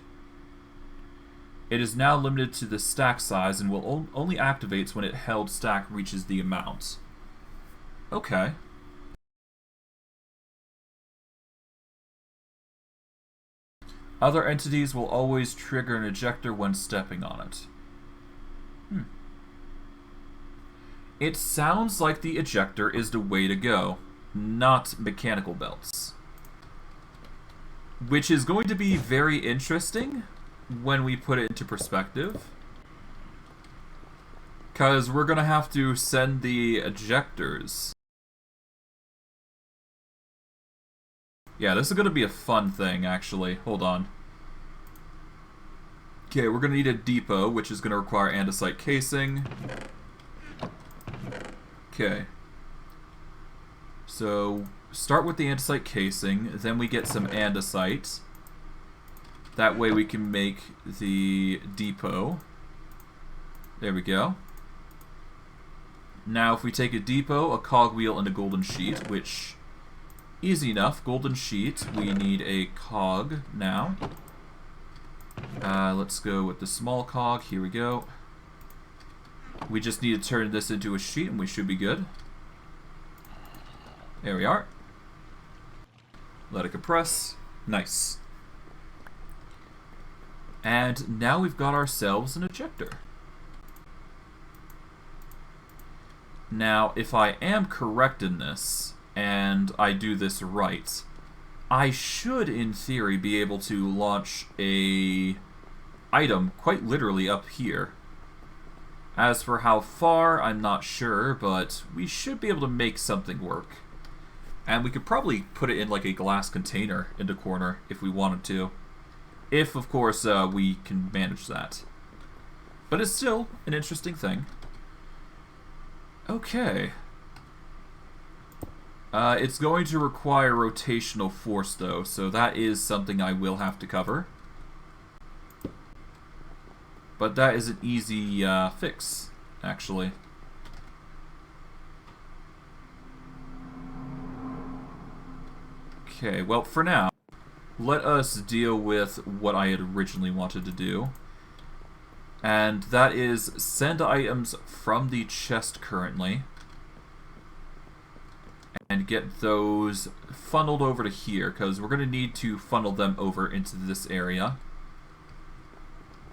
It is now limited to the stack size and will only activates when it held stack reaches the amount. Okay. Other entities will always trigger an ejector when stepping on it. It sounds like the ejector is the way to go, not mechanical belts. Which is going to be very interesting when we put it into perspective. Because we're going to have to send the ejectors. Yeah, this is going to be a fun thing, actually. Hold on. Okay, we're going to need a depot, which is going to require andesite casing. Okay. So, start with the andesite casing, then we get some andesite. That way we can make the depot. There we go. Now if we take a depot, a cogwheel, and a golden sheet, which, easy enough. Golden sheet, we need a cog now. Let's go with the small cog, here we go. We just need to turn this into a sheet and we should be good. There we are. Let it compress. Nice. And now we've got ourselves an ejector. Now, if I am correct in this, and I do this right, I should, in theory, be able to launch a item quite literally up here. As for how far, I'm not sure, but we should be able to make something work. And we could probably put it in like a glass container in the corner if we wanted to. If, of course, we can manage that. But it's still an interesting thing. Okay. It's going to require rotational force, though, so that is something I will have to cover. But that is an easy fix, actually. Okay, well, for now, let us deal with what I had originally wanted to do. And that is send items from the chest currently and get those funneled over to here, because we're going to need to funnel them over into this area.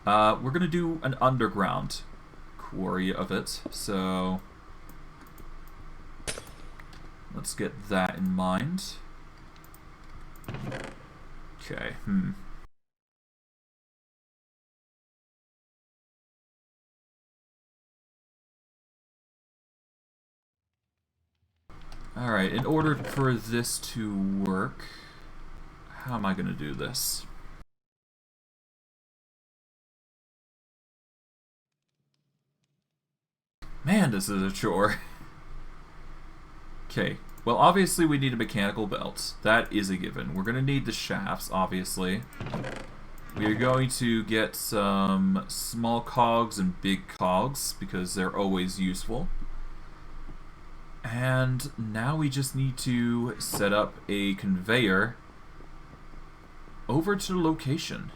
We're going to do an underground quarry of it, so let's get that in mind. Okay, Alright, in order for this to work, how am I going to do this? Man, this is a chore. Okay, well, obviously we need a mechanical belt. That is a given. We're going to need the shafts, obviously. We are going to get some small cogs and big cogs, because they're always useful. And now we just need to set up a conveyor over to the location.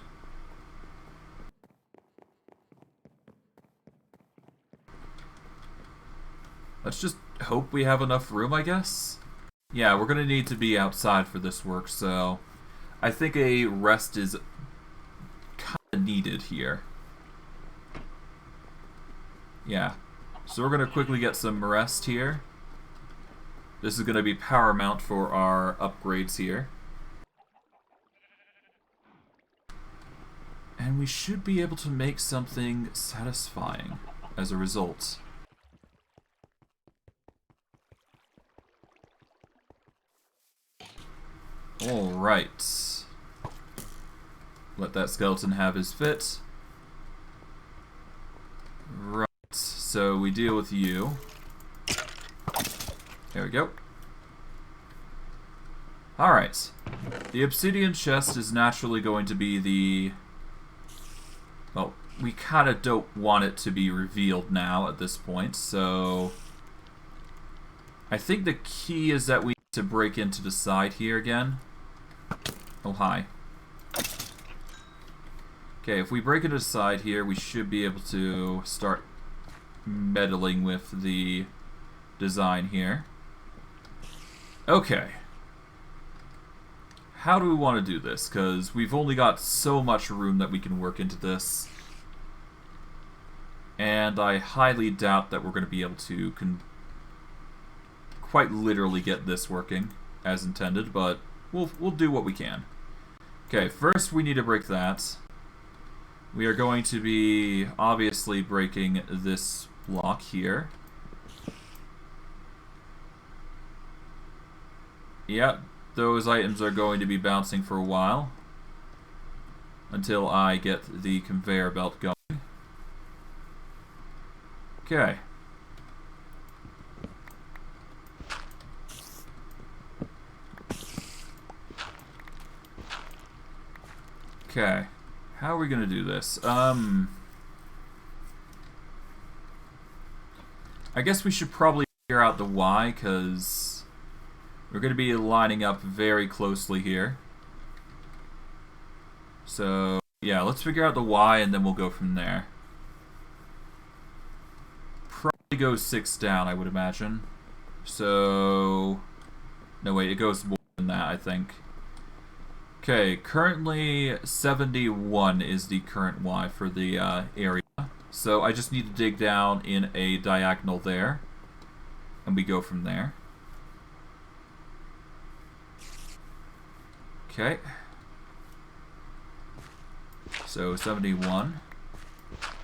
Let's just hope we have enough room, I guess. Yeah, we're going to need to be outside for this work, so I think a rest is kind of needed here. Yeah, so we're going to quickly get some rest here. This is going to be paramount for our upgrades here. And we should be able to make something satisfying as a result. Alright. Let that skeleton have his fit. Right, so we deal with you. There we go. Alright. The obsidian chest is naturally going to be the... Well, we kind of don't want it to be revealed now at this point, so... I think the key is that we need to break into the side here again. Oh, hi. Okay, if we break into the side here, we should be able to start meddling with the design here. Okay. How do we want to do this? Because we've only got so much room that we can work into this. And I highly doubt that we're going to be able to quite literally get this working as intended, but we'll do what we can. Okay, first we need to break that. We are going to be obviously breaking this block here. Yep, those items are going to be bouncing for a while until I get the conveyor belt going. Okay. Okay. How are we going to do this? I guess we should probably figure out the why, because we're going to be lining up very closely here. So, yeah, let's figure out the why, and then we'll go from there. Probably goes 6 down, I would imagine. So... No, wait, it goes more than that, I think. Okay, currently 71 is the current Y for the area. So I just need to dig down in a diagonal there. And we go from there. Okay. So 71,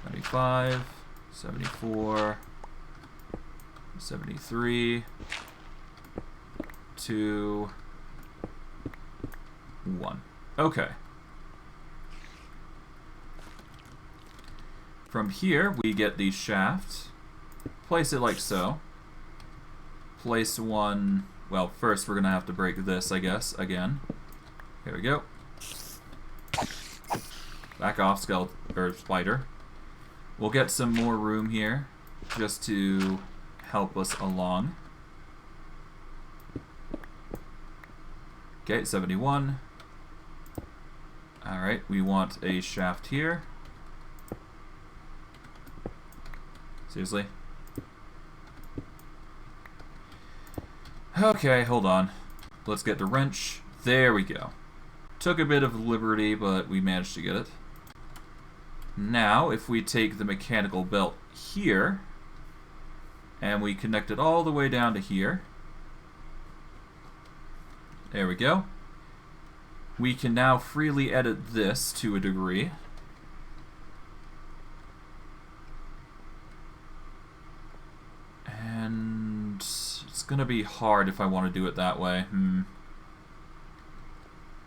75, 74, 73, 2, 1. Okay. From here, we get the shaft. Place it like so. Place one... Well, first we're going to have to break this, I guess, again. Here we go. Back off, skeleton, or spider. We'll get some more room here, just to help us along. Okay, 71. Alright, we want a shaft here. Seriously? Okay, hold on. Let's get the wrench. There we go. Took a bit of liberty, but we managed to get it. Now, if we take the mechanical belt here, and we connect it all the way down to here. There we go. We can now freely edit this to a degree. And it's gonna be hard if I want to do it that way.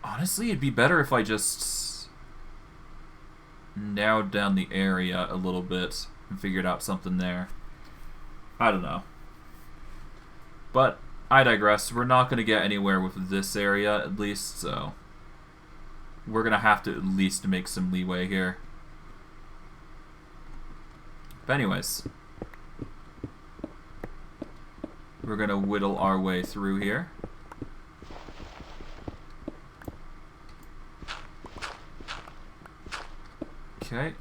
Honestly, it'd be better if I just narrowed down the area a little bit and figured out something there. I don't know. But I digress. We're not going to get anywhere with this area, at least, so we're going to have to at least make some leeway here. But anyways, we're going to whittle our way through here. Okay.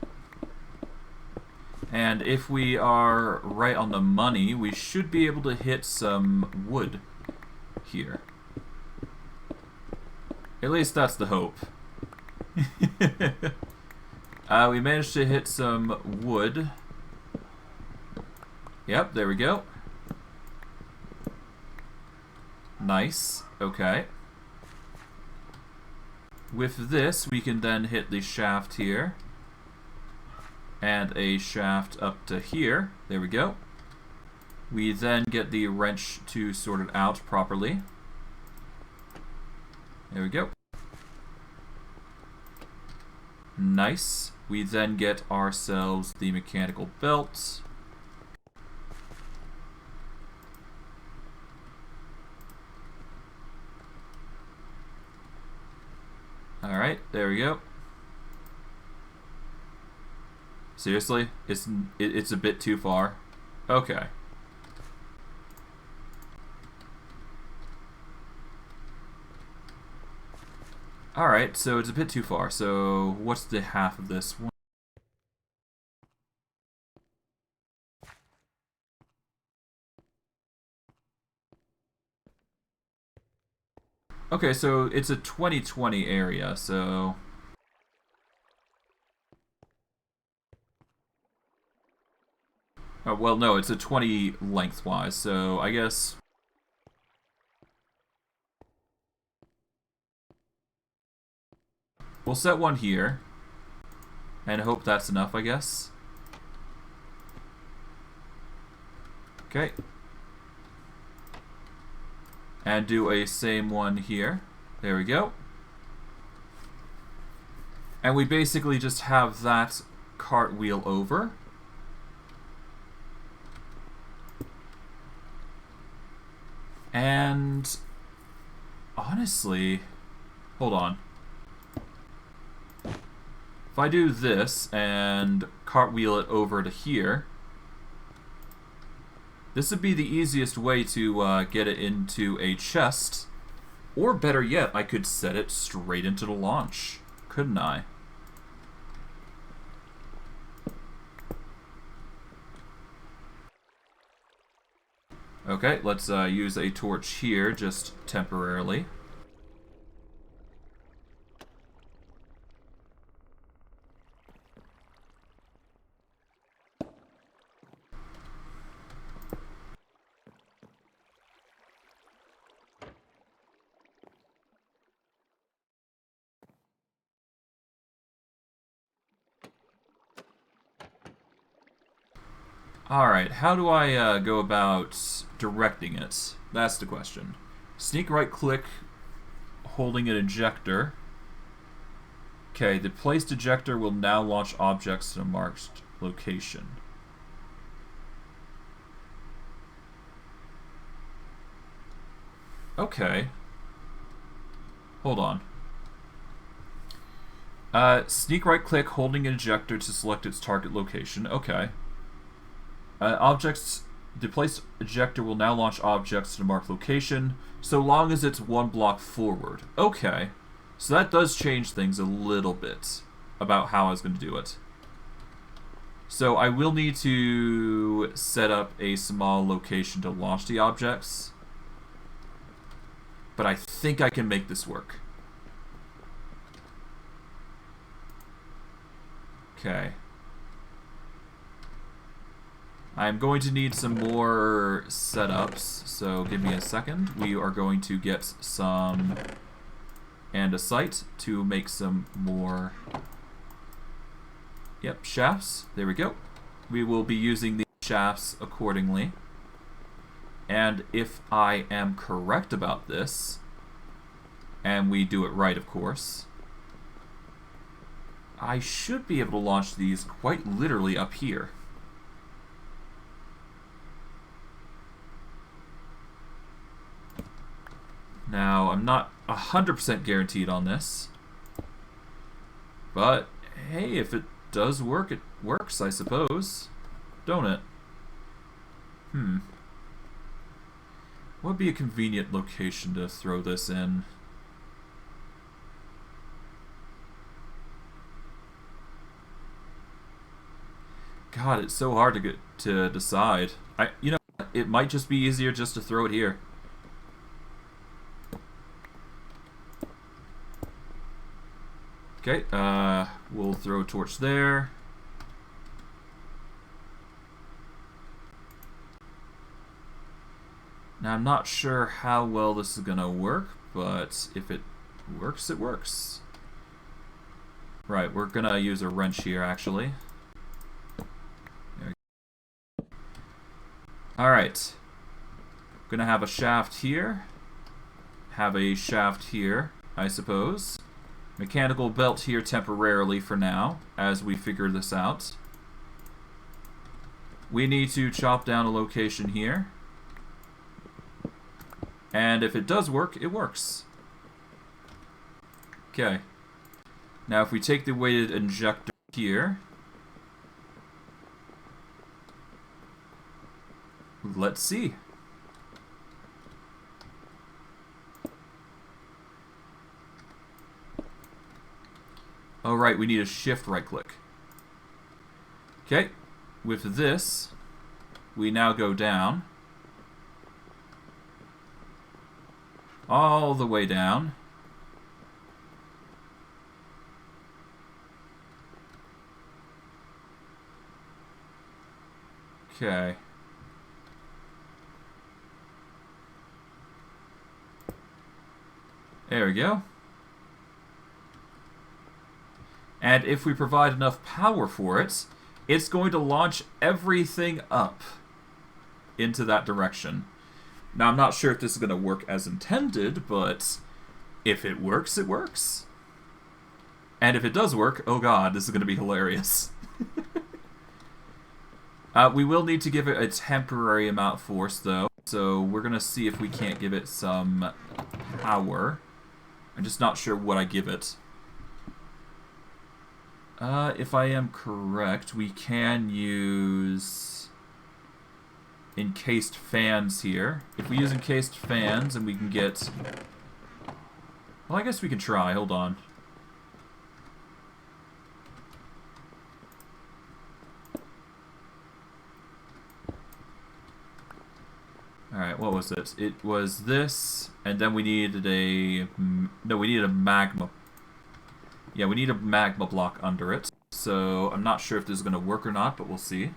And if we are right on the money, we should be able to hit some wood here. At least that's the hope. We managed to hit some wood. Yep, there we go. Nice. Okay. With this, we can then hit the shaft here. And a shaft up to here. There we go. We then get the wrench to sort it out properly. There we go. Nice. We then get ourselves the mechanical belt. Alright, there we go. Seriously? It's a bit too far? Okay. Alright, so it's a bit too far. So what's the half of this one? Okay, so it's a 20/20 area, so... Oh, well, no, it's a 20 lengthwise, so I guess... We'll set one here, and hope that's enough, I guess. Okay. And do a same one here. There we go. And we basically just have that cartwheel over. And honestly, hold on. If I do this and cartwheel it over to here, this would be the easiest way to get it into a chest. Or better yet, I could set it straight into the launch, couldn't I? Okay, let's use a torch here, just temporarily. Alright, how do I go about directing it? That's the question. Sneak right click, holding an ejector. Okay, the placed ejector will now launch objects in a marked location. Okay. Hold on. Sneak right click, holding an ejector to select its target location. Okay. The placed ejector will now launch objects in a marked location, so long as it's one block forward. Okay. So that does change things a little bit about how I was going to do it. So I will need to set up a small location to launch the objects. But I think I can make this work. Okay. I'm going to need some more setups, so give me a second. We are going to get some andesite to make some more shafts. There we go. We will be using the shafts accordingly. And if I am correct about this, and we do it right, of course, I should be able to launch these quite literally up here. Now, I'm not 100% guaranteed on this, but hey, if it does work, it works, I suppose. Don't it? What would be a convenient location to throw this in? God, it's so hard to decide. You know, it might just be easier just to throw it here. Okay, we'll throw a torch there. Now, I'm not sure how well this is gonna work, but if it works, it works. Right, we're gonna use a wrench here, actually. Alright. Gonna have a shaft here. Have a shaft here, I suppose. Mechanical belt here temporarily for now, as we figure this out. We need to chop down a location here. And if it does work, it works. Okay. Now if we take the weighted injector here, let's see. Oh right, we need a shift right click. Okay, with this, we now go down. All the way down. Okay. There we go. And if we provide enough power for it, it's going to launch everything up into that direction. Now, I'm not sure if this is going to work as intended, but if it works, it works. And if it does work, oh god, this is going to be hilarious. We will need to give it a temporary amount of force, though. So we're going to see if we can't give it some power. I'm just not sure what I give it. If I am correct, we can use encased fans here. If we use encased fans and we can get... Well, I guess we can try. Hold on. Alright, what was it? It was this, and then we needed a... No, we needed a magma... Yeah, we need a magma block under it. So, I'm not sure if this is going to work or not, but we'll see.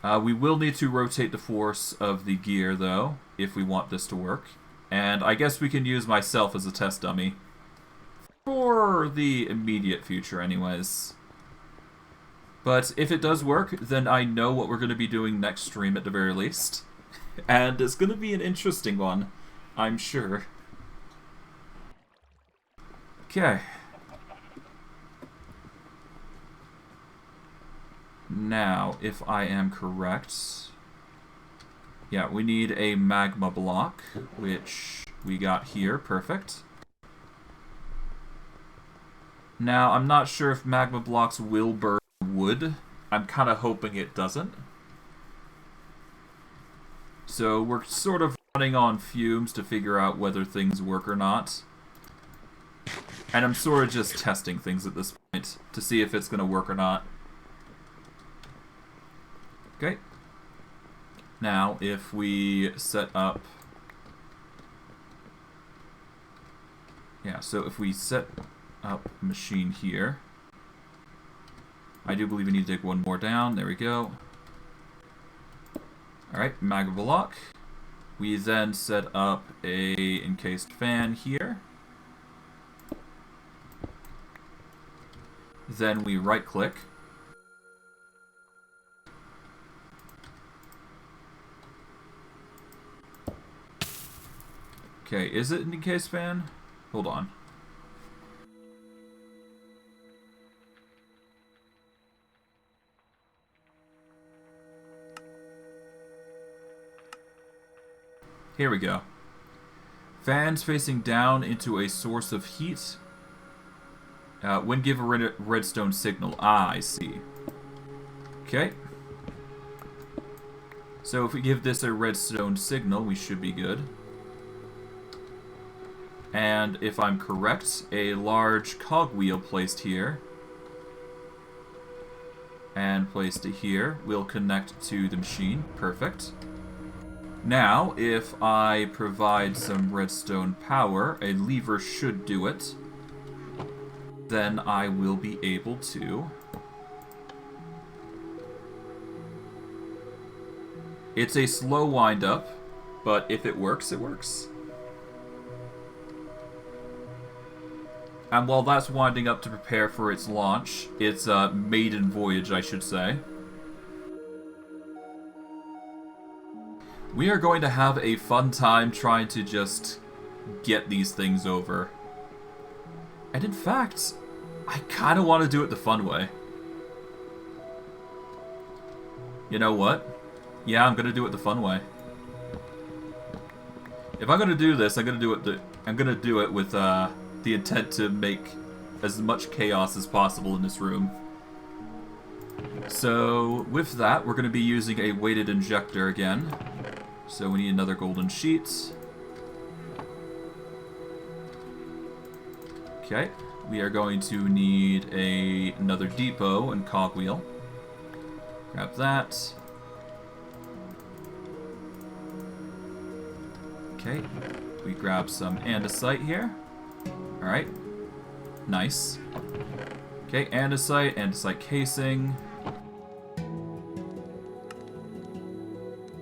We will need to rotate the force of the gear, though, if we want this to work. And I guess we can use myself as a test dummy. For the immediate future, anyways. But if it does work, then I know what we're going to be doing next stream at the very least. And it's going to be an interesting one, I'm sure. Okay. Now, if I am correct... Yeah, we need a magma block, which we got here. Perfect. Now, I'm not sure if magma blocks will burn wood. I'm kind of hoping it doesn't. So we're sort of running on fumes to figure out whether things work or not. And I'm sort of just testing things at this point to see if it's going to work or not. Okay. Now, if we set up... Yeah, so if we set up a machine here... I do believe we need to dig one more down. There we go. Alright, magma block. We then set up a encased fan here. Then we right-click. Okay, is it an encased fan? Hold on. Here we go. Fans facing down into a source of heat. When give a redstone signal. Ah, I see. Okay. So if we give this a redstone signal, we should be good. And if I'm correct, a large cogwheel placed here and placed it here will connect to the machine. Perfect. Now, if I provide some redstone power, a lever should do it. Then I will be able to... It's a slow wind up, but if it works, it works. And while that's winding up to prepare for its launch, its maiden voyage, I should say, we are going to have a fun time trying to just get these things over. And in fact, I kind of want to do it the fun way. You know what? Yeah, I'm going to do it the fun way. If I'm going to do this, I'm going to do it with the intent to make as much chaos as possible in this room. So, with that, we're going to be using a weighted injector again. So we need another golden sheet. Okay, we are going to need another depot and cogwheel. Grab that. Okay, we grab some andesite here. Alright, nice. Okay, andesite casing.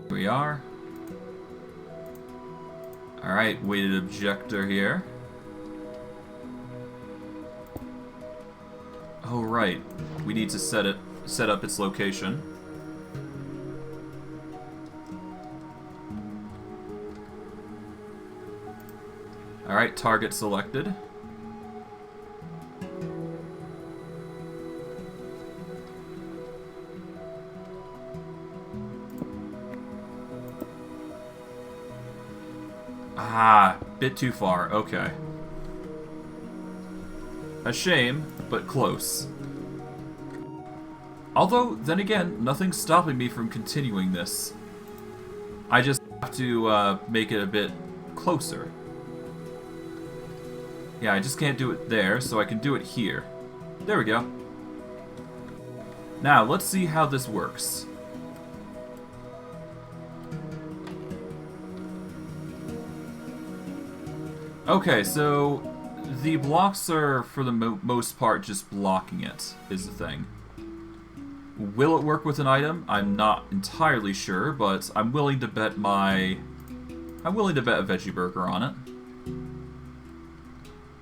Here we are. Alright, weighted objector here. Oh right, we need to set up its location. Alright, target selected. Ah, bit too far. Okay. A shame, but close. Although, then again, nothing's stopping me from continuing this. I just have to make it a bit closer. Yeah, I just can't do it there, so I can do it here. There we go. Now, let's see how this works. Okay, so the blocks are, for the most part, just blocking it, is the thing. Will it work with an item? I'm not entirely sure, but I'm willing to bet a veggie burger on it.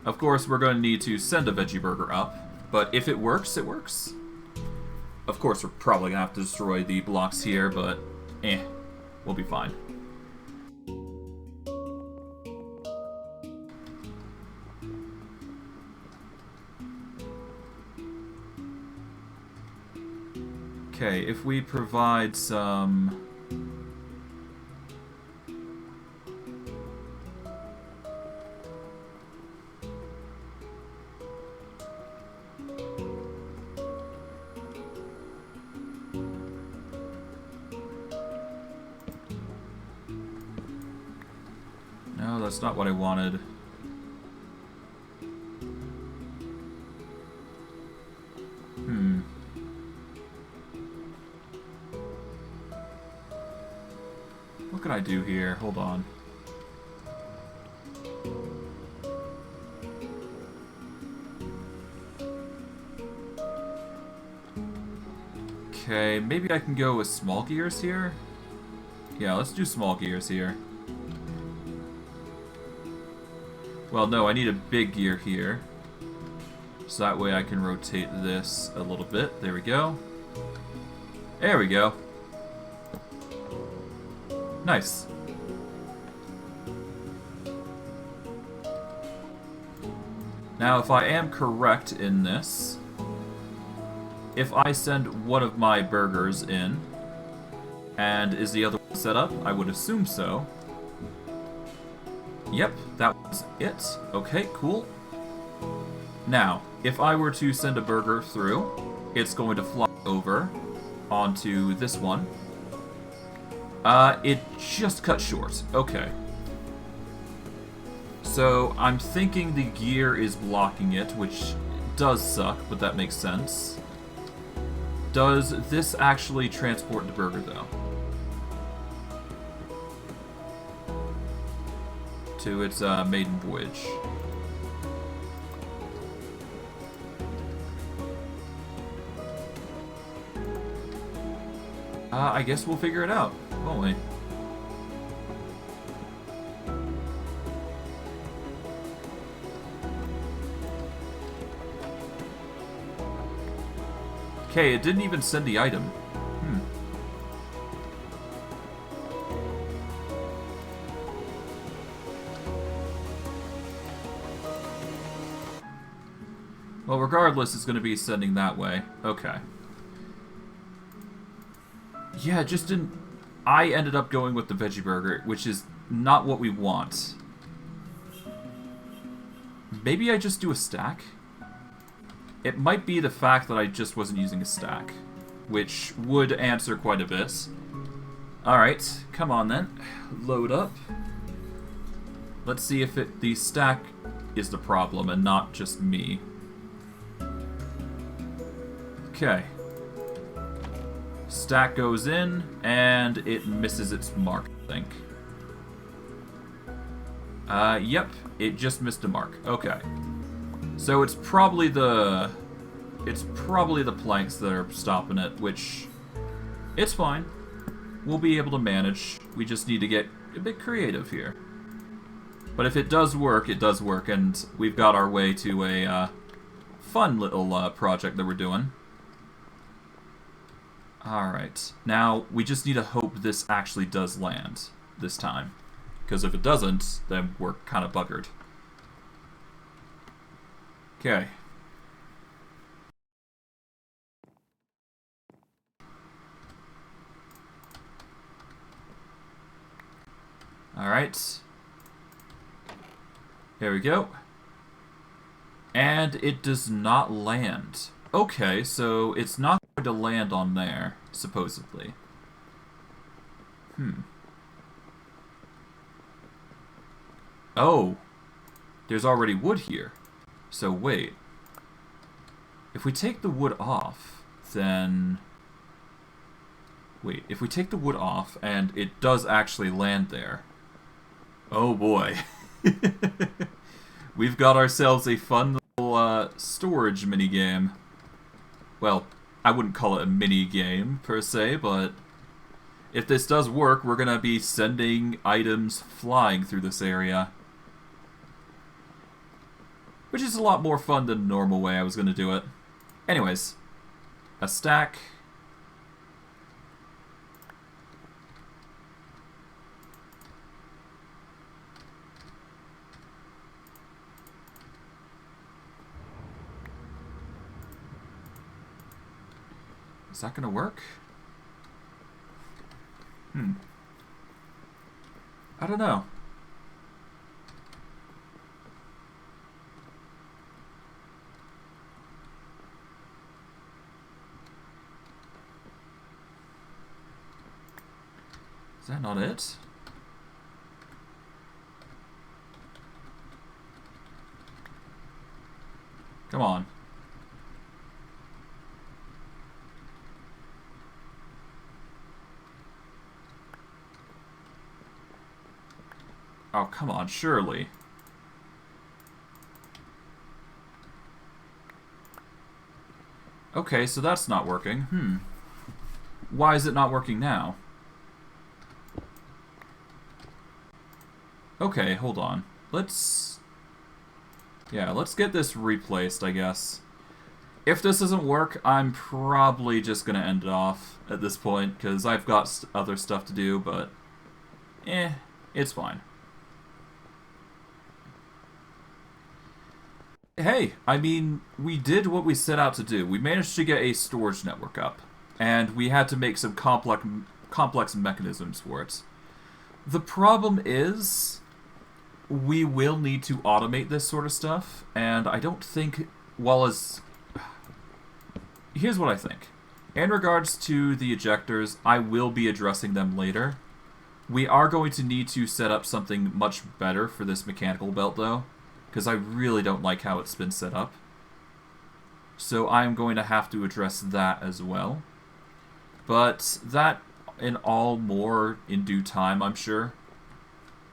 Of course, we're going to need to send a veggie burger up, but if it works, it works. Of course, we're probably gonna have to destroy the blocks here, but we'll be fine. Okay, if we provide some... No, that's not what I wanted. What can I do here? Hold on. Okay, maybe I can go with small gears here? Yeah, let's do small gears here. Well, no, I need a big gear here. So that way I can rotate this a little bit. There we go. There we go. Nice. Now, if I am correct in this, if I send one of my burgers in, and is the other one set up? I would assume so. Yep, that was it. Okay, cool. Now, if I were to send a burger through, it's going to fly over onto this one. It just cut short. Okay. So, I'm thinking the gear is blocking it, which does suck, but that makes sense. Does this actually transport the burger, though? To its maiden voyage. I guess we'll figure it out, won't we? Okay, it didn't even send the item. Well, regardless, it's going to be sending that way. Okay. Yeah, it just didn't... I ended up going with the veggie burger, which is not what we want. Maybe I just do a stack? It might be the fact that I just wasn't using a stack, which would answer quite a bit. Alright, come on then. Load up. Let's see if the stack is the problem and not just me. Okay. Stack goes in, and it misses its mark, I think. Yep, it just missed a mark. Okay. So it's probably the... It's probably the planks that are stopping it, which... It's fine. We'll be able to manage. We just need to get a bit creative here. But if it does work, and we've got our way to a fun little project that we're doing. Alright. Now, we just need to hope this actually does land this time. Because if it doesn't, then we're kind of buggered. Okay. Alright. Here we go. And it does not land. Okay, so it's not going to land on there, supposedly. Oh. There's already wood here. So wait. If we take the wood off, then... Wait, if we take the wood off and it does actually land there... Oh boy. We've got ourselves a fun little storage minigame. Well, I wouldn't call it a mini-game, per se, but... If this does work, we're gonna be sending items flying through this area. Which is a lot more fun than the normal way I was gonna do it. Anyways, a stack, Is that gonna work? I don't know. Is that not it? Come on. Oh, come on, surely. Okay, so that's not working. Why is it not working now? Okay, hold on. Let's get this replaced, I guess. If this doesn't work, I'm probably just gonna end it off at this point, because I've got other stuff to do, but it's fine. Hey, I mean, we did what we set out to do. We managed to get a storage network up, and we had to make some complex mechanisms for it. The problem is, we will need to automate this sort of stuff, and I don't think, here's what I think. In regards to the ejectors, I will be addressing them later. We are going to need to set up something much better for this mechanical belt, though, because I really don't like how it's been set up. So I'm going to have to address that as well. But that and all more in due time, I'm sure.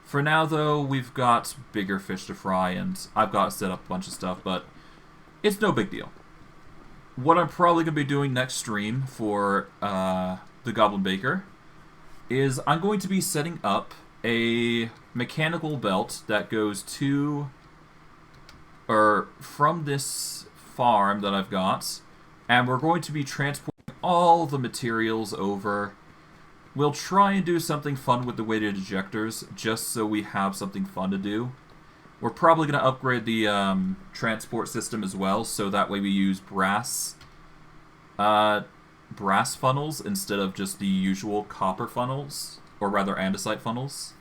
For now, though, we've got bigger fish to fry, and I've got to set up a bunch of stuff, but it's no big deal. What I'm probably going to be doing next stream for the Goblin Baker is I'm going to be setting up a mechanical belt that goes to, or from this farm that I've got, and we're going to be transporting all the materials over. We'll try and do something fun with the weighted ejectors, just so we have something fun to do. We're probably going to upgrade the transport system as well, so that way we use brass funnels instead of just the usual copper funnels, or rather andesite funnels.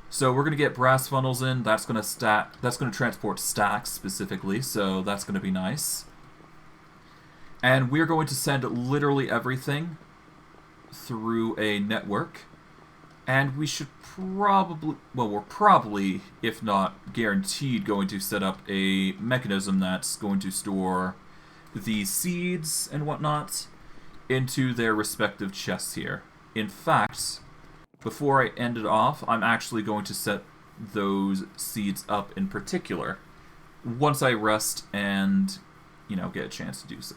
So we're going to get brass funnels in. That's going to transport stacks specifically, so that's going to be nice. And we're going to send literally everything through a network, and we should probably, well, we're probably, if not guaranteed, going to set up a mechanism that's going to store the seeds and whatnot into their respective chests here. In fact, before I end it off, I'm actually going to set those seeds up in particular once I rest and, get a chance to do so.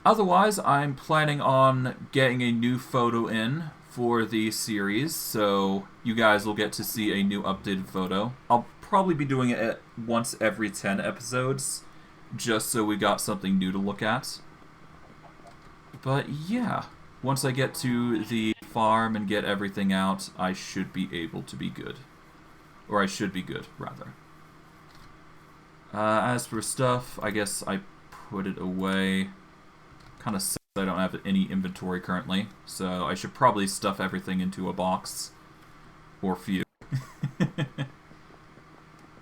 Otherwise, I'm planning on getting a new photo in for the series, so you guys will get to see a new updated photo. I'll probably be doing it once every 10 episodes, just so we got something new to look at. But yeah, once I get to the farm and get everything out, I should be able to be good. Or I should be good, rather. As for stuff, I guess I put it away. Kind of sad I don't have any inventory currently, so I should probably stuff everything into a box. Or few.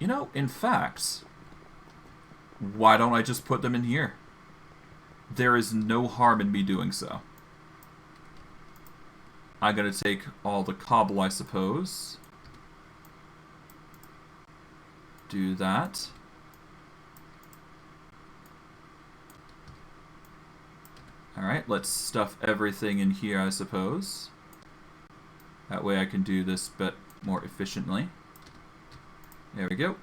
In fact, why don't I just put them in here? There is no harm in me doing so. I'm going to take all the cobble, I suppose. Do that. Alright, let's stuff everything in here, I suppose. That way I can do this a bit more efficiently. There we go.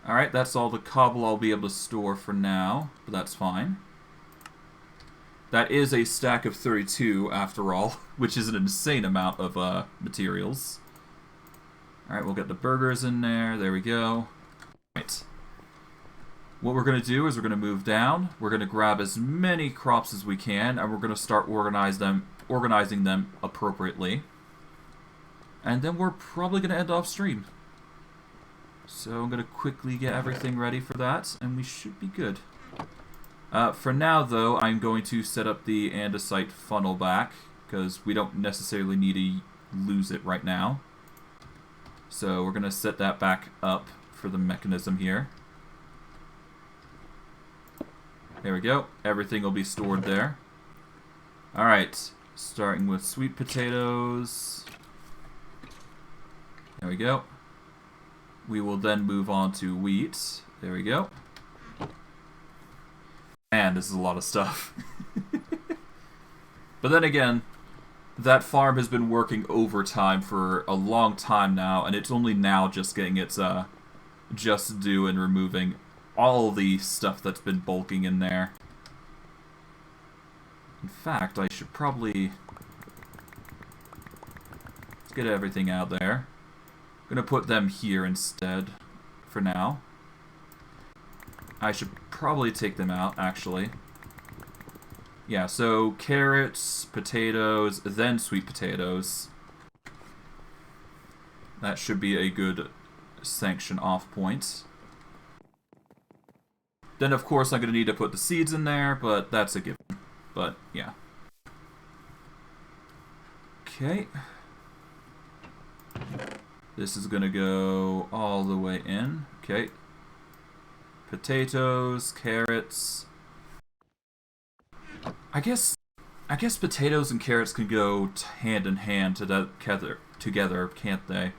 Alright, that's all the cobble I'll be able to store for now, but that's fine. That is a stack of 32, after all, which is an insane amount of materials. Alright, we'll get the burgers in there. There we go. Right. What we're going to do is we're going to move down. We're going to grab as many crops as we can, and we're going to start organizing them appropriately. And then we're probably going to end off stream. So I'm going to quickly get everything ready for that, and we should be good. For now, though, I'm going to set up the andesite funnel back, because we don't necessarily need to lose it right now. So we're going to set that back up for the mechanism here. There we go. Everything will be stored there. Alright, starting with sweet potatoes. There we go. We will then move on to wheat. There we go. Man, this is a lot of stuff. But then again, that farm has been working overtime for a long time now, and it's only now just getting its just due and removing all the stuff that's been bulking in there. In fact, I should probably... Let's get everything out there. I'm going to put them here instead for now. I should probably take them out, actually. Yeah, so carrots, potatoes, then sweet potatoes. That should be a good sanction off point. Then, of course, I'm going to need to put the seeds in there, but that's a given. But, yeah. Okay. This is going to go all the way in. Okay. Potatoes, carrots. I guess potatoes and carrots can go hand in hand together, can't they?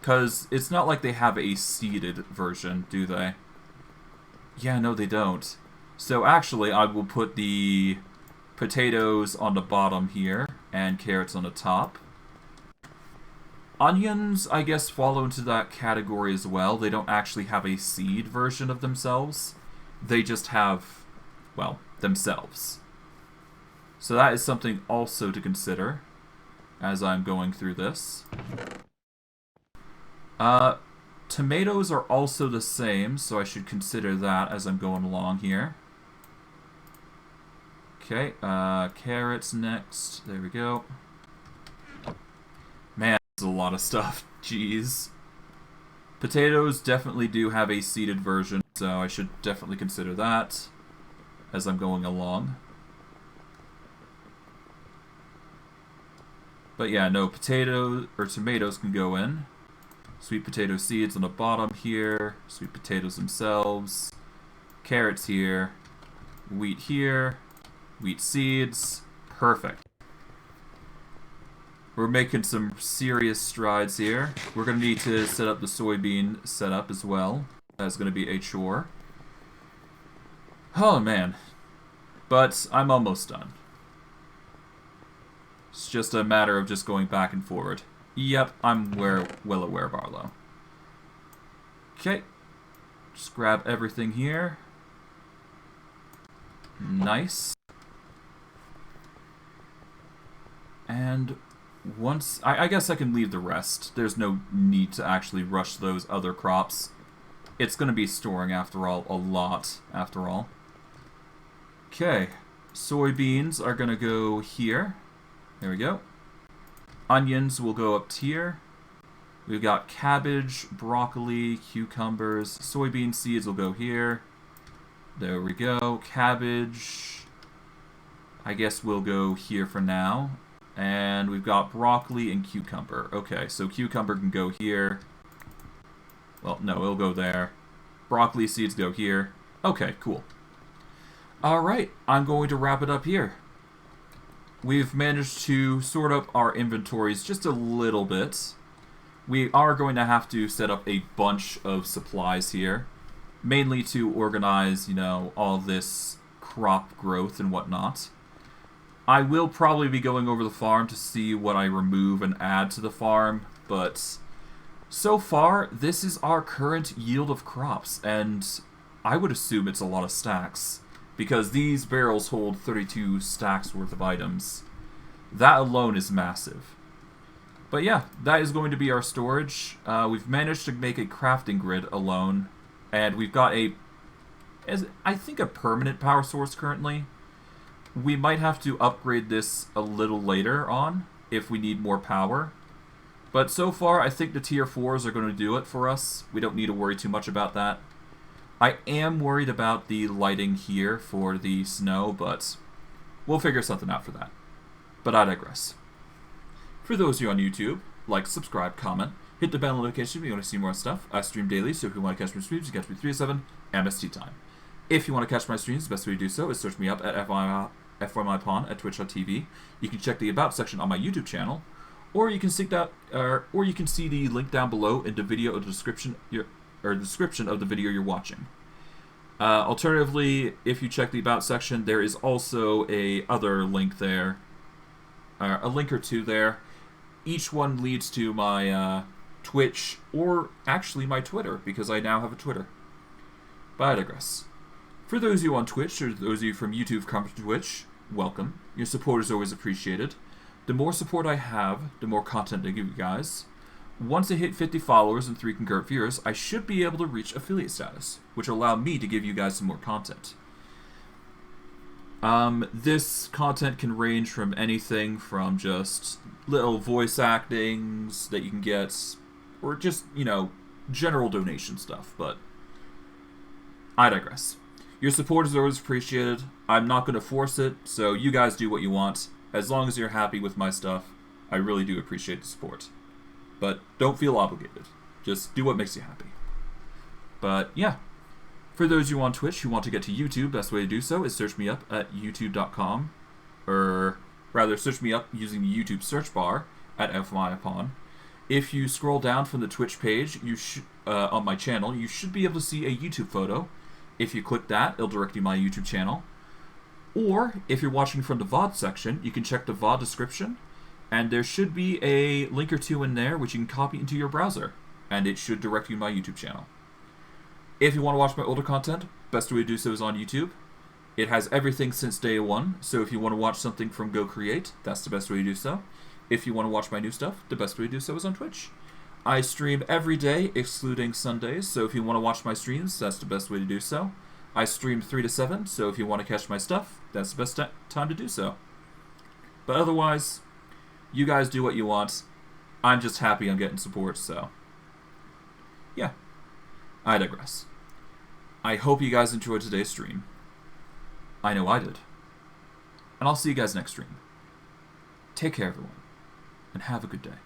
Because it's not like they have a seeded version, do they? Yeah, no, they don't. So actually, I will put the potatoes on the bottom here, and carrots on the top. Onions, I guess, fall into that category as well. They don't actually have a seed version of themselves. They just have, well, themselves. So that is something also to consider as I'm going through this. Tomatoes are also the same, so I should consider that as I'm going along here. Okay, carrots next. There we go. Man, that's a lot of stuff. Jeez. Potatoes definitely do have a seeded version, so I should definitely consider that as I'm going along. But yeah, no, potatoes or tomatoes can go in. Sweet potato seeds on the bottom here. Sweet potatoes themselves. Carrots here. Wheat here. Wheat seeds. Perfect. We're making some serious strides here. We're going to need to set up the soybean setup as well. That's going to be a chore. Oh man. But I'm almost done. It's just a matter of just going back and forward. Yep, I'm well aware of Arlo. Okay. Just grab everything here. Nice. And once... I guess I can leave the rest. There's no need to actually rush those other crops. It's going to be storing, after all, a lot, after all. Okay. Soybeans are going to go here. There we go. Onions will go up here. We've got cabbage, broccoli, cucumbers. Soybean seeds will go here. There we go. Cabbage, I guess we'll go here for now. And we've got broccoli and cucumber. Okay, so cucumber can go here. Well, no, it'll go there. Broccoli seeds go here. Okay, cool. Alright, I'm going to wrap it up here. We've managed to sort up our inventories just a little bit. We are going to have to set up a bunch of supplies here. Mainly to organize, you know, all this crop growth and whatnot. I will probably be going over the farm to see what I remove and add to the farm, but so far, this is our current yield of crops, and I would assume it's a lot of stacks, because these barrels hold 32 stacks worth of items. That alone is massive. But yeah, that is going to be our storage. We've managed to make a crafting grid alone, and we've got I think a permanent power source currently. We might have to upgrade this a little later on if we need more power. But so far, I think the tier 4s are going to do it for us. We don't need to worry too much about that. I am worried about the lighting here for the snow, but we'll figure something out for that. But I digress. For those of you on YouTube, like, subscribe, comment, hit the bell notification if you want to see more stuff. I stream daily, so if you want to catch my streams, you can catch me 3 to 7 MST time. If you want to catch my streams, the best way to do so is search me up at FYMyPawn at twitch.tv. You can check the About section on my YouTube channel, or you can see the link down below in the video description of the video you're watching. Alternatively, if you check the About section, there is also a other link there, a link or two there. Each one leads to my Twitch, or actually my Twitter, because I now have a Twitter. But I digress. For those of you on Twitch, or those of you from YouTube come to Twitch, welcome. Your support is always appreciated. The more support I have, the more content I give you guys. Once I hit 50 followers and 3 concurrent viewers, I should be able to reach affiliate status, which will allow me to give you guys some more content. This content can range from anything from just little voice actings that you can get, or just, you know, general donation stuff, but I digress. Your support is always appreciated. I'm not going to force it, so you guys do what you want. As long as you're happy with my stuff, I really do appreciate the support. But don't feel obligated. Just do what makes you happy. But yeah, for those of you on Twitch who want to get to YouTube, best way to do so is search me up at youtube.com, or rather search me up using the YouTube search bar at FYMyPawn. If you scroll down from the Twitch page on my channel, you should be able to see a YouTube photo. If you click that, it'll direct you to my YouTube channel. Or, if you're watching from the VOD section, you can check the VOD description, and there should be a link or two in there which you can copy into your browser, and it should direct you to my YouTube channel. If you want to watch my older content, best way to do so is on YouTube. It has everything since day one, so if you want to watch something from Go Create, that's the best way to do so. If you want to watch my new stuff, the best way to do so is on Twitch. I stream every day, excluding Sundays, so if you want to watch my streams, that's the best way to do so. I stream 3 to 7, so if you want to catch my stuff, that's the best time to do so. But otherwise, you guys do what you want. I'm just happy I'm getting support, so yeah, I digress. I hope you guys enjoyed today's stream. I know I did. And I'll see you guys next stream. Take care, everyone, and have a good day.